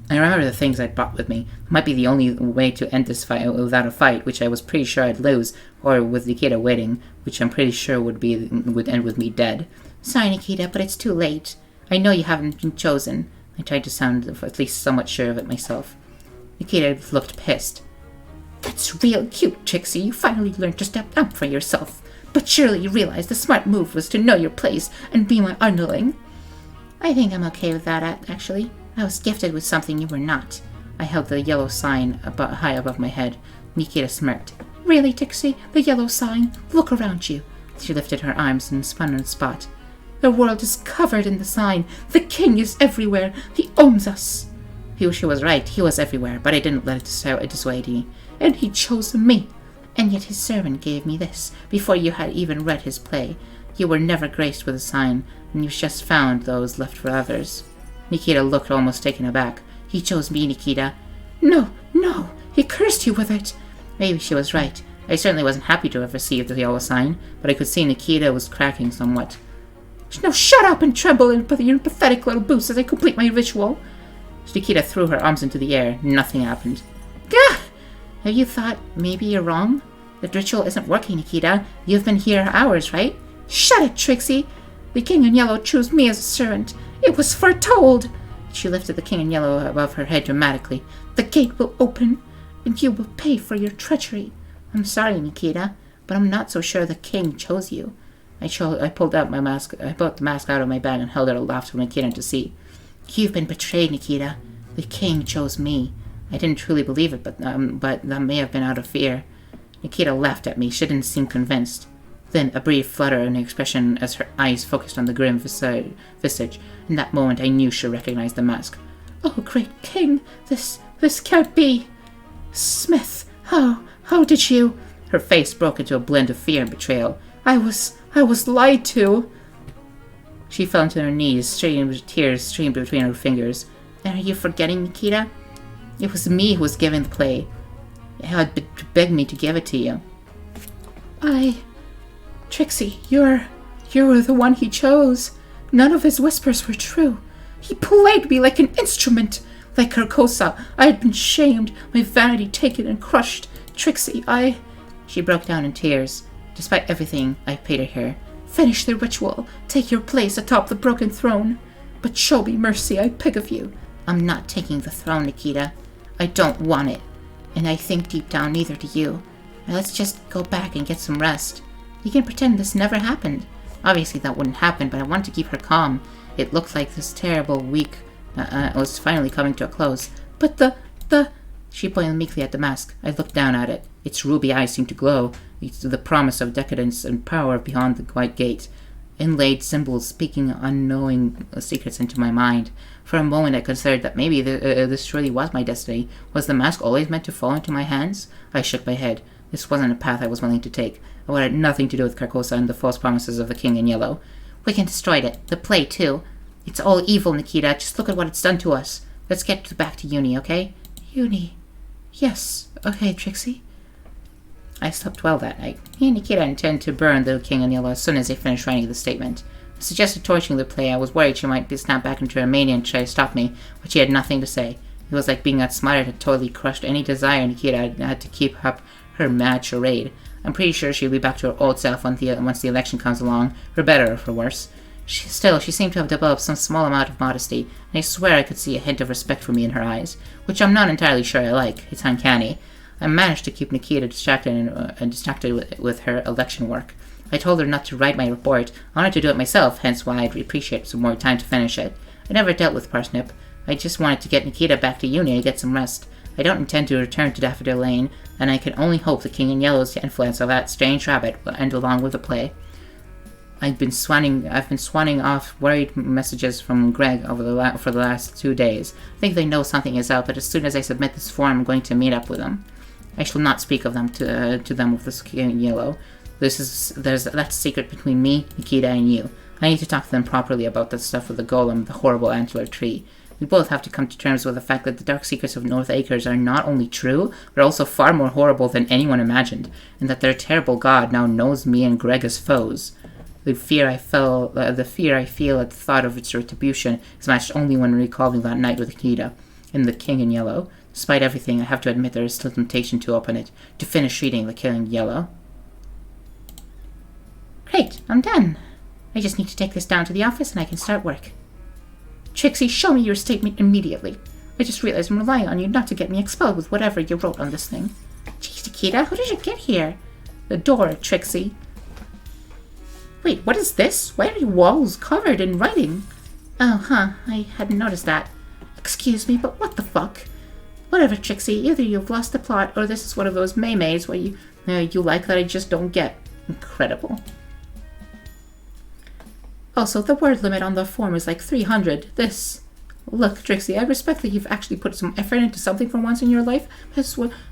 I remember the things I'd brought with me. It might be the only way to end this fight without a fight, which I was pretty sure I'd lose, or with Nikita winning, which I'm pretty sure would end with me dead. Sorry, Nikita, but it's too late. I know you haven't been chosen. I tried to sound at least somewhat sure of it myself. Nikita looked pissed. That's real cute, Trixie. You finally learned to step up for yourself. But surely you realized the smart move was to know your place and be my underling. I think I'm okay with that, actually. I was gifted with something you were not. I held the yellow sign high above my head. Nikita smirked. Really, Trixie? The yellow sign? Look around you. She lifted her arms and spun on the spot. The world is covered in the sign. The king is everywhere. He owns us. She was right. He was everywhere, but I didn't let it dissuade me. And he chose me. And yet his servant gave me this, before you had even read his play. You were never graced with a sign, and you've just found those left for others. Nikita looked almost taken aback. He chose me, Nikita. No, he cursed you with it. Maybe she was right. I certainly wasn't happy to have received the yellow sign, but I could see Nikita was cracking somewhat. Now shut up and tremble in your pathetic little boots as I complete my ritual. Nikita threw her arms into the air. Nothing happened. Gah! Have you thought maybe you're wrong? The ritual isn't working, Nikita. You've been here hours, right? Shut it, Trixie! The King in Yellow chose me as a servant. It was foretold! She lifted the King in Yellow above her head dramatically. The gate will open, and you will pay for your treachery. I'm sorry, Nikita, but I'm not so sure the King chose you. I pulled out my mask. I pulled the mask out of my bag and held it aloft for Nikita to see. You've been betrayed, Nikita. The king chose me. I didn't truly believe it, but that may have been out of fear. Nikita laughed at me. She didn't seem convinced. Then a brief flutter in her expression as her eyes focused on the grim visage. In that moment, I knew she recognized the mask. Oh, great king! This can't be! Smith, how did you? Her face broke into a blend of fear and betrayal. I was lied to! She fell into her knees, tears streamed between her fingers. And are you forgetting, Nikita? It was me who was giving the play. He had begged me to give it to you. Trixie, you were the one he chose. None of his whispers were true. He played me like an instrument. Like Carcosa, I had been shamed, my vanity taken and crushed. Trixie, She broke down in tears. Despite everything I paid her, finish the ritual. Take your place atop the broken throne. But show me mercy, I beg of you. I'm not taking the throne, Nikita. I don't want it. And I think deep down neither do you. Now let's just go back and get some rest. You can pretend this never happened. Obviously that wouldn't happen, but I wanted to keep her calm. It looked like this terrible week was finally coming to a close. But the... She pointed meekly at the mask. I looked down at it. Its ruby eyes seemed to glow. The promise of decadence and power beyond the white gate. Inlaid symbols speaking unknowing secrets into my mind. For a moment I considered that maybe this surely was my destiny. Was the mask always meant to fall into my hands? I shook my head. This wasn't a path I was willing to take. I wanted nothing to do with Carcosa and the false promises of the King in Yellow. We can destroy it. The play, too. It's all evil, Nikita. Just look at what it's done to us. Let's get back to Uni, okay? Uni. Yes. Okay, Trixie. I slept well that night. He and Nikita intend to burn the King in Yellow as soon as they finish writing the statement. I suggested torching the play. I was worried she might snap back into her mania and try to stop me, but she had nothing to say. It was like being outsmarted had totally crushed any desire Nikita had to keep up her mad charade. I'm pretty sure she'll be back to her old self once the election comes along, for better or for worse. She seemed to have developed some small amount of modesty, and I swear I could see a hint of respect for me in her eyes, which I'm not entirely sure I like. It's uncanny. I managed to keep Nikita distracted with her election work. I told her not to write my report. I wanted to do it myself, hence why I'd appreciate some more time to finish it. I never dealt with Parsnip. I just wanted to get Nikita back to uni and get some rest. I don't intend to return to Daffodil Lane, and I can only hope the King in Yellow's influence of that strange rabbit will end along with the play. I've been swanning off worried messages from Greg for the last 2 days. I think they know something is up, but as soon as I submit this form, I'm going to meet up with them. I shall not speak of them to them with this King in Yellow. That's a secret between me, Nikita, and you. I need to talk to them properly about that stuff with the golem, the horrible antler tree. We both have to come to terms with the fact that the dark secrets of North Acres are not only true, but also far more horrible than anyone imagined, and that their terrible god now knows me and Greg as foes. The fear I feel at the thought of its retribution is matched only when recalling that night with Nikita and the King in Yellow. Despite everything, I have to admit there is still temptation to open it, to finish reading the King in Yellow. Great, I'm done. I just need to take this down to the office and I can start work. Trixie, show me your statement immediately. I just realized I'm relying on you not to get me expelled with whatever you wrote on this thing. Jeez, Nikita, how did you get here? The door, Trixie. Wait, what is this? Why are your walls covered in writing? Oh, I hadn't noticed that. Excuse me, but what the fuck? Whatever, Trixie, either you've lost the plot or this is one of those maymays where you like that I just don't get. Incredible. Also, the word limit on the form is like 300. Look, Trixie, I respect that you've actually put some effort into something for once in your life,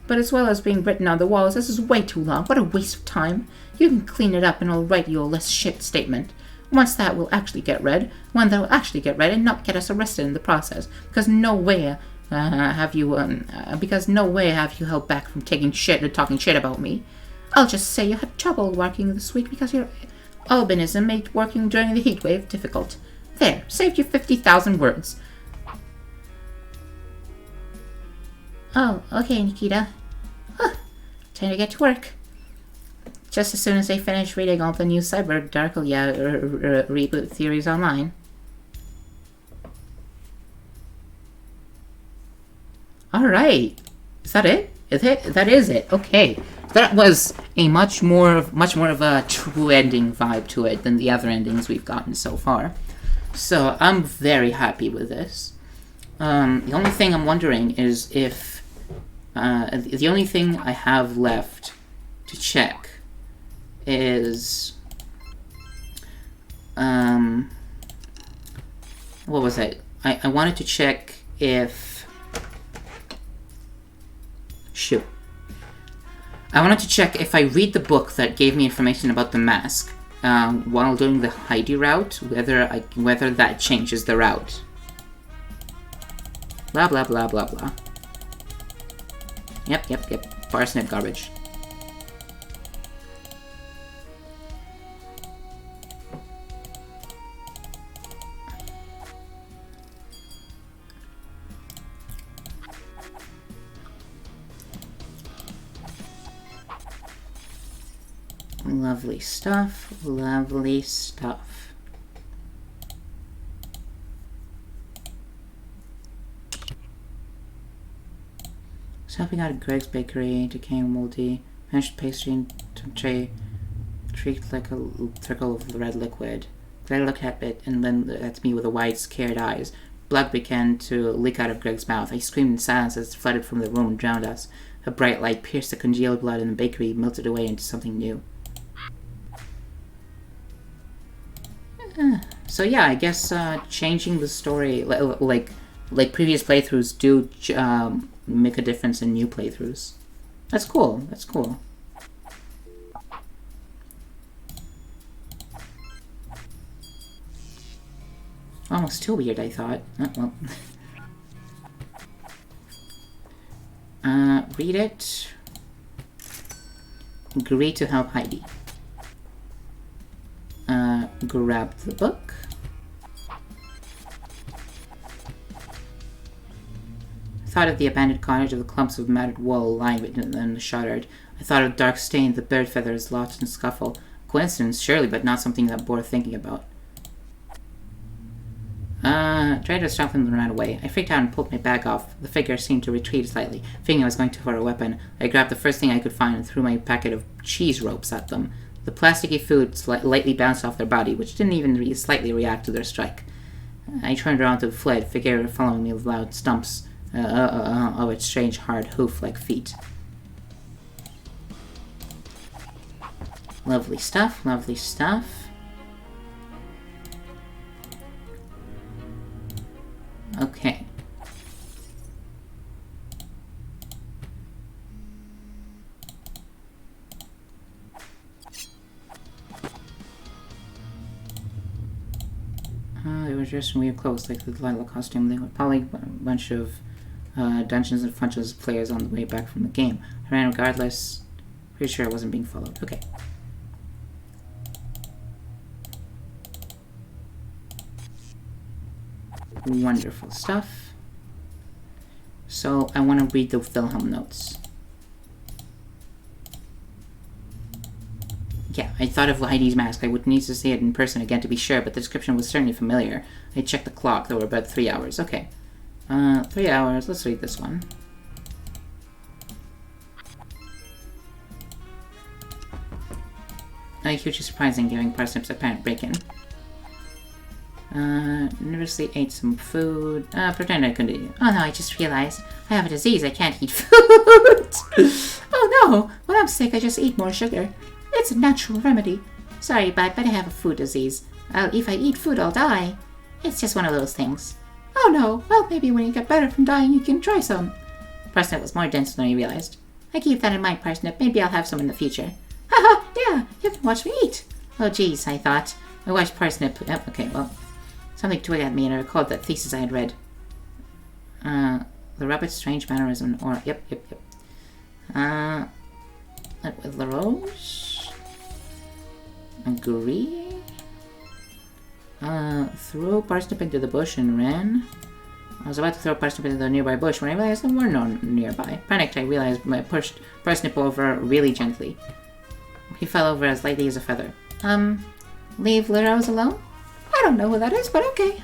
but as well as being written on the walls, this is way too long. What a waste of time. You can clean it up and I'll write you a less shit statement. Once that will actually get read, one that will actually get read and not get us arrested in the process, because no way have you held back from taking shit and talking shit about me. I'll just say you had trouble working this week because your albinism made working during the heat wave difficult. There, saved you 50,000 words. Oh, okay, Nikita. Time to get to work. Just as soon as I finish reading all the new Cyber Darklia reboot theories online. Alright. Is that it? That is it. Okay. That was a much more of a true ending vibe to it than the other endings we've gotten so far. So I'm very happy with this. The only thing I'm wondering is if the only thing I have left to check is what was it? I wanted to check if I wanted to check if I read the book that gave me information about the mask while doing the Heidi route, whether that changes the route. Blah blah blah blah blah. Yep. Parsnip garbage. Lovely stuff, lovely stuff. Something out of Greg's bakery, decaying moldy, finished pastry and tray streaked like a trickle of red liquid. Greg looked at it and then at me with wide, scared eyes. Blood began to leak out of Greg's mouth. I screamed in silence as it flooded from the room and drowned us. A bright light pierced the congealed blood in the bakery, melted away into something new. So yeah, I guess changing the story, like previous playthroughs, do make a difference in new playthroughs. That's cool. That's cool. Almost too weird, I thought. Oh, well. Read it. Agree to help Heidi. Grab the book. Thought of the abandoned cottage of the clumps of matted wool lying in the shuttered. I thought of dark stain, the bird feathers lost in scuffle. Coincidence, surely, but not something that bore thinking about. Tried to stop them and ran away. I freaked out and pulled my bag off. The figure seemed to retreat slightly. Thinking I was going to for a weapon, I grabbed the first thing I could find and threw my packet of cheese ropes at them. The plasticky food lightly bounced off their body, which didn't even slightly react to their strike. I turned around and fled, figure following me with loud stumps of its strange, hard, hoof-like feet. Lovely stuff, lovely stuff. Okay. They were dressed in weird clothes, like the Delilah costume. They were probably a bunch of Dungeons and Funches players on the way back from the game. I ran regardless. Pretty sure I wasn't being followed. Okay. Wonderful stuff. So, I want to read the Wilhelm notes. Yeah, I thought of Heidi's mask. I would need to see it in person again to be sure, but the description was certainly familiar. I checked the clock. There were about 3 hours. Okay. 3 hours. Let's read this one. Hugely surprising, giving parsnips a apparent bacon. Nervously ate some food. Pretend I couldn't eat it. Oh no, I just realized I have a disease. I can't eat food. Oh no, when I'm sick, I just eat more sugar. It's a natural remedy. Sorry, bud, but I have a food disease. If I eat food, I'll die. It's just one of those things. Oh no, well, maybe when you get better from dying, you can try some. Parsnip was more dense than I realized. I keep that in mind, Parsnip. Maybe I'll have some in the future. Haha, yeah, you can watch me eat. Oh geez, I thought. I watched Parsnip. Oh, okay, well. Something twigged at me and I recalled that thesis I had read. The rabbit's strange mannerism, or, yep. With La Rose? Agree? Threw Parsnip into the bush and ran. I was about to throw Parsnip into the nearby bush when I realized there were no nearby. Panicked, I realized I pushed Parsnip over really gently. He fell over as lightly as a feather. Leave La Rose alone? I don't know who that is, but okay.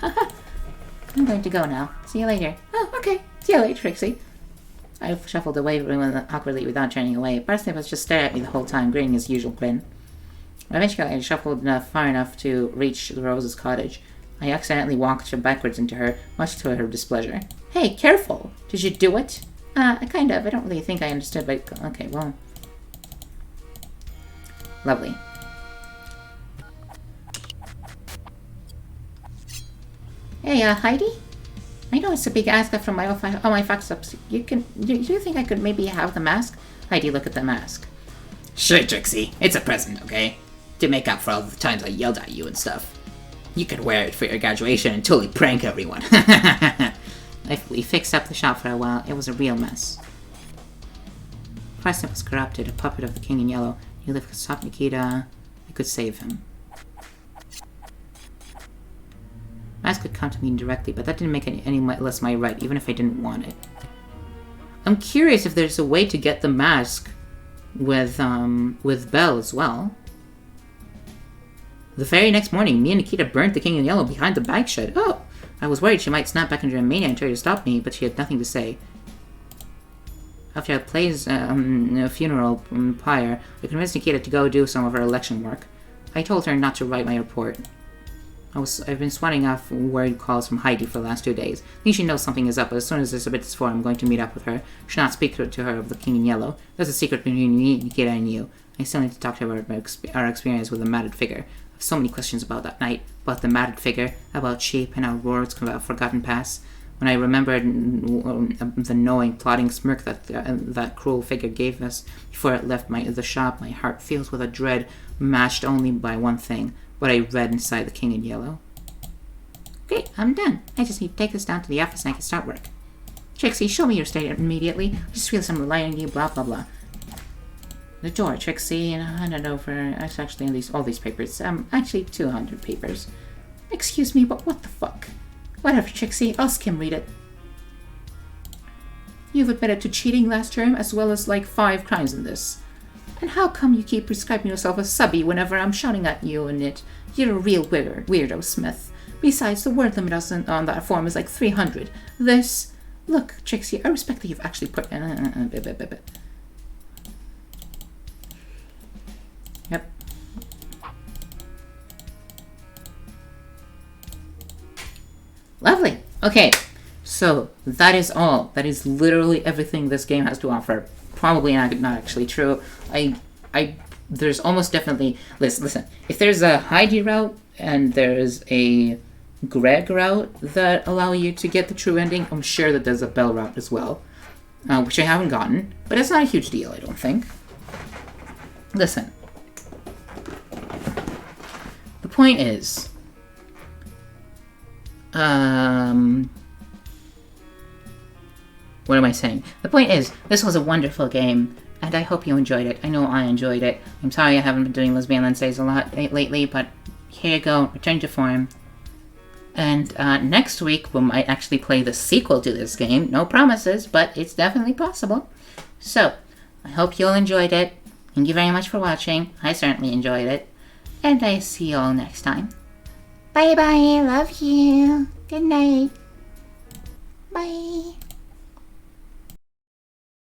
I'm going to go now. See you later. Oh, okay. See you later, Trixie. I shuffled away awkwardly without turning away. Parsnip was just staring at me the whole time, grinning his usual grin. Eventually, I shuffled far enough to reach Rose's cottage. I accidentally walked backwards into her, much to her displeasure. Hey, careful! Did you do it? Kind of. I don't really think I understood, but okay, well. Lovely. Hey, Heidi? I know it's a big ask from all my fucks-ups. Do you think I could maybe have the mask? Heidi, look at the mask. Sure, Trixie. It's a present, okay? To make up for all the times I yelled at you and stuff. You could wear it for your graduation and totally prank everyone. We fixed up the shop for a while. It was a real mess. Parsnip was corrupted, a puppet of the King in Yellow. He lived to stop Nikita. I could save him. Mask could come to me directly, but that didn't make it any less my right, even if I didn't want it. I'm curious if there's a way to get the mask with Belle as well. The very next morning, me and Nikita burnt the King in Yellow behind the bag shed. Oh! I was worried she might snap back into a mania and try to stop me, but she had nothing to say. After I played a funeral pyre, I convinced Nikita to go do some of her election work. I told her not to write my report. I've been swatting off word calls from Heidi for the last 2 days. I think she knows something is up, but as soon as this is for, I'm going to meet up with her. I should not speak to her of the King in Yellow. That's a secret between me, Nikita, and you. I still need to talk to her about our experience with the matted figure. I have so many questions about that night, about the matted figure, about sheep, and our words about Forgotten Pass. When I remembered the knowing, plotting smirk that cruel figure gave us before it left the shop, my heart fills with a dread matched only by one thing. What I read inside the King in Yellow. Great, I'm done. I just need to take this down to the office and I can start work. Trixie, show me your statement immediately. I just feel some relying on you, blah, blah, blah. The door, Trixie, and I'll hand it over. It's actually in all these papers. Actually 200 papers. Excuse me, but what the fuck? Whatever, Trixie, I'll skim read it. You've admitted to cheating last term, as well as like 5 crimes in this. And how come you keep prescribing yourself a subby whenever I'm shouting at you in it? You're a real weirdo, Smith. Besides, the word limit on that form is like 300. This... Look, Trixie, I respect that you've actually put... Yep. Lovely. Okay, so that is all. That is literally everything this game has to offer. Probably not actually true. There's almost definitely... Listen, if there's a Heidi route and there's a Greg route that allow you to get the true ending, I'm sure that there's a Belle route as well, which I haven't gotten, but it's not a huge deal, I don't think. Listen. The point is... What am I saying? The point is, this was a wonderful game, and I hope you enjoyed it. I know I enjoyed it. I'm sorry I haven't been doing Lesbian Lednesdays a lot lately, but here you go, return to form. And next week, we might actually play the sequel to this game. No promises, but it's definitely possible. So, I hope you all enjoyed it. Thank you very much for watching. I certainly enjoyed it. And I see you all next time. Bye-bye, love you. Good night. Bye.